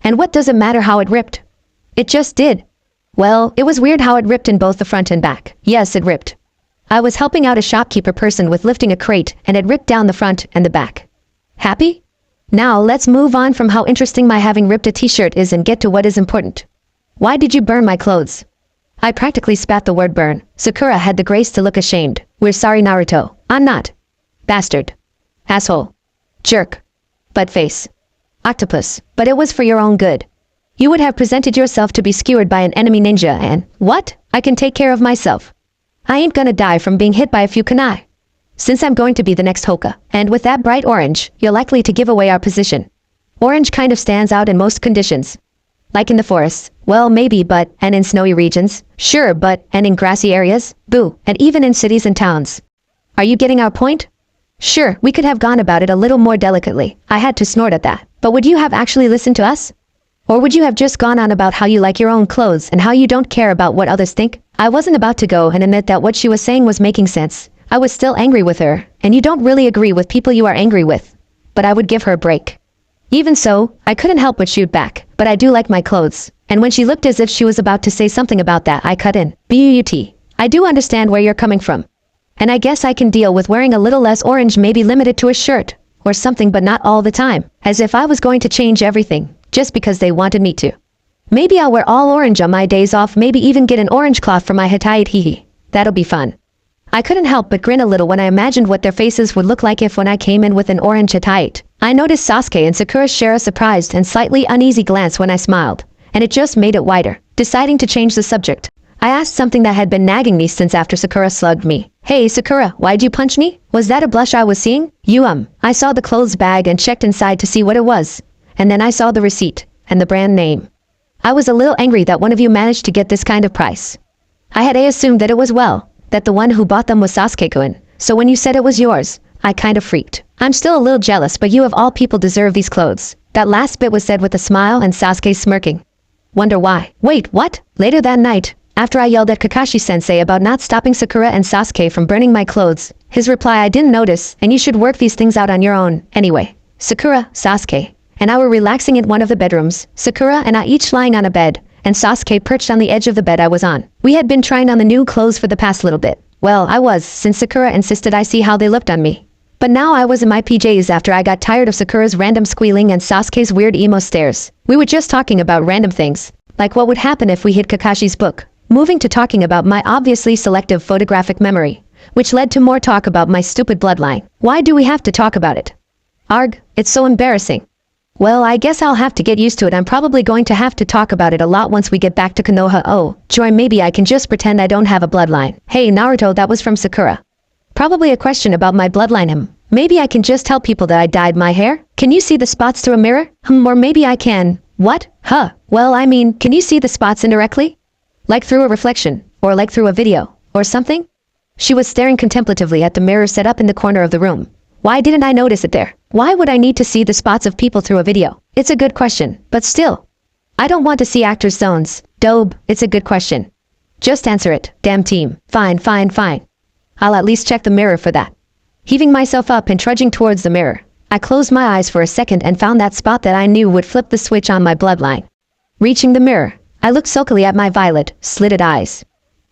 And what does it matter how it ripped? It just did. Well, it was weird how it ripped in both the front and back. Yes, it ripped. I was helping out a shopkeeper person with lifting a crate and it ripped down the front and the back. Happy? Now let's move on from how interesting my having ripped a t-shirt is and get to what is important. Why did you burn my clothes? I practically spat the word burn. Sakura had the grace to look ashamed. We're sorry, Naruto. I'm not. Bastard. Asshole. Jerk. Buttface. Octopus. But it was for your own good. You would have presented yourself to be skewered by an enemy ninja and, what? I can take care of myself. I ain't gonna die from being hit by a few kunai. Since I'm going to be the next Hoka, and with that bright orange, you're likely to give away our position. Orange kind of stands out in most conditions. Like in the forests, well maybe but, and in snowy regions, sure but, and in grassy areas, boo, and even in cities and towns. Are you getting our point? Sure, we could have gone about it a little more delicately. I had to snort at that. But would you have actually listened to us? Or would you have just gone on about how you like your own clothes and how you don't care about what others think? I wasn't about to go and admit that what she was saying was making sense. I was still angry with her, and you don't really agree with people you are angry with. But I would give her a break. Even so, I couldn't help but shoot back, but I do like my clothes. And when she looked as if she was about to say something about that, I cut in. B-U-T. I do understand where you're coming from. And I guess I can deal with wearing a little less orange, maybe limited to a shirt, or something, but not all the time. As if I was going to change everything, just because they wanted me to. Maybe I'll wear all orange on my days off, maybe even get an orange cloth for my Hitayite hee. That'll be fun. I couldn't help but grin a little when I imagined what their faces would look like if when I came in with an orange Hitayite. I noticed Sasuke and Sakura share a surprised and slightly uneasy glance when I smiled, and it just made it wider. Deciding to change the subject, I asked something that had been nagging me since after Sakura slugged me. Hey Sakura, why'd you punch me? Was that a blush I was seeing? I saw the clothes bag and checked inside to see what it was. And then I saw the receipt, and the brand name. I was a little angry that one of you managed to get this kind of price. I had assumed that it was that the one who bought them was Sasuke-kun, so when you said it was yours, I kind of freaked. I'm still a little jealous, but you of all people deserve these clothes. That last bit was said with a smile and Sasuke smirking. Wonder why. Wait, what? Later that night, after I yelled at Kakashi-sensei about not stopping Sakura and Sasuke from burning my clothes, his reply, I didn't notice, and you should work these things out on your own. Anyway, Sakura, Sasuke, and I were relaxing in one of the bedrooms, Sakura and I each lying on a bed, and Sasuke perched on the edge of the bed I was on. We had been trying on the new clothes for the past little bit. Well, I was, since Sakura insisted I see how they looked on me. But now I was in my PJs after I got tired of Sakura's random squealing and Sasuke's weird emo stares. We were just talking about random things, like what would happen if we hid Kakashi's book, moving to talking about my obviously selective photographic memory, which led to more talk about my stupid bloodline. Why do we have to talk about it? Arg, it's so embarrassing. Well, I guess I'll have to get used to it. I'm probably going to have to talk about it a lot once we get back to Konoha. Oh, joy, maybe I can just pretend I don't have a bloodline. Hey, Naruto, that was from Sakura. Probably a question about my bloodline. Maybe I can just tell people that I dyed my hair? Can you see the spots through a mirror? Or maybe I can. What? Huh. Well, I mean, can you see the spots indirectly? Like through a reflection, or like through a video, or something? She was staring contemplatively at the mirror set up in the corner of the room. Why didn't I notice it there? Why would I need to see the spots of people through a video? It's a good question, but still. I don't want to see actors' zones. Dobe, it's a good question. Just answer it, damn team. Fine. I'll at least check the mirror for that. Heaving myself up and trudging towards the mirror, I closed my eyes for a second and found that spot that I knew would flip the switch on my bloodline. Reaching the mirror, I looked sulkily at my violet, slitted eyes.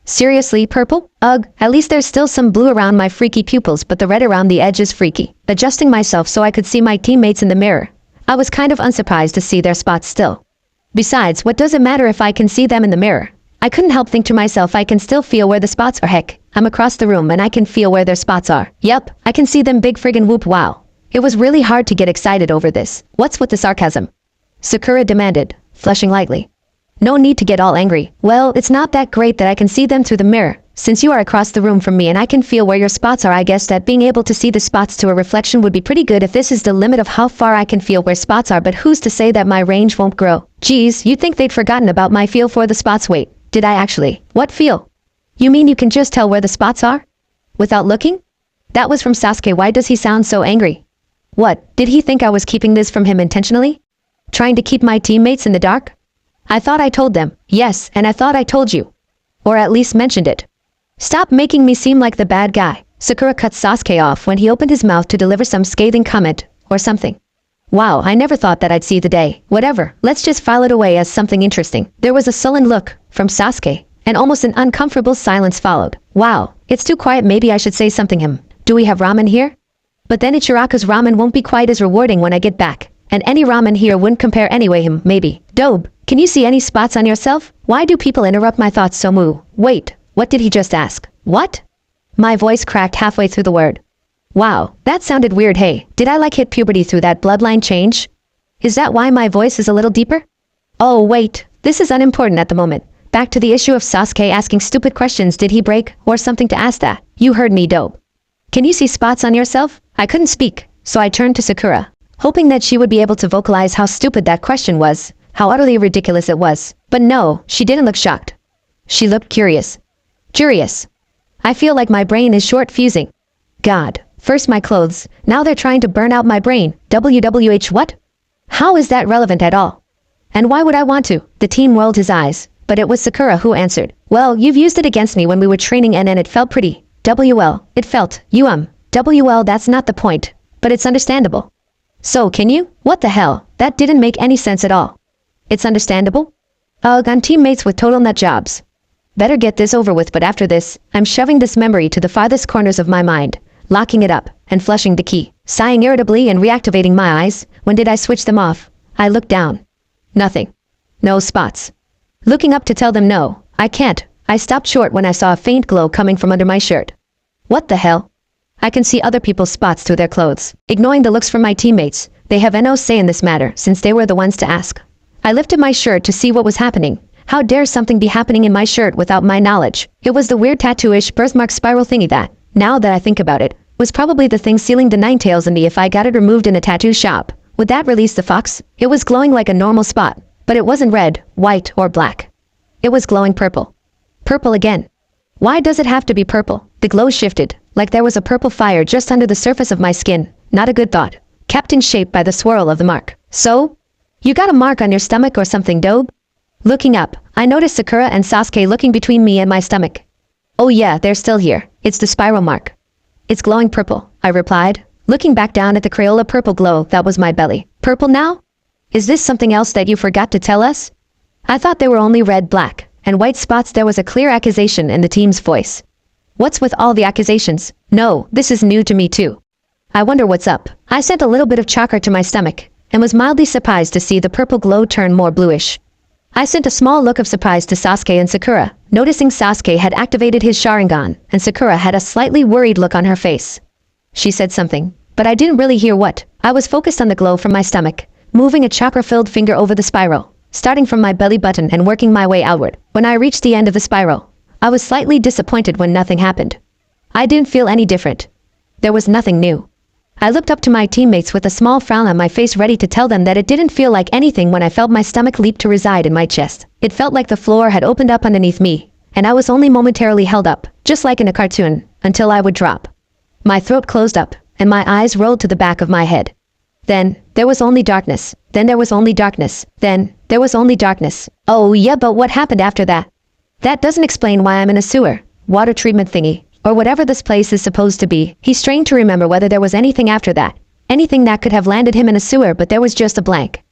Seriously, purple? Ugh, at least there's still some blue around my freaky pupils, but the red around the edge is freaky. Adjusting myself so I could see my teammates in the mirror, I was kind of unsurprised to see their spots still. Besides, what does it matter if I can see them in the mirror? I couldn't help think to myself, I can still feel where the spots are. Heck, I'm across the room and I can feel where their spots are. Yep, I can see them. Big friggin' whoop. Wow. It was really hard to get excited over this. What's with the sarcasm? Sakura demanded, flushing lightly. No need to get all angry. Well, it's not that great that I can see them through the mirror. Since you are across the room from me and I can feel where your spots are, I guess that being able to see the spots to a reflection would be pretty good if this is the limit of how far I can feel where spots are, but who's to say that my range won't grow? Geez, you'd think they'd forgotten about my feel for the spots. Wait, did I actually? What feel? You mean you can just tell where the spots are? Without looking? That was from Sasuke. Why does he sound so angry? What, did he think I was keeping this from him intentionally? Trying to keep my teammates in the dark? I thought I told them. Yes, and I thought I told you. Or at least mentioned it. Stop making me seem like the bad guy. Sakura cut Sasuke off when he opened his mouth to deliver some scathing comment, or something. Wow, I never thought that I'd see the day. Whatever, let's just file it away as something interesting. There was a sullen look from Sasuke, and almost an uncomfortable silence followed. Wow, it's too quiet. Maybe I should say something. Do we have ramen here? But then Ichiraka's ramen won't be quite as rewarding when I get back. And any ramen here wouldn't compare anyway maybe. Dobe, can you see any spots on yourself? Why do people interrupt my thoughts so moo? Wait, what did he just ask? What? My voice cracked halfway through the word. Wow, that sounded weird. Hey, did I like hit puberty through that bloodline change? Is that why my voice is a little deeper? Oh wait, this is unimportant at the moment. Back to the issue of Sasuke asking stupid questions. Did he break or something to ask that? You heard me, Dobe. Can you see spots on yourself? I couldn't speak, so I turned to Sakura, hoping that she would be able to vocalize how stupid that question was, how utterly ridiculous it was. But no, she didn't look shocked. She looked curious. I feel like my brain is short fusing. God, first my clothes, now they're trying to burn out my brain. WWH what? How is that relevant at all? And why would I want to? The teen rolled his eyes, but it was Sakura who answered. Well, you've used it against me when we were training and it felt pretty. It felt, that's not the point, but it's understandable. So can you? What the hell? That didn't make any sense at all. It's understandable? Ugh, on teammates with total nut jobs. Better get this over with, but after this, I'm shoving this memory to the farthest corners of my mind, locking it up, and flushing the key. Sighing irritably and reactivating my eyes. When did I switch them off? I looked down. Nothing. No spots. Looking up to tell them no, I can't. I stopped short when I saw a faint glow coming from under my shirt. What the hell? I can see other people's spots through their clothes. Ignoring the looks from my teammates, they have no say in this matter since they were the ones to ask. I lifted my shirt to see what was happening. How dare something be happening in my shirt without my knowledge? It was the weird tattoo-ish birthmark spiral thingy that, now that I think about it, was probably the thing sealing the ninetails in me if I got it removed in a tattoo shop. Would that release the fox? It was glowing like a normal spot, but it wasn't red, white, or black. It was glowing purple. Purple again. Why does it have to be purple? The glow shifted, like there was a purple fire just under the surface of my skin. Not a good thought. Kept in shape by the swirl of the mark. So? You got a mark on your stomach or something, Dobe? Looking up, I noticed Sakura and Sasuke looking between me and my stomach. Oh yeah, they're still here. It's the spiral mark. It's glowing purple, I replied, looking back down at the Crayola purple glow that was my belly. Purple now? Is this something else that you forgot to tell us? I thought they were only red, black, and white spots. There was a clear accusation in the team's voice. What's with all the accusations? No, this is new to me too. I wonder what's up. I sent a little bit of chakra to my stomach, and was mildly surprised to see the purple glow turn more bluish. I sent a small look of surprise to Sasuke and Sakura, noticing Sasuke had activated his Sharingan, and Sakura had a slightly worried look on her face. She said something, but I didn't really hear what. I was focused on the glow from my stomach, moving a chakra-filled finger over the spiral, starting from my belly button and working my way outward. When I reached the end of the spiral, I was slightly disappointed when nothing happened. I didn't feel any different. There was nothing new. I looked up to my teammates with a small frown on my face, ready to tell them that it didn't feel like anything when I felt my stomach leap to reside in my chest. It felt like the floor had opened up underneath me, and I was only momentarily held up, just like in a cartoon, until I would drop. My throat closed up, and my eyes rolled to the back of my head. Then, there was only darkness. Then there was only darkness. Then, there was only darkness. Oh yeah, but what happened after that? That doesn't explain why I'm in a sewer, water treatment thingy, or whatever this place is supposed to be. He strained to remember whether there was anything after that. Anything that could have landed him in a sewer, but there was just a blank.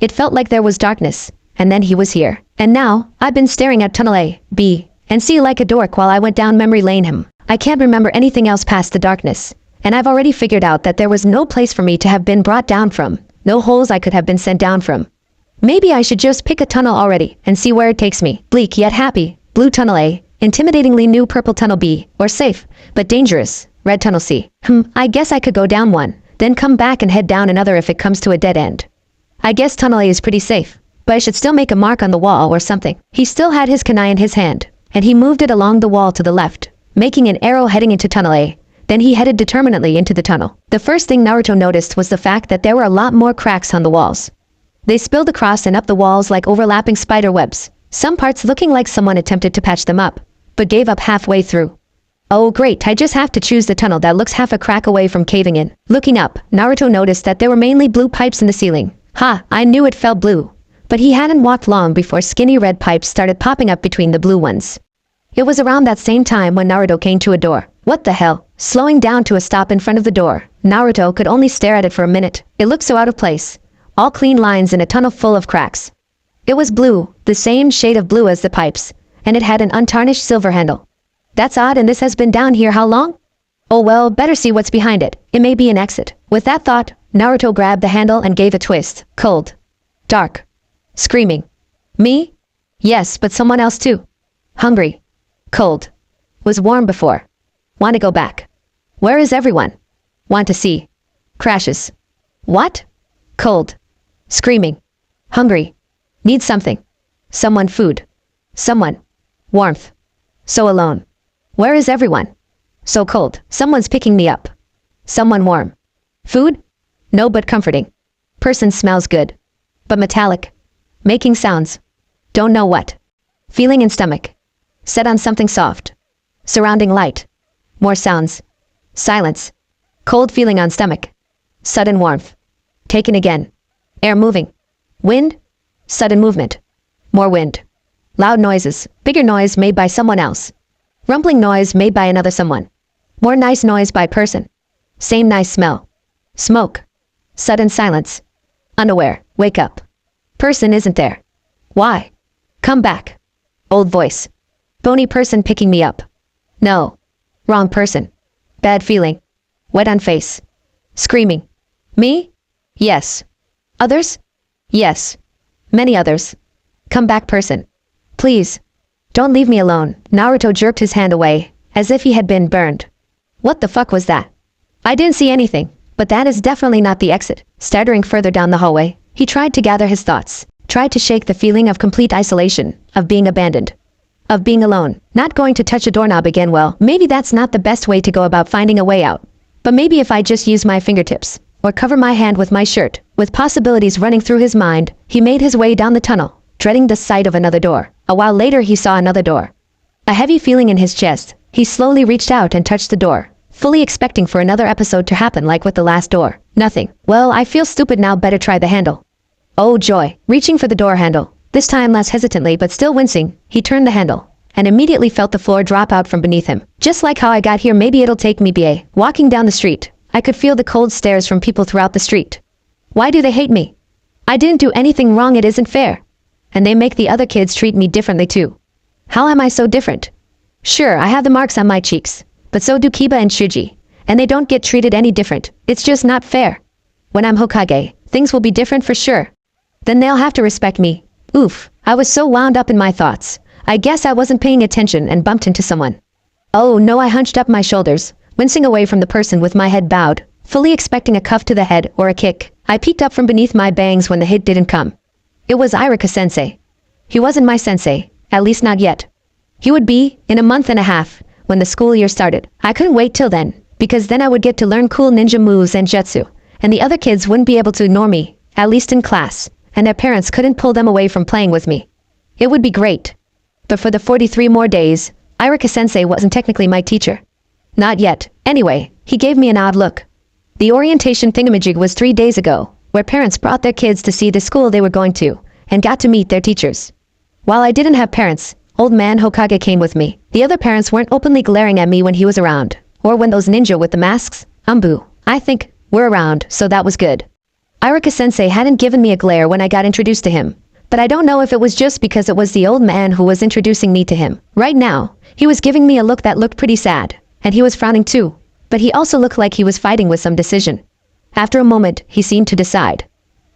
It felt like there was darkness, and then he was here. And now, I've been staring at tunnel A, B, and C like a dork while I went down memory lane. I can't remember anything else past the darkness. And I've already figured out that there was no place for me to have been brought down from. No holes I could have been sent down from. Maybe I should just pick a tunnel already, and see where it takes me. Bleak yet happy. Blue tunnel A. Intimidatingly new purple tunnel B, or safe, but dangerous, red tunnel C. I guess I could go down one, then come back and head down another if it comes to a dead end. I guess tunnel A is pretty safe, but I should still make a mark on the wall or something. He still had his kunai in his hand, and he moved it along the wall to the left, making an arrow heading into tunnel A. Then he headed determinedly into the tunnel. The first thing Naruto noticed was the fact that there were a lot more cracks on the walls. They spilled across and up the walls like overlapping spider webs, some parts looking like someone attempted to patch them up, but gave up halfway through. Oh great, I just have to choose the tunnel that looks half a crack away from caving in. Looking up, Naruto noticed that there were mainly blue pipes in the ceiling. Ha, I knew it felt blue. But he hadn't walked long before skinny red pipes started popping up between the blue ones. It was around that same time when Naruto came to a door. What the hell? Slowing down to a stop in front of the door, Naruto could only stare at it for a minute. It looked so out of place. All clean lines in a tunnel full of cracks. It was blue, the same shade of blue as the pipes, and it had an untarnished silver handle. That's odd, and this has been down here how long? Oh well, better see what's behind it. It may be an exit. With that thought, Naruto grabbed the handle and gave a twist. Cold. Dark. Screaming. Me? Yes, but someone else too. Hungry. Cold. Was warm before. Want to go back. Where is everyone? Want to see. Crashes. What? Cold. Screaming. Hungry. Need something. Someone food. Someone. Warmth. So alone. Where is everyone? So cold. Someone's picking me up. Someone warm. Food? No, but comforting. Person smells good. But metallic. Making sounds. Don't know what. Feeling in stomach. Set on something soft. Surrounding light. More sounds. Silence. Cold feeling on stomach. Sudden warmth. Taken again. Air moving. Wind? Sudden movement. More wind. Loud noises. Bigger noise made by someone else. Rumbling noise made by another someone. More nice noise by person. Same nice smell. Smoke. Sudden silence. Unaware. Wake up. Person isn't there. Why? Come back. Old voice. Bony person picking me up. No. Wrong person. Bad feeling. Wet on face. Screaming. Me? Yes. Others? Yes. Many others. Come back person. Please. Don't leave me alone. Naruto jerked his hand away, as if he had been burned. What the fuck was that? I didn't see anything, but that is definitely not the exit. Stuttering further down the hallway, he tried to gather his thoughts, tried to shake the feeling of complete isolation, of being abandoned, of being alone. Not going to touch a doorknob again. Well, maybe that's not the best way to go about finding a way out. But maybe if I just use my fingertips, or cover my hand with my shirt. With possibilities running through his mind, he made his way down the tunnel, dreading the sight of another door. A while later he saw another door. A heavy feeling in his chest, he slowly reached out and touched the door, fully expecting for another episode to happen like with the last door. Nothing. Well, I feel stupid now, better try the handle. Oh joy. Reaching for the door handle, this time less hesitantly but still wincing, he turned the handle, and immediately felt the floor drop out from beneath him. Just like how I got here, maybe it'll take me BA. Walking down the street, I could feel the cold stares from people throughout the street. Why do they hate me? I didn't do anything wrong, it isn't fair. And they make the other kids treat me differently too. How am I so different? Sure, I have the marks on my cheeks, but so do Kiba and Shuji, and they don't get treated any different. It's just not fair. When I'm Hokage, things will be different for sure. Then they'll have to respect me. Oof, I was so wound up in my thoughts. I guess I wasn't paying attention and bumped into someone. Oh no, I hunched up my shoulders, wincing away from the person with my head bowed, fully expecting a cuff to the head or a kick. I peeked up from beneath my bangs when the hit didn't come. It was Irika-sensei. He wasn't my sensei, at least not yet. He would be, in a month and a half, when the school year started. I couldn't wait till then, because then I would get to learn cool ninja moves and jutsu, and the other kids wouldn't be able to ignore me, at least in class, and their parents couldn't pull them away from playing with me. It would be great. But for the 43 more days, Irika-sensei wasn't technically my teacher. Not yet. Anyway, he gave me an odd look. The orientation thingamajig was 3 days ago, where parents brought their kids to see the school they were going to, and got to meet their teachers. While I didn't have parents, old man Hokage came with me. The other parents weren't openly glaring at me when he was around, or when those ninja with the masks, I think, were around, so that was good. Irika-sensei hadn't given me a glare when I got introduced to him, but I don't know if it was just because it was the old man who was introducing me to him. Right now, he was giving me a look that looked pretty sad, and he was frowning too, but he also looked like he was fighting with some decision. After a moment, he seemed to decide.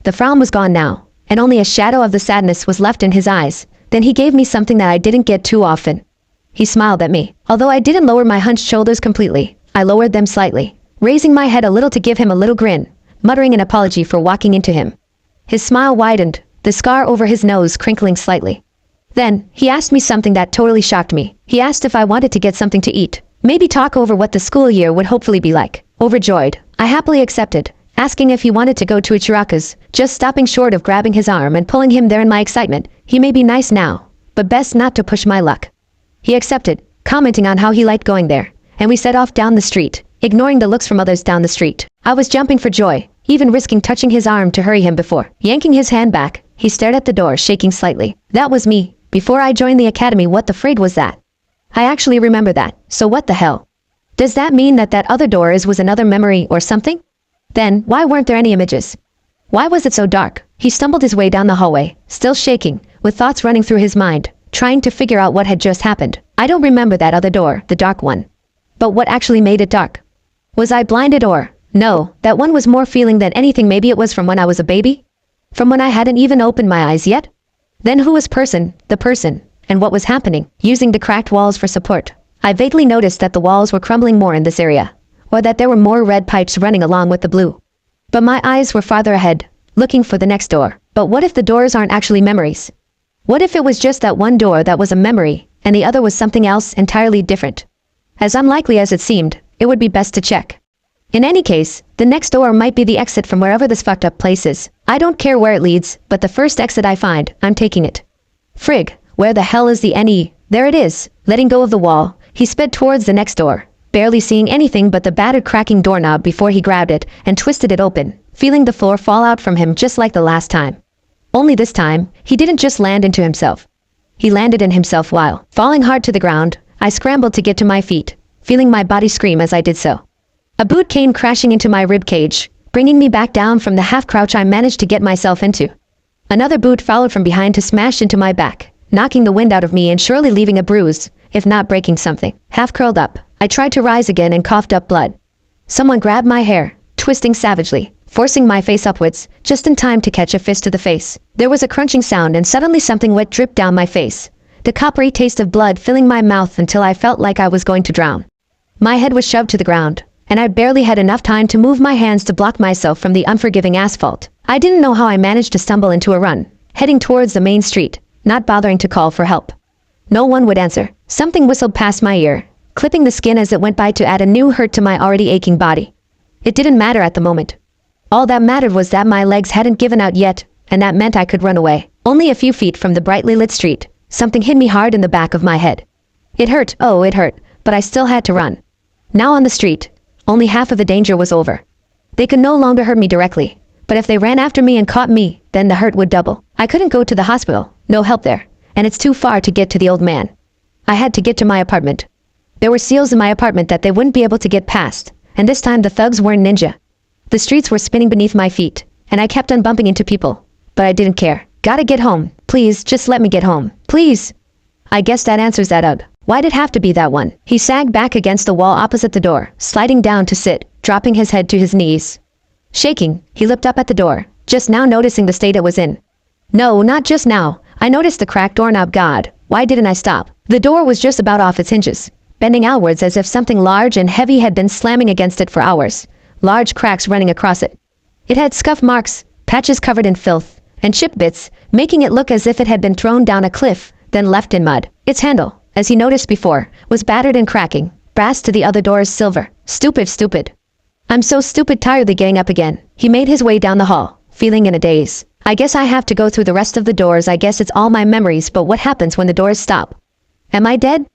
The frown was gone now, and only a shadow of the sadness was left in his eyes. Then he gave me something that I didn't get too often. He smiled at me. Although I didn't lower my hunched shoulders completely, I lowered them slightly, raising my head a little to give him a little grin, muttering an apology for walking into him. His smile widened, the scar over his nose crinkling slightly. Then, he asked me something that totally shocked me. He asked if I wanted to get something to eat. Maybe talk over what the school year would hopefully be like. Overjoyed, I happily accepted, asking if he wanted to go to Ichiraku's, just stopping short of grabbing his arm and pulling him there in my excitement. He may be nice now, but best not to push my luck. He accepted, commenting on how he liked going there, and we set off down the street, ignoring the looks from others down the street. I was jumping for joy, even risking touching his arm to hurry him before. Yanking his hand back, he stared at the door, shaking slightly. That was me, before I joined the academy. What the frig was that? I actually remember that, so what the hell? Does that mean that that other door was another memory or something? Then, why weren't there any images? Why was it so dark? He stumbled his way down the hallway, still shaking, with thoughts running through his mind, trying to figure out what had just happened. I don't remember that other door, the dark one. But what actually made it dark? Was I blinded or, No, that one was more feeling than anything. Maybe it was from when I was a baby? From when I hadn't even opened my eyes yet? Then who was the person, and what was happening? Using the cracked walls for support, I vaguely noticed that the walls were crumbling more in this area, or that there were more red pipes running along with the blue. But my eyes were farther ahead, looking for the next door. But what if the doors aren't actually memories? What if it was just that one door that was a memory, and the other was something else entirely different? As unlikely as it seemed, it would be best to check. In any case, the next door might be the exit from wherever this fucked up place is. I don't care where it leads, but the first exit I find, I'm taking it. Frig, where the hell is the NE? There it is. Letting go of the wall, he sped towards the next door, barely seeing anything but the battered cracking doorknob before he grabbed it and twisted it open, feeling the floor fall out from him just like the last time. Only this time, he didn't just land into himself. He landed in himself while, falling hard to the ground, I scrambled to get to my feet, feeling my body scream as I did so. A boot came crashing into my rib cage, bringing me back down from the half-crouch I managed to get myself into. Another boot followed from behind to smash into my back, knocking the wind out of me and surely leaving a bruise, if not breaking something. Half curled up, I tried to rise again and coughed up blood. Someone grabbed my hair, twisting savagely, forcing my face upwards, just in time to catch a fist to the face. There was a crunching sound and suddenly something wet dripped down my face, the coppery taste of blood filling my mouth until I felt like I was going to drown. My head was shoved to the ground, and I barely had enough time to move my hands to block myself from the unforgiving asphalt. I didn't know how I managed to stumble into a run, heading towards the main street, not bothering to call for help. No one would answer. Something whistled past my ear, clipping the skin as it went by to add a new hurt to my already aching body. It didn't matter at the moment. All that mattered was that my legs hadn't given out yet, and that meant I could run away. Only a few feet from the brightly lit street, something hit me hard in the back of my head. It hurt, oh it hurt, but I still had to run. Now on the street, only half of the danger was over. They could no longer hurt me directly, but if they ran after me and caught me, then the hurt would double. I couldn't go to the hospital, no help there, and it's too far to get to the old man. I had to get to my apartment. There were seals in my apartment that they wouldn't be able to get past, and this time the thugs weren't ninja. The streets were spinning beneath my feet, and I kept on bumping into people, but I didn't care. Gotta get home. Please, just let me get home. Please. I guess that answers that out. Why'd it have to be that one? He sagged back against the wall opposite the door, sliding down to sit, dropping his head to his knees. Shaking, he looked up at the door, just now noticing the state it was in. No, not just now. I noticed the cracked doorknob. God, why didn't I stop? The door was just about off its hinges, bending outwards as if something large and heavy had been slamming against it for hours, large cracks running across it. It had scuff marks, patches covered in filth, and chip bits, making it look as if it had been thrown down a cliff, then left in mud. Its handle, as he noticed before, was battered and cracking, brass to the other door's silver. Stupid. I'm so stupid. Tiredly getting up again, he made his way down the hall, feeling in a daze. I guess I have to go through the rest of the doors. I guess it's all my memories, but what happens when the doors stop? Am I dead?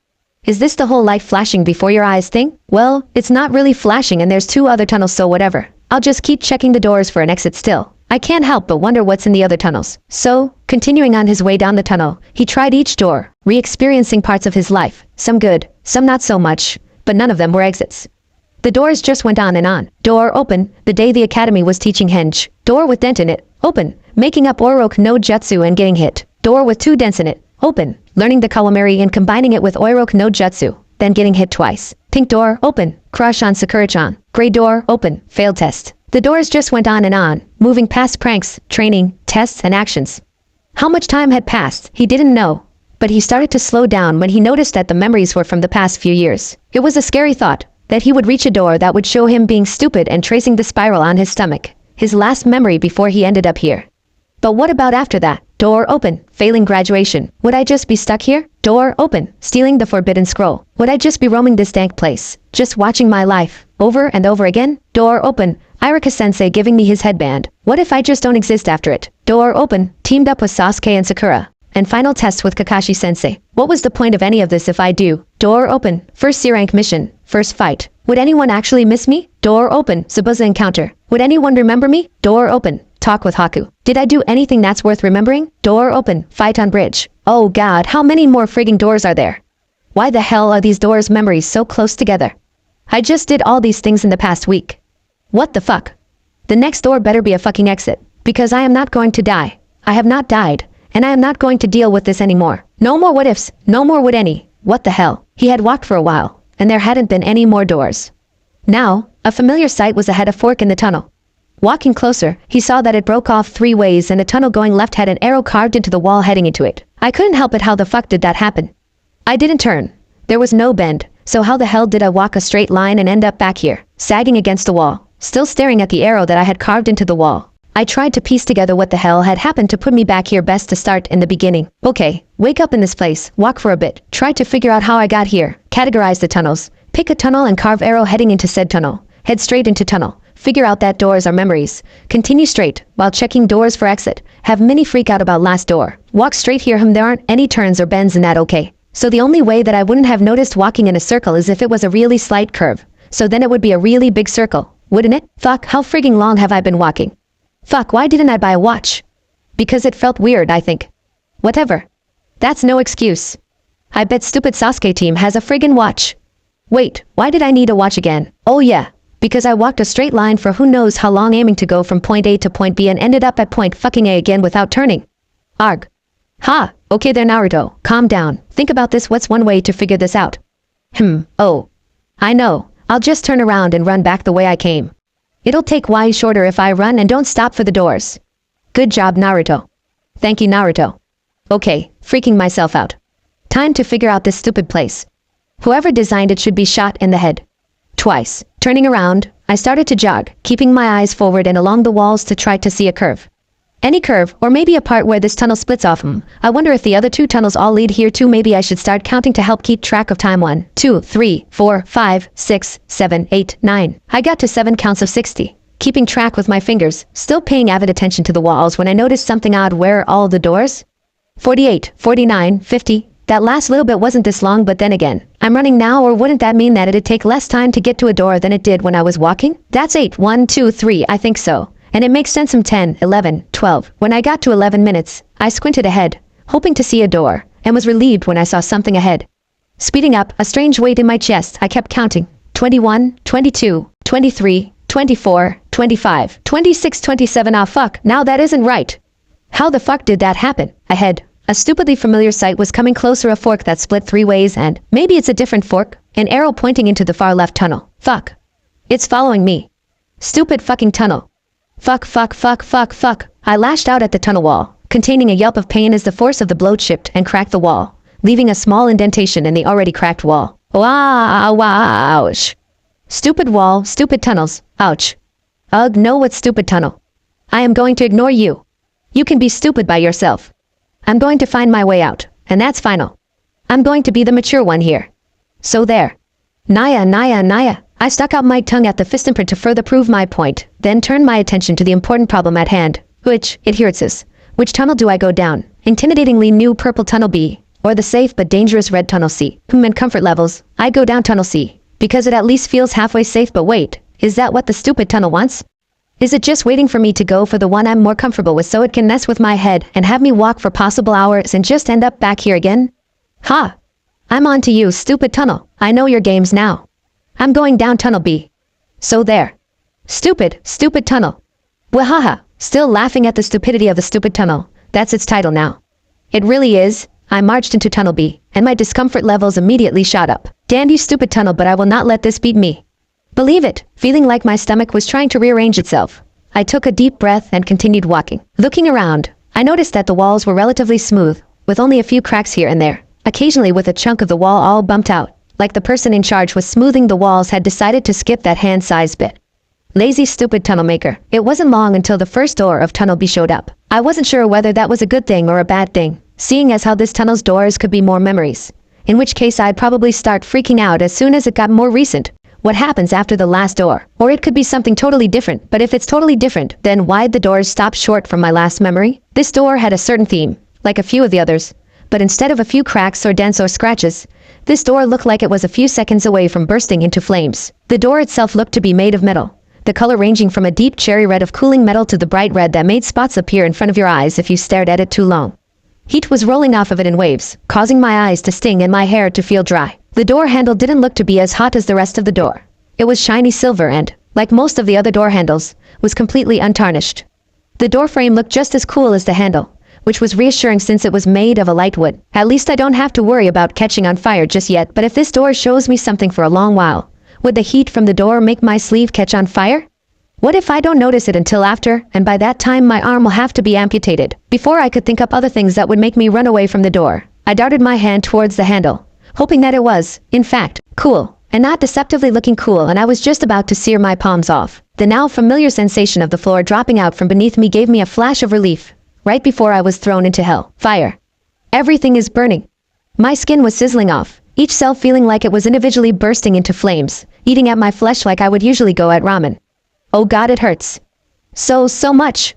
Is this the whole life flashing before your eyes thing? Well, it's not really flashing and there's 2 other tunnels, so whatever. I'll just keep checking the doors for an exit still. I can't help but wonder what's in the other tunnels. So, continuing on his way down the tunnel, he tried each door, re-experiencing parts of his life, some good, some not so much, but none of them were exits. The doors just went on and on. Door open, the day the academy was teaching henge. Door with dent in it, open, making up Oroku no Jutsu and getting hit. Door with 2 dents in it, open, learning the Kawamiri and combining it with Oroku no Jutsu, then getting hit twice. Pink door, open, crush on Sakura-chan. Gray door, open, failed test. The doors just went on and on, moving past pranks, training, tests, and actions. How much time had passed, he didn't know, but he started to slow down when he noticed that the memories were from the past few years. It was a scary thought, that he would reach a door that would show him being stupid and tracing the spiral on his stomach, his last memory before he ended up here. But what about after that? Door open, failing graduation. Would I just be stuck here? Door open, stealing the forbidden scroll. Would I just be roaming this dank place, just watching my life, over and over again? Door open, Irika-sensei giving me his headband. What if I just don't exist after it? Door open, teamed up with Sasuke and Sakura. And final test with Kakashi-sensei. What was the point of any of this if I do? Door open, first C-rank mission, first fight. Would anyone actually miss me? Door open, Zabuza encounter. Would anyone remember me? Door open, talk with Haku. Did I do anything that's worth remembering? Door open, fight on bridge. Oh god, how many more frigging doors are there? Why the hell are these doors' memories so close together? I just did all these things in the past week. What the fuck? The next door better be a fucking exit, because I am not going to die. I have not died, and I am not going to deal with this anymore. No more what ifs, no more would any. What the hell? He had walked for a while, and there hadn't been any more doors. Now, A familiar sight was ahead, a fork in the tunnel. Walking closer, he saw that it broke off 3 ways and the tunnel going left had an arrow carved into the wall heading into it. I couldn't help it. How the fuck did that happen? I didn't turn. There was no bend, so how the hell did I walk a straight line and end up back here, sagging against the wall, still staring at the arrow that I had carved into the wall? I tried to piece together what the hell had happened to put me back here. Best to start in the beginning. Okay, wake up in this place, walk for a bit, try to figure out how I got here, categorize the tunnels, pick a tunnel and carve arrow heading into said tunnel, head straight into tunnel, figure out that doors are memories, continue straight, while checking doors for exit, have mini freak out about last door, walk straight here. There aren't any turns or bends in that. Okay, so the only way that I wouldn't have noticed walking in a circle is if it was a really slight curve, so then it would be a really big circle, wouldn't it? Fuck, how frigging long have I been walking? Fuck, why didn't I buy a watch? Because it felt weird, I think. Whatever. That's no excuse. I bet stupid Sasuke team has a friggin' watch. Wait, why did I need a watch again? Oh yeah, because I walked a straight line for who knows how long, aiming to go from point A to point B and ended up at point fucking A again without turning. Arg. Ha, okay there Naruto, calm down. Think about this. What's one way to figure this out? Oh. I know, I'll just turn around and run back the way I came. It'll take way shorter if I run and don't stop for the doors. Good job, Naruto. Thank you, Naruto. Okay, freaking myself out. Time to figure out this stupid place. Whoever designed it should be shot in the head. Twice. Turning around, I started to jog, keeping my eyes forward and along the walls to try to see a curve. Any curve, or maybe a part where this tunnel splits off. I wonder if the other 2 tunnels all lead here too. Maybe I should start counting to help keep track of time. 1, 2, 3, 4, 5, 6, 7, 8, 9. I got to 7 counts of 60. Keeping track with my fingers, still paying avid attention to the walls when I noticed something odd. Where are all the doors? 48, 49, 50. That last little bit wasn't this long, but then again, I'm running now, or wouldn't that mean that it'd take less time to get to a door than it did when I was walking? That's 8, 1, 2, 3, I think so. And it makes sense. 10, 11, 12. When I got to 11 minutes, I squinted ahead, hoping to see a door, and was relieved when I saw something ahead. Speeding up, a strange weight in my chest, I kept counting. 21, 22, 23, 24, 25, 26, 27. Ah fuck, now that isn't right. How the fuck did that happen? Ahead, a stupidly familiar sight was coming closer, a fork that split 3 ways, and maybe it's a different fork, an arrow pointing into the far left tunnel. Fuck. It's following me. Stupid fucking tunnel. Fuck, fuck, fuck, fuck, fuck. I lashed out at the tunnel wall, containing a yelp of pain as the force of the blow chipped and cracked the wall, leaving a small indentation in the already cracked wall. Wow, ouch. Stupid wall, stupid tunnels, ouch. Ugh, no, what stupid tunnel? I am going to ignore you. You can be stupid by yourself. I'm going to find my way out, and that's final. I'm going to be the mature one here. So there. Naya, Naya, Naya. I stuck out my tongue at the fist imprint to further prove my point, then turned my attention to the important problem at hand, which, here it is. Which tunnel do I go down? Intimidatingly new purple tunnel B, or the safe but dangerous red tunnel C? And comfort levels, I go down tunnel C, because it at least feels halfway safe. But wait, is that what the stupid tunnel wants? Is it just waiting for me to go for the one I'm more comfortable with so it can mess with my head and have me walk for possible hours and just end up back here again? Ha! I'm on to you, stupid tunnel. I know your games now. I'm going down tunnel B. So there. Stupid, stupid tunnel. Wahaha, still laughing at the stupidity of the stupid tunnel. That's its title now. It really is. I marched into tunnel B, and my discomfort levels immediately shot up. Damn you stupid tunnel, but I will not let this beat me. Believe it, feeling like my stomach was trying to rearrange itself. I took a deep breath and continued walking. Looking around, I noticed that the walls were relatively smooth, with only a few cracks here and there, occasionally with a chunk of the wall all bumped out, like the person in charge was smoothing the walls had decided to skip that hand-sized bit. Lazy stupid tunnel maker. It wasn't long until the first door of tunnel B showed up. I wasn't sure whether that was a good thing or a bad thing, seeing as how this tunnel's doors could be more memories, in which case I'd probably start freaking out as soon as it got more recent. What happens after the last door? Or it could be something totally different, but if it's totally different, then why'd the doors stop short from my last memory? This door had a certain theme, like a few of the others, but instead of a few cracks or dents or scratches, this door looked like it was a few seconds away from bursting into flames. The door itself looked to be made of metal, the color ranging from a deep cherry red of cooling metal to the bright red that made spots appear in front of your eyes if you stared at it too long. Heat was rolling off of it in waves, causing my eyes to sting and my hair to feel dry. The door handle didn't look to be as hot as the rest of the door. It was shiny silver and, like most of the other door handles, was completely untarnished. The door frame looked just as cool as the handle, which was reassuring since it was made of a light wood. At least I don't have to worry about catching on fire just yet, but if this door shows me something for a long while, Would the heat from the door make my sleeve catch on fire? What if I don't notice it until after, and by that time my arm will have to be amputated? Before I could think up other things that would make me run away from the door, I darted my hand towards the handle, hoping that it was, in fact, cool, and not deceptively looking cool, and I was just about to sear my palms off. The now familiar sensation of the floor dropping out from beneath me gave me a flash of relief, right before I was thrown into hell. Fire. Everything is burning. My skin was sizzling off, each cell feeling like it was individually bursting into flames, eating at my flesh like I would usually go at ramen. Oh God, it hurts. So much.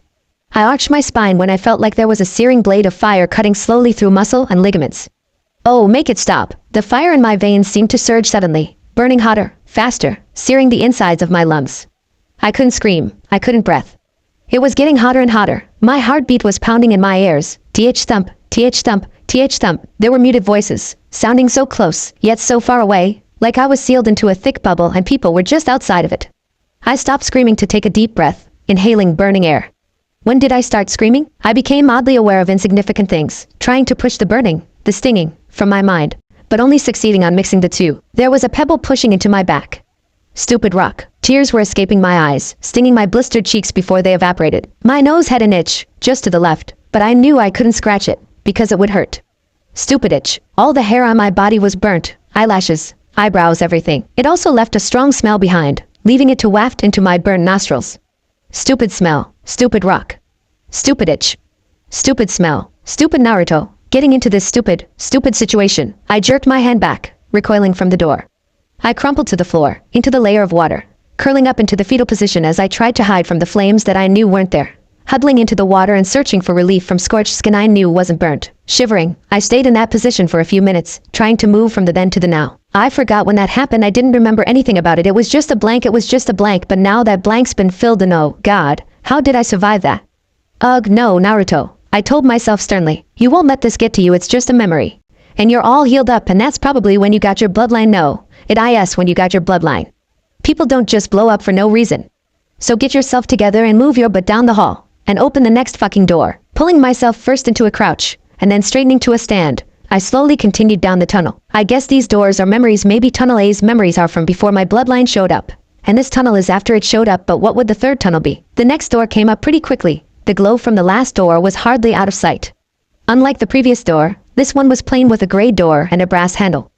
I arched my spine when I felt like there was a searing blade of fire cutting slowly through muscle and ligaments. Oh, make it stop. The fire in my veins seemed to surge suddenly, burning hotter, faster, searing the insides of my lungs. I couldn't scream. I couldn't breath. It was getting hotter and hotter. My heartbeat was pounding in my ears. TH thump, TH thump, TH thump. There were muted voices, sounding so close, yet so far away, like I was sealed into a thick bubble and people were just outside of it. I stopped screaming to take a deep breath, inhaling burning air. When did I start screaming? I became oddly aware of insignificant things, trying to push the burning, the stinging, from my mind, but only succeeding on mixing the two. There was a pebble pushing into my back. Stupid rock. Tears were escaping my eyes, stinging my blistered cheeks before they evaporated. My nose had an itch, just to the left, but I knew I couldn't scratch it, because it would hurt. Stupid itch. All the hair on my body was burnt, eyelashes, eyebrows, everything. It also left a strong smell behind, leaving it to waft into my burned nostrils. Stupid smell. Stupid rock. Stupid itch. Stupid smell. Stupid Naruto. Getting into this stupid situation. I jerked my hand back, recoiling from the door. I crumpled to the floor, into the layer of water, curling up into the fetal position as I tried to hide from the flames that I knew weren't there. Huddling into the water and searching for relief from scorched skin I knew wasn't burnt. Shivering, I stayed in that position for a few minutes, trying to move from the then to the now. I forgot when that happened. I didn't remember anything about it. It was just a blank, but now that blank's been filled and oh, God, how did I survive that? Ugh, no, Naruto. I told myself sternly. You won't let this get to you, it's just a memory. And you're all healed up, and that's probably when you got your bloodline. No, it is when you got your bloodline. People don't just blow up for no reason. So get yourself together and move your butt down the hall, and open the next fucking door. Pulling myself first into a crouch, and then straightening to a stand, I slowly continued down the tunnel. I guess these doors are memories. Maybe Tunnel A's memories are from before my bloodline showed up. And this tunnel is after it showed up, but what would the third tunnel be? The next door came up pretty quickly. The glow from the last door was hardly out of sight. Unlike the previous door, this one was plain with a gray door and a brass handle.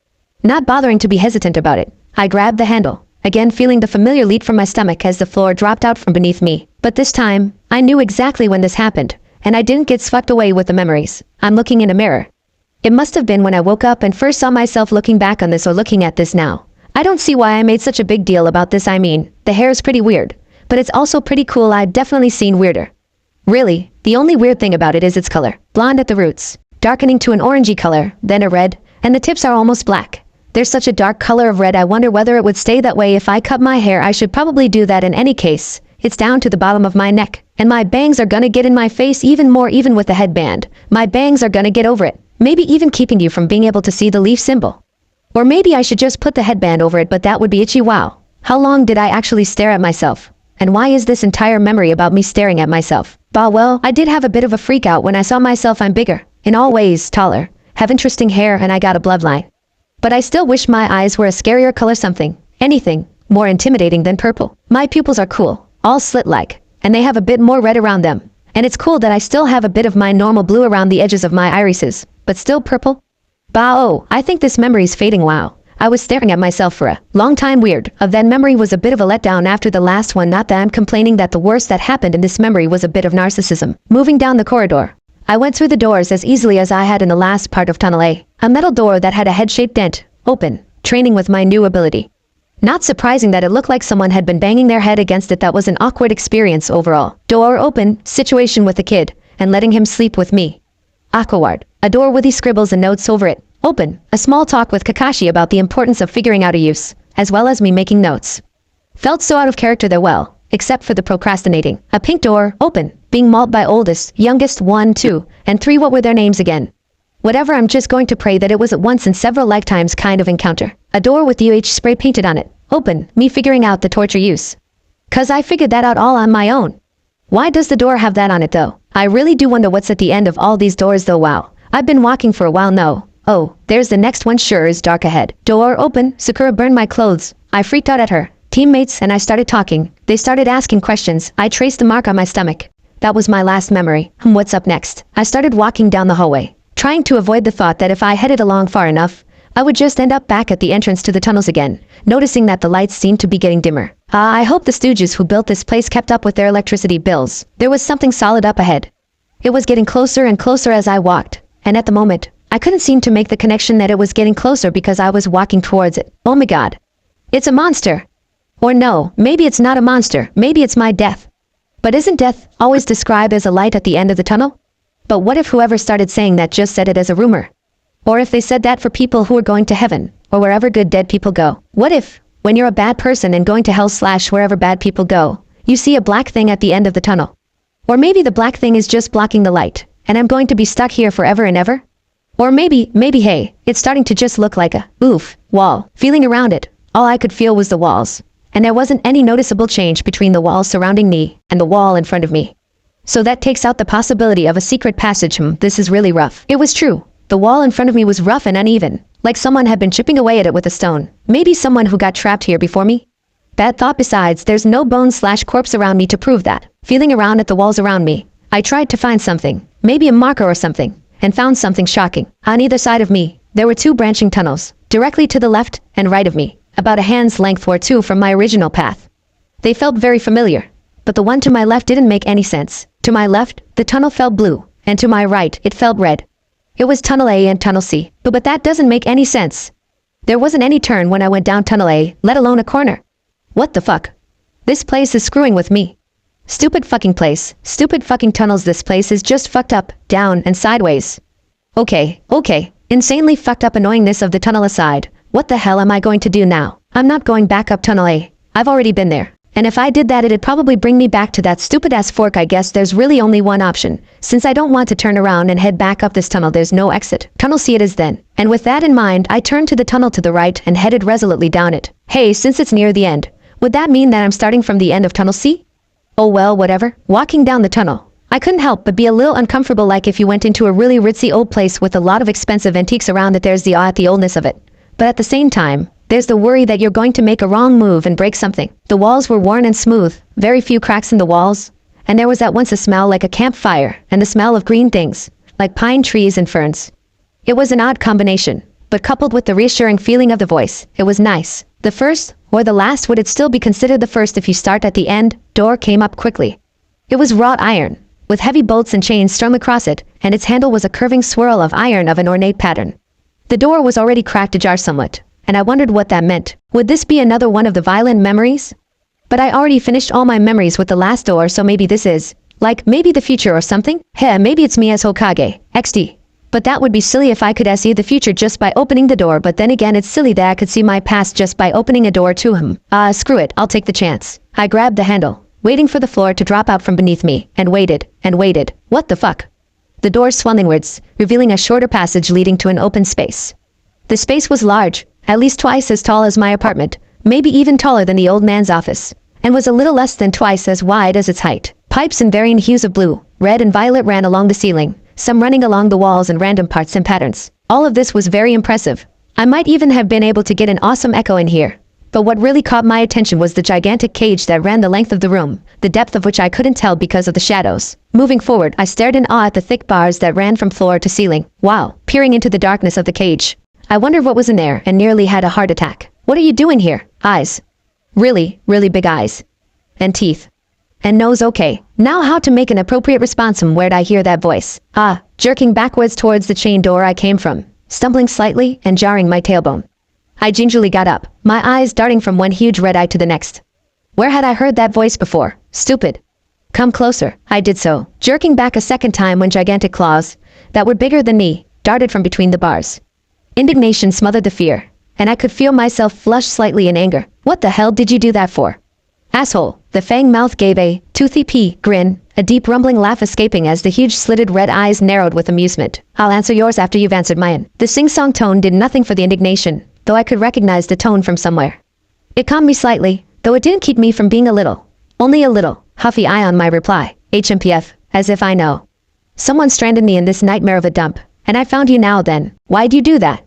Not bothering to be hesitant about it, I grabbed the handle, again feeling the familiar leap from my stomach as the floor dropped out from beneath me. But this time, I knew exactly when this happened, and I didn't get swept away with the memories. I'm looking in a mirror. It must have been when I woke up and first saw myself looking back on this or looking at this now. I don't see why I made such a big deal about this. I mean, the hair is pretty weird, but it's also pretty cool. I've definitely seen weirder. Really, the only weird thing about it is its color. Blonde at the roots, darkening to an orangey color, then a red, and the tips are almost black. There's such a dark color of red. I wonder whether it would stay that way if I cut my hair. I should probably do that in any case. It's down to the bottom of my neck, and my bangs are gonna get in my face even more. Even with the headband, my bangs are gonna get over it. Maybe even keeping you from being able to see the leaf symbol. Or maybe I should just put the headband over it, but that would be itchy. Wow. How long did I actually stare at myself? And why is this entire memory about me staring at myself? Bah, well, I did have a bit of a freak out when I saw myself. I'm bigger, in all ways taller, have interesting hair, and I got a bloodline. But I still wish my eyes were a scarier color, something, anything, more intimidating than purple. My pupils are cool, all slit-like, and they have a bit more red around them. And it's cool that I still have a bit of my normal blue around the edges of my irises, but still purple. Bah, oh, I think this memory's fading. Wow. I was staring at myself for a long time. Weird. That memory was a bit of a letdown after the last one. Not that I'm complaining, that the worst that happened in this memory was a bit of narcissism. Moving down the corridor, I went through the doors as easily as I had in the last part of Tunnel A. A metal door that had a head-shaped dent, open, training with my new ability. Not surprising that it looked like someone had been banging their head against it. That was an awkward experience overall. Door open, situation with the kid, and letting him sleep with me. Aquaward. A door with these scribbles and notes over it. Open. A small talk with Kakashi about the importance of figuring out a use, as well as me making notes. Felt so out of character there, well, except for the procrastinating. A pink door. Open. Being mauled by oldest, youngest, 1, 2, and 3. What were their names again? Whatever, I'm just going to pray that it was at once in several lifetimes kind of encounter. A door with UH spray painted on it. Open. Me figuring out the torture use. 'Cause I figured that out all on my own. Why does the door have that on it though? I really do wonder what's at the end of all these doors though. Wow. I've been walking for a while now, Oh, there's the next one, sure is dark ahead. Door open, Sakura burned my clothes. I freaked out at her. Teammates and I started talking. They started asking questions. I traced the mark on my stomach. That was my last memory. What's up next? I started walking down the hallway, trying to avoid the thought that if I headed along far enough, I would just end up back at the entrance to the tunnels again, noticing that the lights seemed to be getting dimmer. I hope the stooges who built this place kept up with their electricity bills. There was something solid up ahead. It was getting closer and closer as I walked, and at the moment, I couldn't seem to make the connection that it was getting closer because I was walking towards it. Oh my god. It's a monster. Or no, maybe it's not a monster, maybe it's my death. But isn't death always described as a light at the end of the tunnel? But what if whoever started saying that just said it as a rumor? Or if they said that for people who are going to heaven, or wherever good dead people go? What if, when you're a bad person and going to hell / wherever bad people go, you see a black thing at the end of the tunnel? Or maybe the black thing is just blocking the light, and I'm going to be stuck here forever and ever? Or maybe, hey, it's starting to just look like a, wall. Feeling around it, all I could feel was the walls. And there wasn't any noticeable change between the walls surrounding me and the wall in front of me. So that takes out the possibility of a secret passage. This is really rough. It was true. The wall in front of me was rough and uneven, like someone had been chipping away at it with a stone. Maybe someone who got trapped here before me? Bad thought. Besides, there's no bones / corpse around me to prove that. Feeling around at the walls around me, I tried to find something, maybe a marker or something, and found something shocking. On either side of me, there were 2 branching tunnels, directly to the left and right of me, about a hand's length or 2 from my original path. They felt very familiar, but the one to my left didn't make any sense. To my left, the tunnel felt blue, and to my right, it felt red. It was Tunnel A and Tunnel C, but that doesn't make any sense. There wasn't any turn when I went down Tunnel A, let alone a corner. What the fuck? This place is screwing with me. Stupid fucking place, stupid fucking tunnels. This place is just fucked up, down and sideways. Okay. Insanely fucked up. Annoyingness of the tunnel aside, what the hell am I going to do now? I'm not going back up Tunnel A. I've already been there. And if I did that, it'd probably bring me back to that stupid ass fork. I guess there's really only one option. Since I don't want to turn around and head back up this tunnel, there's no exit. Tunnel C it is then. And with that in mind, I turned to the tunnel to the right and headed resolutely down it. Hey, since it's near the end, would that mean that I'm starting from the end of Tunnel C? Oh well, whatever. Walking down the tunnel, I couldn't help but be a little uncomfortable, like if you went into a really ritzy old place with a lot of expensive antiques around it. There's the awe at the oldness of it. But at the same time, there's the worry that you're going to make a wrong move and break something. The walls were worn and smooth, very few cracks in the walls, and there was at once a smell like a campfire and the smell of green things, like pine trees and ferns. It was an odd combination, but coupled with the reassuring feeling of the voice, it was nice. The first, or the last, would it still be considered the first if you start at the end? Door came up quickly. It was wrought iron, with heavy bolts and chains strung across it, and its handle was a curving swirl of iron of an ornate pattern. The door was already cracked ajar somewhat, and I wondered what that meant. Would this be another one of the violent memories? But I already finished all my memories with the last door, so maybe this is, like, maybe the future or something? Heh, maybe it's me as Hokage. XD. But that would be silly if I could see the future just by opening the door, but then again it's silly that I could see my past just by opening a door to him. Screw it, I'll take the chance. I grabbed the handle, waiting for the floor to drop out from beneath me, and waited, and waited. What the fuck? The door swung inwards, revealing a shorter passage leading to an open space. The space was large, at least twice as tall as my apartment, maybe even taller than the old man's office, and was a little less than twice as wide as its height. Pipes in varying hues of blue, red and violet ran along the ceiling, some running along the walls in random parts and patterns. All of this was very impressive. I might even have been able to get an awesome echo in here. But what really caught my attention was the gigantic cage that ran the length of the room, the depth of which I couldn't tell because of the shadows. Moving forward, I stared in awe at the thick bars that ran from floor to ceiling. Wow, peering into the darkness of the cage, I wondered what was in there and nearly had a heart attack. What are you doing here? Eyes. Really, really big eyes. And teeth. And nose. Okay. Now how to make an appropriate response. Where'd I hear that voice? Jerking backwards towards the chain door I came from, stumbling slightly and jarring my tailbone. I gingerly got up, my eyes darting from one huge red eye to the next. Where had I heard that voice before? Stupid. Come closer. I did so, jerking back a second time when gigantic claws, that were bigger than me, darted from between the bars. Indignation smothered the fear, and I could feel myself flush slightly in anger. What the hell did you do that for? Asshole. The fang mouth gave a toothy grin, a deep rumbling laugh escaping as the huge slitted red eyes narrowed with amusement. I'll answer yours after you've answered mine. The sing-song tone did nothing for the indignation, though I could recognize the tone from somewhere. It calmed me slightly, though it didn't keep me from being a little, only a little, huffy on my reply. HMPF, as if I know. Someone stranded me in this nightmare of a dump, And I found you now then. Why'd you do that?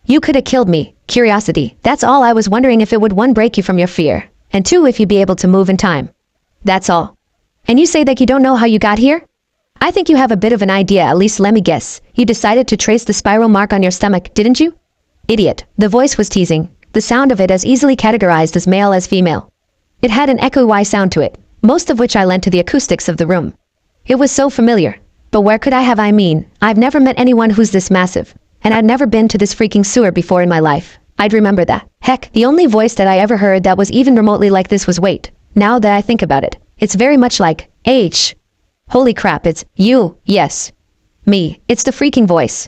You could have killed me. Curiosity. That's all. I was wondering if it would 1 break you from your fear, and 2 if you'd be able to move in time. That's all. And you say that you don't know how you got here? I think you have a bit of an idea. At least let me guess. You decided to trace the spiral mark on your stomach, didn't you? Idiot. The voice was teasing, the sound of it as easily categorized as male as female. It had an echo-y sound to it, most of which I lent to the acoustics of the room. It was so familiar. But where could I have? I've never met anyone who's this massive. And I'd never been to this freaking sewer before in my life. I'd remember that. Heck, the only voice that I ever heard that was even remotely like this was wait. Now that I think about it, it's very much like, H. Holy crap, it's you, yes. Me, it's the freaking voice.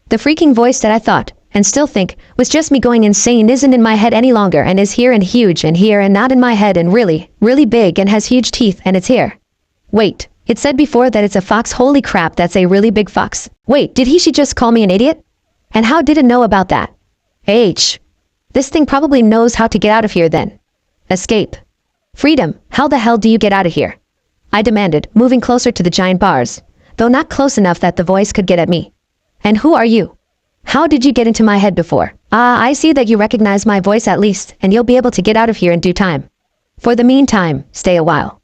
The freaking voice that I thought, and still think, was just me going insane isn't in my head any longer and is here and huge and here and not in my head and really, really big and has huge teeth and it's here. Wait. It said before that it's a fox. Holy crap, that's a really big fox. Wait, did she just call me an idiot? And how did it know about that? H. This thing probably knows how to get out of here then. Escape. Freedom, how the hell do you get out of here? I demanded, moving closer to the giant bars, though not close enough that the voice could get at me. And who are you? How did you get into my head before? I see that you recognize my voice at least, and you'll be able to get out of here in due time. For the meantime, stay a while.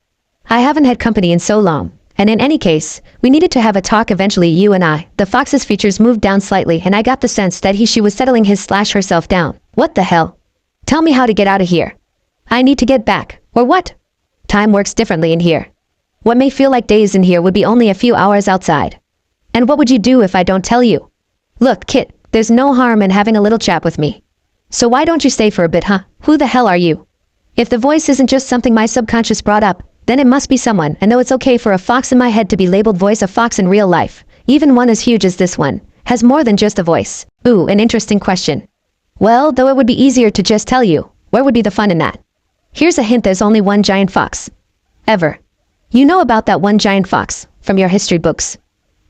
I haven't had company in so long, and in any case, we needed to have a talk eventually, you and I. The fox's features moved down slightly and I got the sense that she was settling herself down. What the hell? Tell me how to get out of here. I need to get back. Or what? Time works differently in here. What may feel like days in here would be only a few hours outside. And what would you do if I don't tell you? Look, Kit, there's no harm in having a little chat with me. So why don't you stay for a bit, huh? Who the hell are you? If the voice isn't just something my subconscious brought up, then it must be someone, and though it's okay for a fox in my head to be labeled voice, a fox in real life, even one as huge as this one, has more than just a voice. Ooh, an interesting question. Well, though it would be easier to just tell you, where would be the fun in that? Here's a hint, there's only one giant fox. Ever. You know about that one giant fox, from your history books.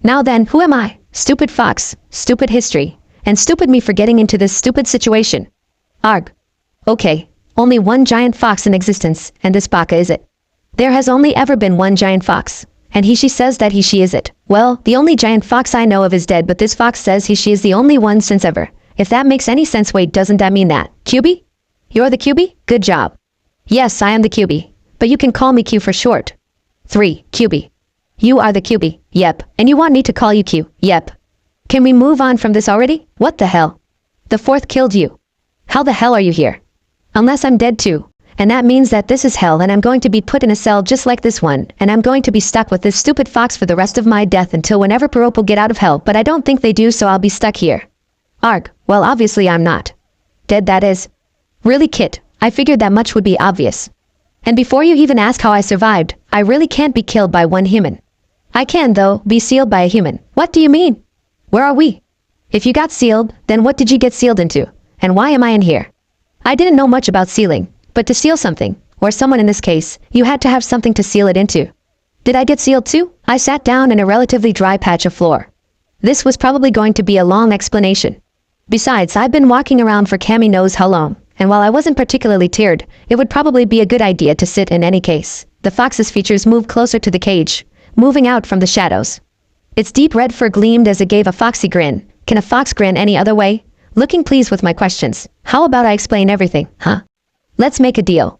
Now then, who am I? Stupid fox, stupid history, and stupid me for getting into this stupid situation. Arg. Okay, only one giant fox in existence, and this baka is it. There has only ever been one giant fox, and she says that she is it. Well, the only giant fox I know of is dead, but this fox says she is the only one since ever. If that makes any sense, wait, doesn't that mean that? QB? You're the QB? Good job. Yes, I am the QB, but you can call me Q for short. 3. QB. You are the QB. Yep. And you want me to call you Q? Yep. Can we move on from this already? What the hell? The 4th killed you. How the hell are you here? Unless I'm dead too. And that means that this is hell and I'm going to be put in a cell just like this one, and I'm going to be stuck with this stupid fox for the rest of my death until whenever Parop will get out of hell, but I don't think they do, so I'll be stuck here. Arg, well obviously I'm not. Dead, that is. Really, Kit, I figured that much would be obvious. And before you even ask how I survived, I really can't be killed by one human. I can, though, be sealed by a human. What do you mean? Where are we? If you got sealed, then what did you get sealed into? And why am I in here? I didn't know much about sealing. But to seal something, or someone in this case, you had to have something to seal it into. Did I get sealed too? I sat down in a relatively dry patch of floor. This was probably going to be a long explanation. Besides, I've been walking around for Cammy knows how long, and while I wasn't particularly tired, it would probably be a good idea to sit in any case. The fox's features moved closer to the cage, moving out from the shadows. Its deep red fur gleamed as it gave a foxy grin. Can a fox grin any other way? Looking pleased with my questions. How about I explain everything, huh? Let's make a deal.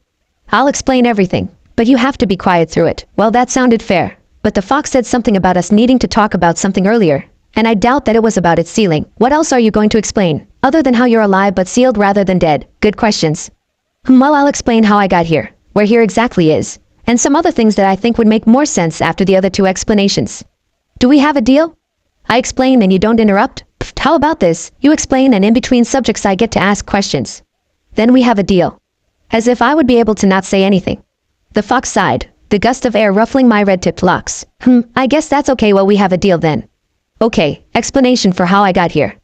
I'll explain everything, but you have to be quiet through it. Well, that sounded fair, but the fox said something about us needing to talk about something earlier, and I doubt that it was about its sealing. What else are you going to explain, other than how you're alive but sealed rather than dead? Good questions. Well, I'll explain how I got here, where here exactly is, and some other things that I think would make more sense after the other 2 explanations. Do we have a deal? I explain and you don't interrupt? Pfft, how about this? You explain and in between subjects I get to ask questions. Then we have a deal. As if I would be able to not say anything. The fox sighed, the gust of air ruffling my red-tipped locks. I guess that's okay, well we have a deal then. Okay, explanation for how I got here.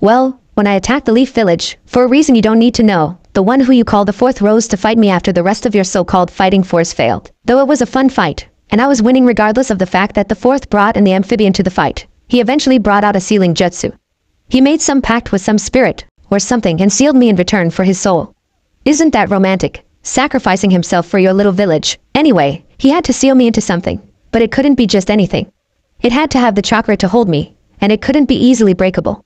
Well, when I attacked the Leaf Village, for a reason you don't need to know, the one who you call the 4th rose to fight me after the rest of your so-called fighting force failed. Though it was a fun fight, and I was winning regardless of the fact that the 4th brought in the amphibian to the fight. He eventually brought out a sealing jutsu. He made some pact with some spirit, or something, and sealed me in return for his soul. Isn't that romantic? Sacrificing himself for your little village. Anyway, he had to seal me into something, but it couldn't be just anything. It had to have the chakra to hold me, and it couldn't be easily breakable.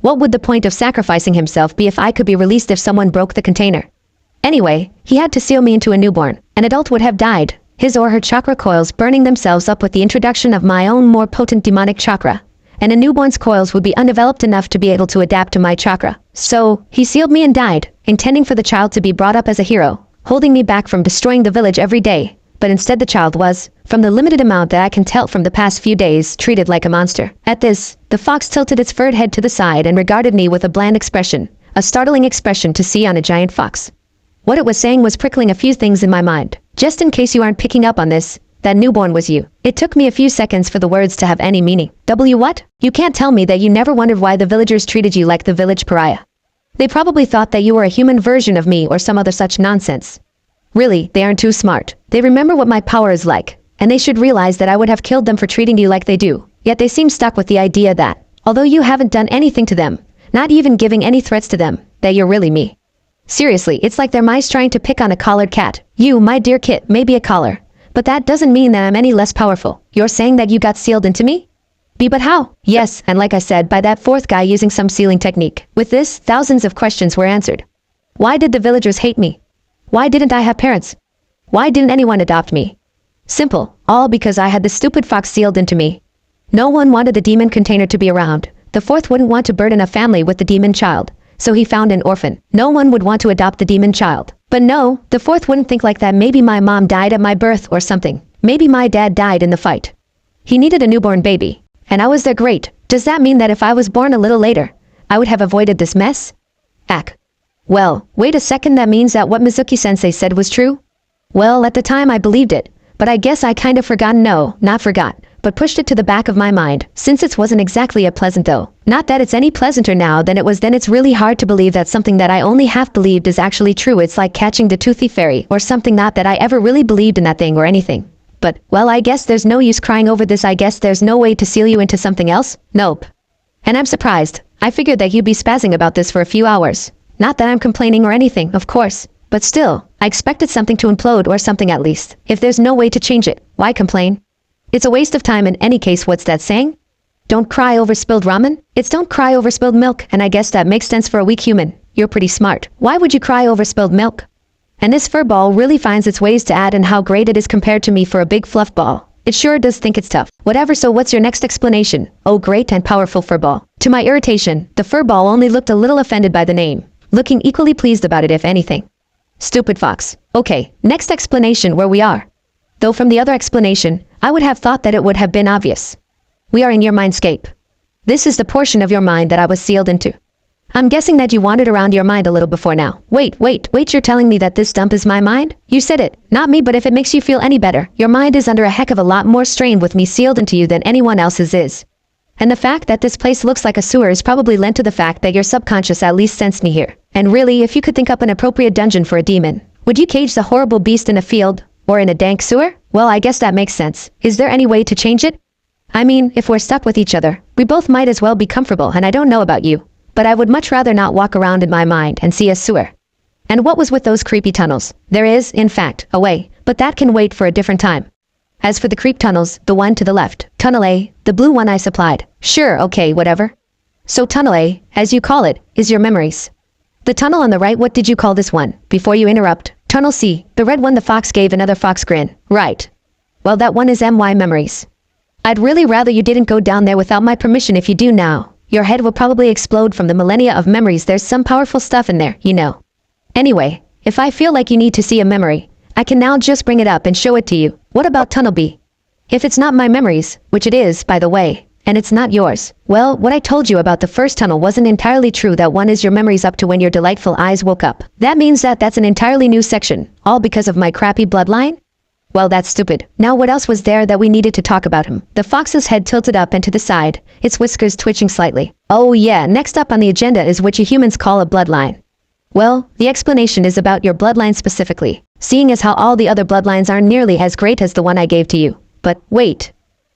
What would the point of sacrificing himself be if I could be released if someone broke the container? Anyway, he had to seal me into a newborn. An adult would have died, his or her chakra coils burning themselves up with the introduction of my own more potent demonic chakra. And a newborn's coils would be undeveloped enough to be able to adapt to my chakra. So, he sealed me and died, intending for the child to be brought up as a hero, holding me back from destroying the village every day. But instead the child was, from the limited amount that I can tell from the past few days, treated like a monster. At this, the fox tilted its furred head to the side and regarded me with a bland expression, a startling expression to see on a giant fox. What it was saying was prickling a few things in my mind. Just in case you aren't picking up on this, that newborn was you. It took me a few seconds for the words to have any meaning. What? You can't tell me that you never wondered why the villagers treated you like the village pariah. They probably thought that you were a human version of me or some other such nonsense. Really, they aren't too smart. They remember what my power is like, and they should realize that I would have killed them for treating you like they do. Yet they seem stuck with the idea that, although you haven't done anything to them, not even giving any threats to them, that you're really me. Seriously, it's like they're mice trying to pick on a collared cat. You, my dear kit, may be a collar, but that doesn't mean that I'm any less powerful. You're saying that you got sealed into me? But how? Yes, and like I said, by that fourth guy using some sealing technique. With this, thousands of questions were answered. Why did the villagers hate me? Why didn't I have parents? Why didn't anyone adopt me? Simple, all because I had the stupid fox sealed into me. No one wanted the demon container to be around. The fourth wouldn't want to burden a family with the demon child, so he found an orphan. No one would want to adopt the demon child. But no, the fourth wouldn't think like that. Maybe my mom died at my birth or something. Maybe my dad died in the fight. He needed a newborn baby, and I was their great. Does that mean that if I was born a little later, I would have avoided this mess? Well, wait a second, that means that what Mizuki-sensei said was true? Well, at the time I believed it, but I guess I kind of not forgot, but pushed it to the back of my mind, since it wasn't exactly a pleasant though. Not that it's any pleasanter now than it was then. It's really hard to believe that something that I only half believed is actually true. It's like catching the toothy fairy or something. Not that I ever really believed in that thing or anything. But, well, I guess there's no use crying over this. I guess there's no way to seal you into something else? Nope. And I'm surprised. I figured that you'd be spazzing about this for a few hours. Not that I'm complaining or anything, of course. But still, I expected something to implode or something at least. If there's no way to change it, why complain? It's a waste of time in any case. What's that saying? Don't cry over spilled ramen? It's don't cry over spilled milk, and I guess that makes sense for a weak human. You're pretty smart. Why would you cry over spilled milk? And this fur ball really finds its ways to add and how great it is compared to me for a big fluff ball. It sure does think it's tough. Whatever, so what's your next explanation? Oh, great and powerful fur ball. To my irritation, the fur ball only looked a little offended by the name, looking equally pleased about it if anything. Stupid fox. Okay, next explanation where we are. Though from the other explanation, I would have thought that it would have been obvious. We are in your mindscape. This is the portion of your mind that I was sealed into. I'm guessing that you wandered around your mind a little before now. Wait, you're telling me that this dump is my mind? You said it, not me, but if it makes you feel any better, your mind is under a heck of a lot more strain with me sealed into you than anyone else's is. And the fact that this place looks like a sewer is probably lent to the fact that your subconscious at least sensed me here. And really, if you could think up an appropriate dungeon for a demon, would you cage the horrible beast in a field? Or in a dank sewer? Well, I guess that makes sense. Is there any way to change it? I mean, if we're stuck with each other, we both might as well be comfortable, and I don't know about you, but I would much rather not walk around in my mind and see a sewer. And what was with those creepy tunnels? There is, in fact, a way, but that can wait for a different time. As for the creep tunnels, the one to the left, Tunnel A, the blue one I supplied. Sure, okay, whatever. So Tunnel A, as you call it, is your memories. The tunnel on the right, what did you call this one? Before you interrupt, Tunnel C, the red one. The fox gave another fox grin. Right. Well, that one is MY memories. I'd really rather you didn't go down there without my permission. If you do now, your head will probably explode from the millennia of memories. There's some powerful stuff in there, you know. Anyway, if I feel like you need to see a memory, I can now just bring it up and show it to you. What about Tunnel B? If it's not my memories, which it is, by the way, and it's not yours, well, what I told you about the first tunnel wasn't entirely true. That one is your memories up to when your delightful eyes woke up. That means that that's an entirely new section, all because of my crappy bloodline? Well, that's stupid. Now what else was there that we needed to talk about him? The fox's head tilted up and to the side, its whiskers twitching slightly. Oh yeah, next up on the agenda is what you humans call a bloodline. Well, the explanation is about your bloodline specifically, seeing as how all the other bloodlines aren't nearly as great as the one I gave to you. But wait,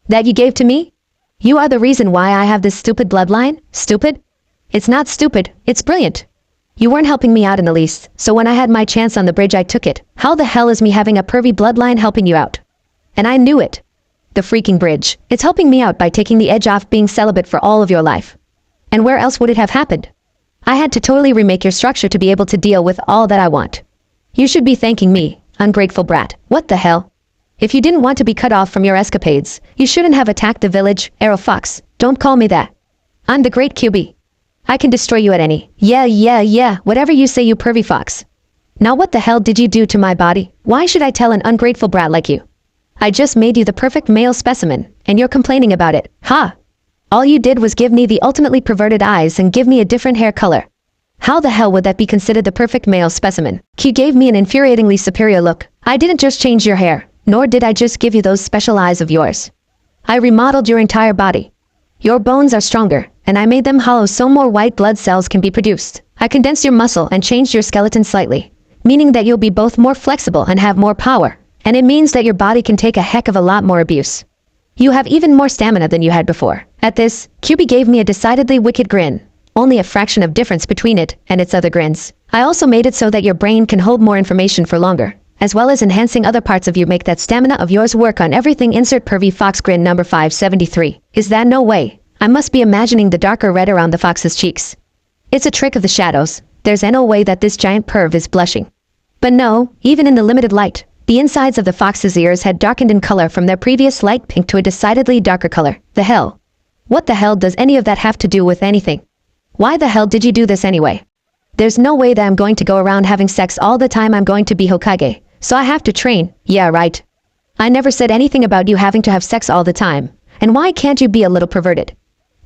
that you gave to me? You are the reason why I have this stupid bloodline? Stupid? It's not stupid, it's brilliant. You weren't helping me out in the least, so when I had my chance on the bridge I took it. How the hell is me having a pervy bloodline helping you out? And I knew it. The freaking bridge. It's helping me out by taking the edge off being celibate for all of your life. And where else would it have happened? I had to totally remake your structure to be able to deal with all that I want. You should be thanking me, ungrateful brat. What the hell? If you didn't want to be cut off from your escapades, you shouldn't have attacked the village, Arrow Fox. Don't call me that. I'm the great QB. I can destroy you at any. Yeah, whatever you say, you pervy fox. Now what the hell did you do to my body? Why should I tell an ungrateful brat like you? I just made you the perfect male specimen, and you're complaining about it. Ha! All you did was give me the ultimately perverted eyes and give me a different hair color. How the hell would that be considered the perfect male specimen? You gave me an infuriatingly superior look. I didn't just change your hair, nor did I just give you those special eyes of yours. I remodeled your entire body. Your bones are stronger, and I made them hollow so more white blood cells can be produced. I condensed your muscle and changed your skeleton slightly, meaning that you'll be both more flexible and have more power, and it means that your body can take a heck of a lot more abuse. You have even more stamina than you had before. At this, QB gave me a decidedly wicked grin, only a fraction of difference between it and its other grins. I also made it so that your brain can hold more information for longer, as well as enhancing other parts of you. Make that stamina of yours work on everything. Insert pervy fox grin number 573. Is that no way? I must be imagining the darker red around the fox's cheeks. It's a trick of the shadows. There's no way that this giant perv is blushing. But no, even in the limited light, the insides of the fox's ears had darkened in color from their previous light pink to a decidedly darker color. The hell? What the hell does any of that have to do with anything? Why the hell did you do this anyway? There's no way that I'm going to go around having sex all the time. I'm going to be Hokage, so I have to train. Yeah, right. I never said anything about you having to have sex all the time. And why can't you be a little perverted?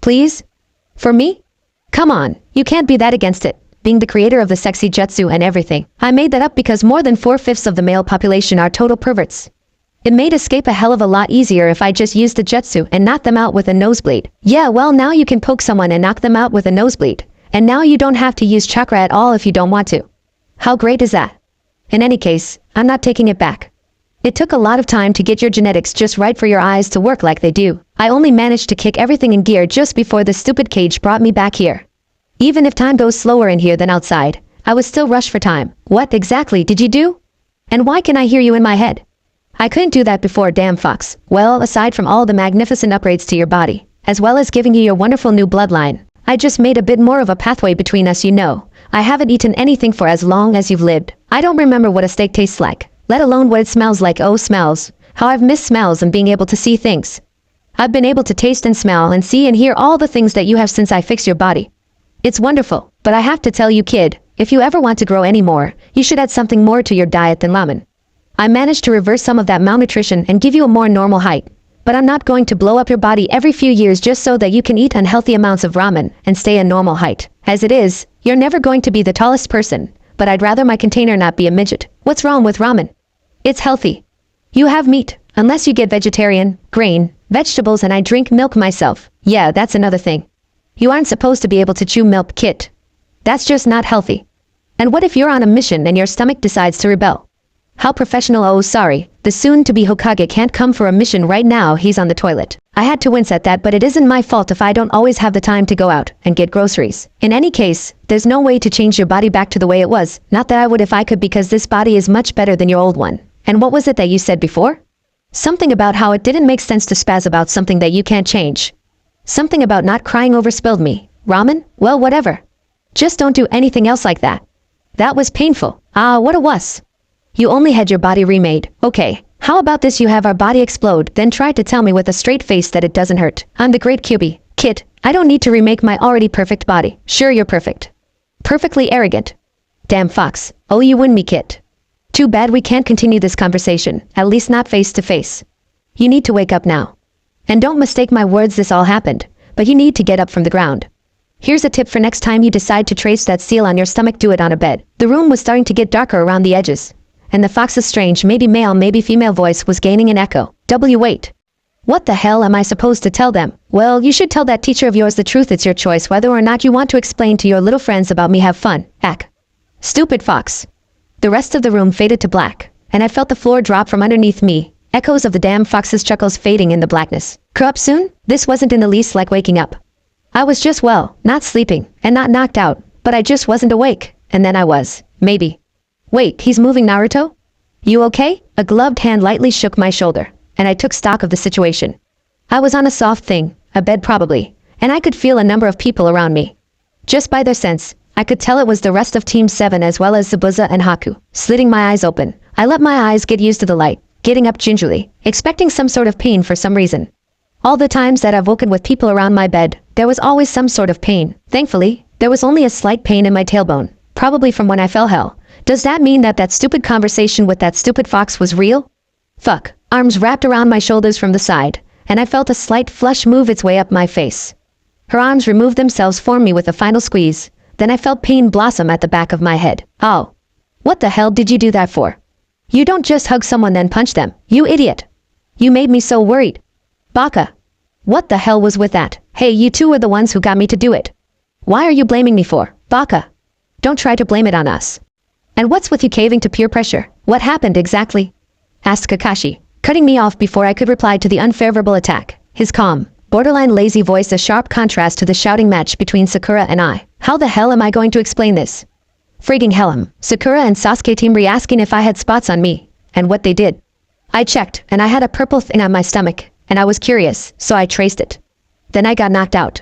Please? For me? Come on, you can't be that against it. Being the creator of the sexy jutsu and everything. I made that up because more than 4/5 of the male population are total perverts. It made escape a hell of a lot easier if I just used the jutsu and knocked them out with a nosebleed. Yeah, well, now you can poke someone and knock them out with a nosebleed. And now you don't have to use chakra at all if you don't want to. How great is that? In any case, I'm not taking it back. It took a lot of time to get your genetics just right for your eyes to work like they do. I only managed to kick everything in gear just before the stupid cage brought me back here. Even if time goes slower in here than outside, I was still rushed for time. What exactly did you do? And why can I hear you in my head? I couldn't do that before, damn fox. Well, aside from all the magnificent upgrades to your body, as well as giving you your wonderful new bloodline, I just made a bit more of a pathway between us. You know, I haven't eaten anything for as long as you've lived. I don't remember what a steak tastes like, let alone what it smells like. Oh, smells. How I've missed smells and being able to see things. I've been able to taste and smell and see and hear all the things that you have since I fixed your body. It's wonderful, but I have to tell you, kid, if you ever want to grow any more, you should add something more to your diet than ramen. I managed to reverse some of that malnutrition and give you a more normal height. But I'm not going to blow up your body every few years just so that you can eat unhealthy amounts of ramen and stay a normal height. As it is, you're never going to be the tallest person, but I'd rather my container not be a midget. What's wrong with ramen? It's healthy. You have meat, unless you get vegetarian, grain, vegetables, and I drink milk myself. Yeah, that's another thing. You aren't supposed to be able to chew milk, kid. That's just not healthy. And what if you're on a mission and your stomach decides to rebel? How professional. Oh, sorry, the soon-to-be Hokage can't come for a mission right now. He's on the toilet. I had to wince at that, but it isn't my fault if I don't always have the time to go out and get groceries. In any case, there's no way to change your body back to the way it was. Not that I would if I could, because this body is much better than your old one. And what was it that you said before? Something about how it didn't make sense to spaz about something that you can't change. Something about not crying over spilled me. Ramen? Well, whatever. Just don't do anything else like that. That was painful. Ah, what a wuss. You only had your body remade. Okay, how about this? You have our body explode, then try to tell me with a straight face that it doesn't hurt. I'm the great QB. Kid, I don't need to remake my already perfect body. Sure, you're perfect. Perfectly arrogant. Damn fox. Oh, you win me, kid. Too bad we can't continue this conversation, at least not face to face. You need to wake up now. And don't mistake my words, this all happened, but you need to get up from the ground. Here's a tip for next time you decide to trace that seal on your stomach: do it on a bed. The room was starting to get darker around the edges, and the fox's strange, maybe male, maybe female voice was gaining an echo. Wait. What the hell am I supposed to tell them? Well, you should tell that teacher of yours the truth. It's your choice whether or not you want to explain to your little friends about me. Have fun. Ack. Stupid fox. The rest of the room faded to black, and I felt the floor drop from underneath me, echoes of the damn fox's chuckles fading in the blackness. Grow up soon? This wasn't in the least like waking up. I was just, well, not sleeping, and not knocked out, but I just wasn't awake, and then I was. Maybe. Wait, he's moving. Naruto? You okay? A gloved hand lightly shook my shoulder, and I took stock of the situation. I was on a soft thing, a bed probably, and I could feel a number of people around me. Just by their sense, I could tell it was the rest of Team 7 as well as Zabuza and Haku. Slitting my eyes open, I let my eyes get used to the light, getting up gingerly, expecting some sort of pain for some reason. All the times that I've woken with people around my bed, there was always some sort of pain. Thankfully, there was only a slight pain in my tailbone, probably from when I fell hell. Does that mean that that stupid conversation with that stupid fox was real? Fuck. Arms wrapped around my shoulders from the side, and I felt a slight flush move its way up my face. Her arms removed themselves for me with a final squeeze, then I felt pain blossom at the back of my head. Oh. What the hell did you do that for? You don't just hug someone then punch them, you idiot. You made me so worried. Baka. What the hell was with that? Hey, you two were the ones who got me to do it. Why are you blaming me for? Baka. Don't try to blame it on us. And what's with you caving to peer pressure? What happened exactly? Asked Kakashi, cutting me off before I could reply to the unfair verbal attack. His calm, borderline lazy voice a sharp contrast to the shouting match between Sakura and I. How the hell am I going to explain this? Frigging hellum. Sakura and Sasuke team re-asking if I had spots on me, and what they did. I checked, and I had a purple thing on my stomach, and I was curious, so I traced it. Then I got knocked out.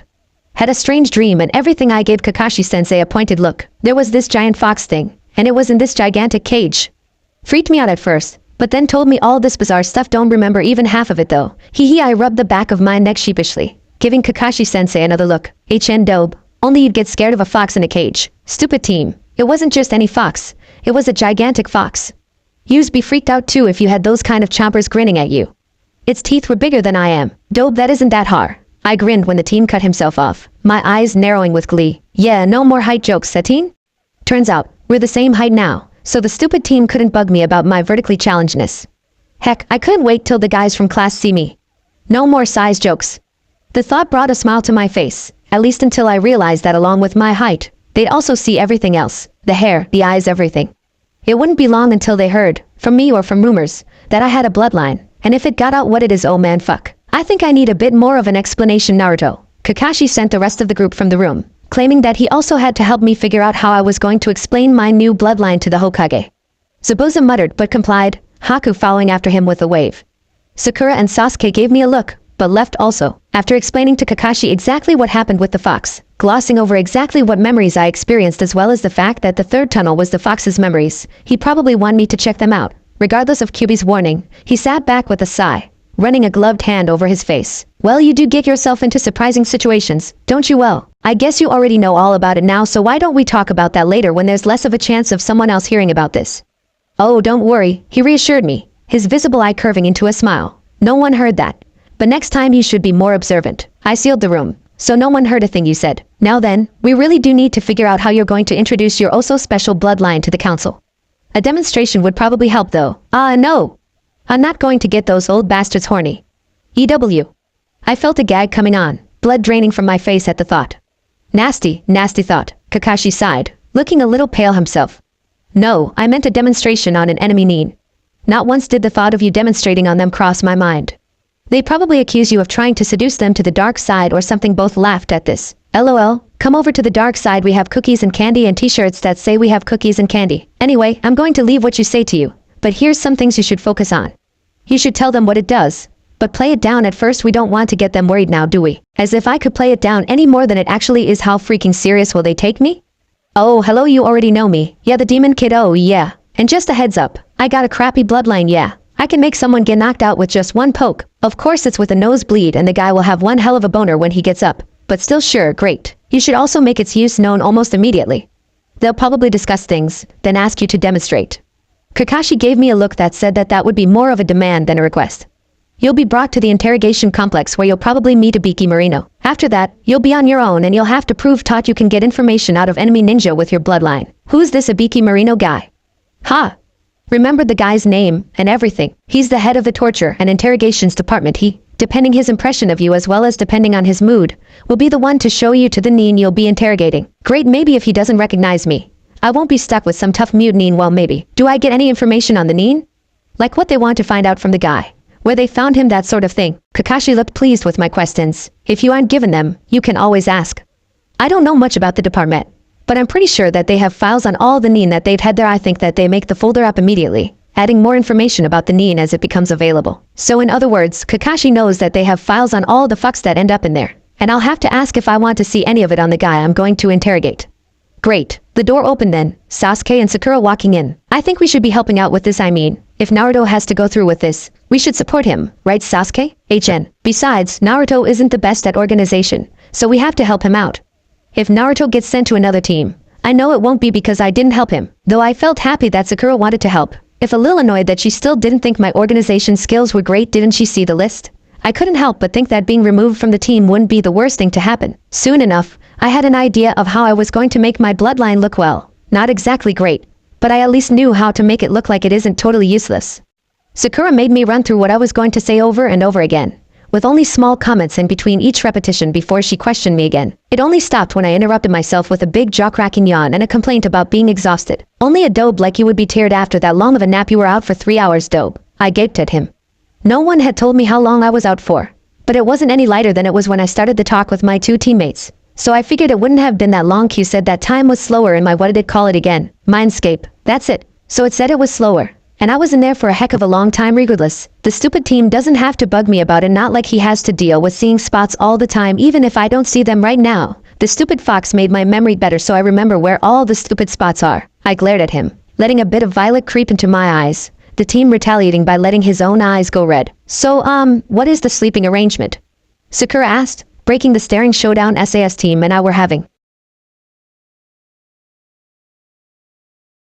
Had a strange dream and everything. I gave Kakashi-sensei a pointed look. There was this giant fox thing, and it was in this gigantic cage. Freaked me out at first, but then told me all this bizarre stuff. Don't remember even half of it though. Hee. I rubbed the back of my neck sheepishly, giving Kakashi-sensei another look. HN dope. Only you'd get scared of a fox in a cage. Stupid team. It wasn't just any fox. It was a gigantic fox. You'd be freaked out too if you had those kind of chompers grinning at you. Its teeth were bigger than I am. Dope, that isn't that hard. I grinned when the team cut himself off, my eyes narrowing with glee. Yeah, no more height jokes, Satine? Turns out, we're the same height now, so the stupid team couldn't bug me about my vertically challengedness. Heck, I couldn't wait till the guys from class see me. No more size jokes. The thought brought a smile to my face, at least until I realized that along with my height, they'd also see everything else, the hair, the eyes, everything. It wouldn't be long until they heard, from me or from rumors, that I had a bloodline, and if it got out what it is, oh man fuck. I think I need a bit more of an explanation, Naruto. Kakashi sent the rest of the group from the room, claiming that he also had to help me figure out how I was going to explain my new bloodline to the Hokage. Zabuza muttered but complied, Haku following after him with a wave. Sakura and Sasuke gave me a look, but left also, after explaining to Kakashi exactly what happened with the fox, glossing over exactly what memories I experienced as well as the fact that the third tunnel was the fox's memories. He probably wanted me to check them out. Regardless of Kyuubi's warning, he sat back with a sigh, running a gloved hand over his face. Well, you do get yourself into surprising situations, don't you? Well, I guess you already know all about it now, so why don't we talk about that later when there's less of a chance of someone else hearing about this? Oh, don't worry, he reassured me, his visible eye curving into a smile. No one heard that. But next time you should be more observant. I sealed the room, so no one heard a thing you said. Now then, we really do need to figure out how you're going to introduce your oh-so special bloodline to the council. A demonstration would probably help though. No. I'm not going to get those old bastards horny. EW. I felt a gag coming on, blood draining from my face at the thought. Nasty, nasty thought, Kakashi sighed, looking a little pale himself. No, I meant a demonstration on an enemy need. Not once did the thought of you demonstrating on them cross my mind. They probably accuse you of trying to seduce them to the dark side or something. Both laughed at this. LOL, come over to the dark side, we have cookies and candy and t-shirts that say we have cookies and candy. Anyway, I'm going to leave what you say to you, but here's some things you should focus on. You should tell them what it does, but play it down at first. We don't want to get them worried now, do we? As if I could play it down any more than it actually is. How freaking serious will they take me? Oh, hello, you already know me. Yeah, the demon kid, oh yeah. And just a heads up, I got a crappy bloodline, yeah. I can make someone get knocked out with just one poke. Of course it's with a nosebleed and the guy will have one hell of a boner when he gets up. But still, sure, great. You should also make its use known almost immediately. They'll probably discuss things, then ask you to demonstrate. Kakashi gave me a look that said that would be more of a demand than a request. You'll be brought to the interrogation complex where you'll probably meet Ibiki Marino. After that, you'll be on your own and you'll have to prove you can get information out of enemy ninja with your bloodline. Who's this Ibiki Marino guy? Ha! Remembered the guy's name and everything. He's the head of the torture and interrogations department. He, depending his impression of you as well as depending on his mood, will be the one to show you to the nin you'll be interrogating. Great, maybe if he doesn't recognize me, I won't be stuck with some tough mute nin. Well, maybe. Do I get any information on the nin? Like what they want to find out from the guy, where they found him, that sort of thing. Kakashi looked pleased with my questions. If you aren't given them, you can always ask. I don't know much about the department, but I'm pretty sure that they have files on all the nin that they've had there. I think that they make the folder up immediately, adding more information about the Nin as it becomes available. So in other words, Kakashi knows that they have files on all the fucks that end up in there. And I'll have to ask if I want to see any of it on the guy I'm going to interrogate. Great. The door opened then, Sasuke and Sakura walking in. I think we should be helping out with this. I mean, if Naruto has to go through with this, we should support him, right Sasuke? Besides, Naruto isn't the best at organization, so we have to help him out. If Naruto gets sent to another team, I know it won't be because I didn't help him, though I felt happy that Sakura wanted to help. If a little annoyed that she still didn't think my organization skills were great. Didn't she see the list? I couldn't help but think that being removed from the team wouldn't be the worst thing to happen. Soon enough, I had an idea of how I was going to make my bloodline look well. Not exactly great, but I at least knew how to make it look like it isn't totally useless. Sakura made me run through what I was going to say over and over again, with only small comments in between each repetition before she questioned me again. It only stopped when I interrupted myself with a big jaw-cracking yawn and a complaint about being exhausted. Only a dope like you would be tired after that long of a nap. You were out for 3 hours, dope. I gaped at him. No one had told me how long I was out for, but it wasn't any lighter than it was when I started the talk with my 2 teammates. So I figured it wouldn't have been that long. Q said that time was slower in my what did it call it again? Mindscape. That's it. So it said it was slower. And I was in there for a heck of a long time regardless. The stupid team doesn't have to bug me about it, not like he has to deal with seeing spots all the time even if I don't see them right now. The stupid fox made my memory better so I remember where all the stupid spots are. I glared at him, letting a bit of violet creep into my eyes. The team retaliating by letting his own eyes go red. So what is the sleeping arrangement? Sakura asked, breaking the staring showdown. SAS team and I were having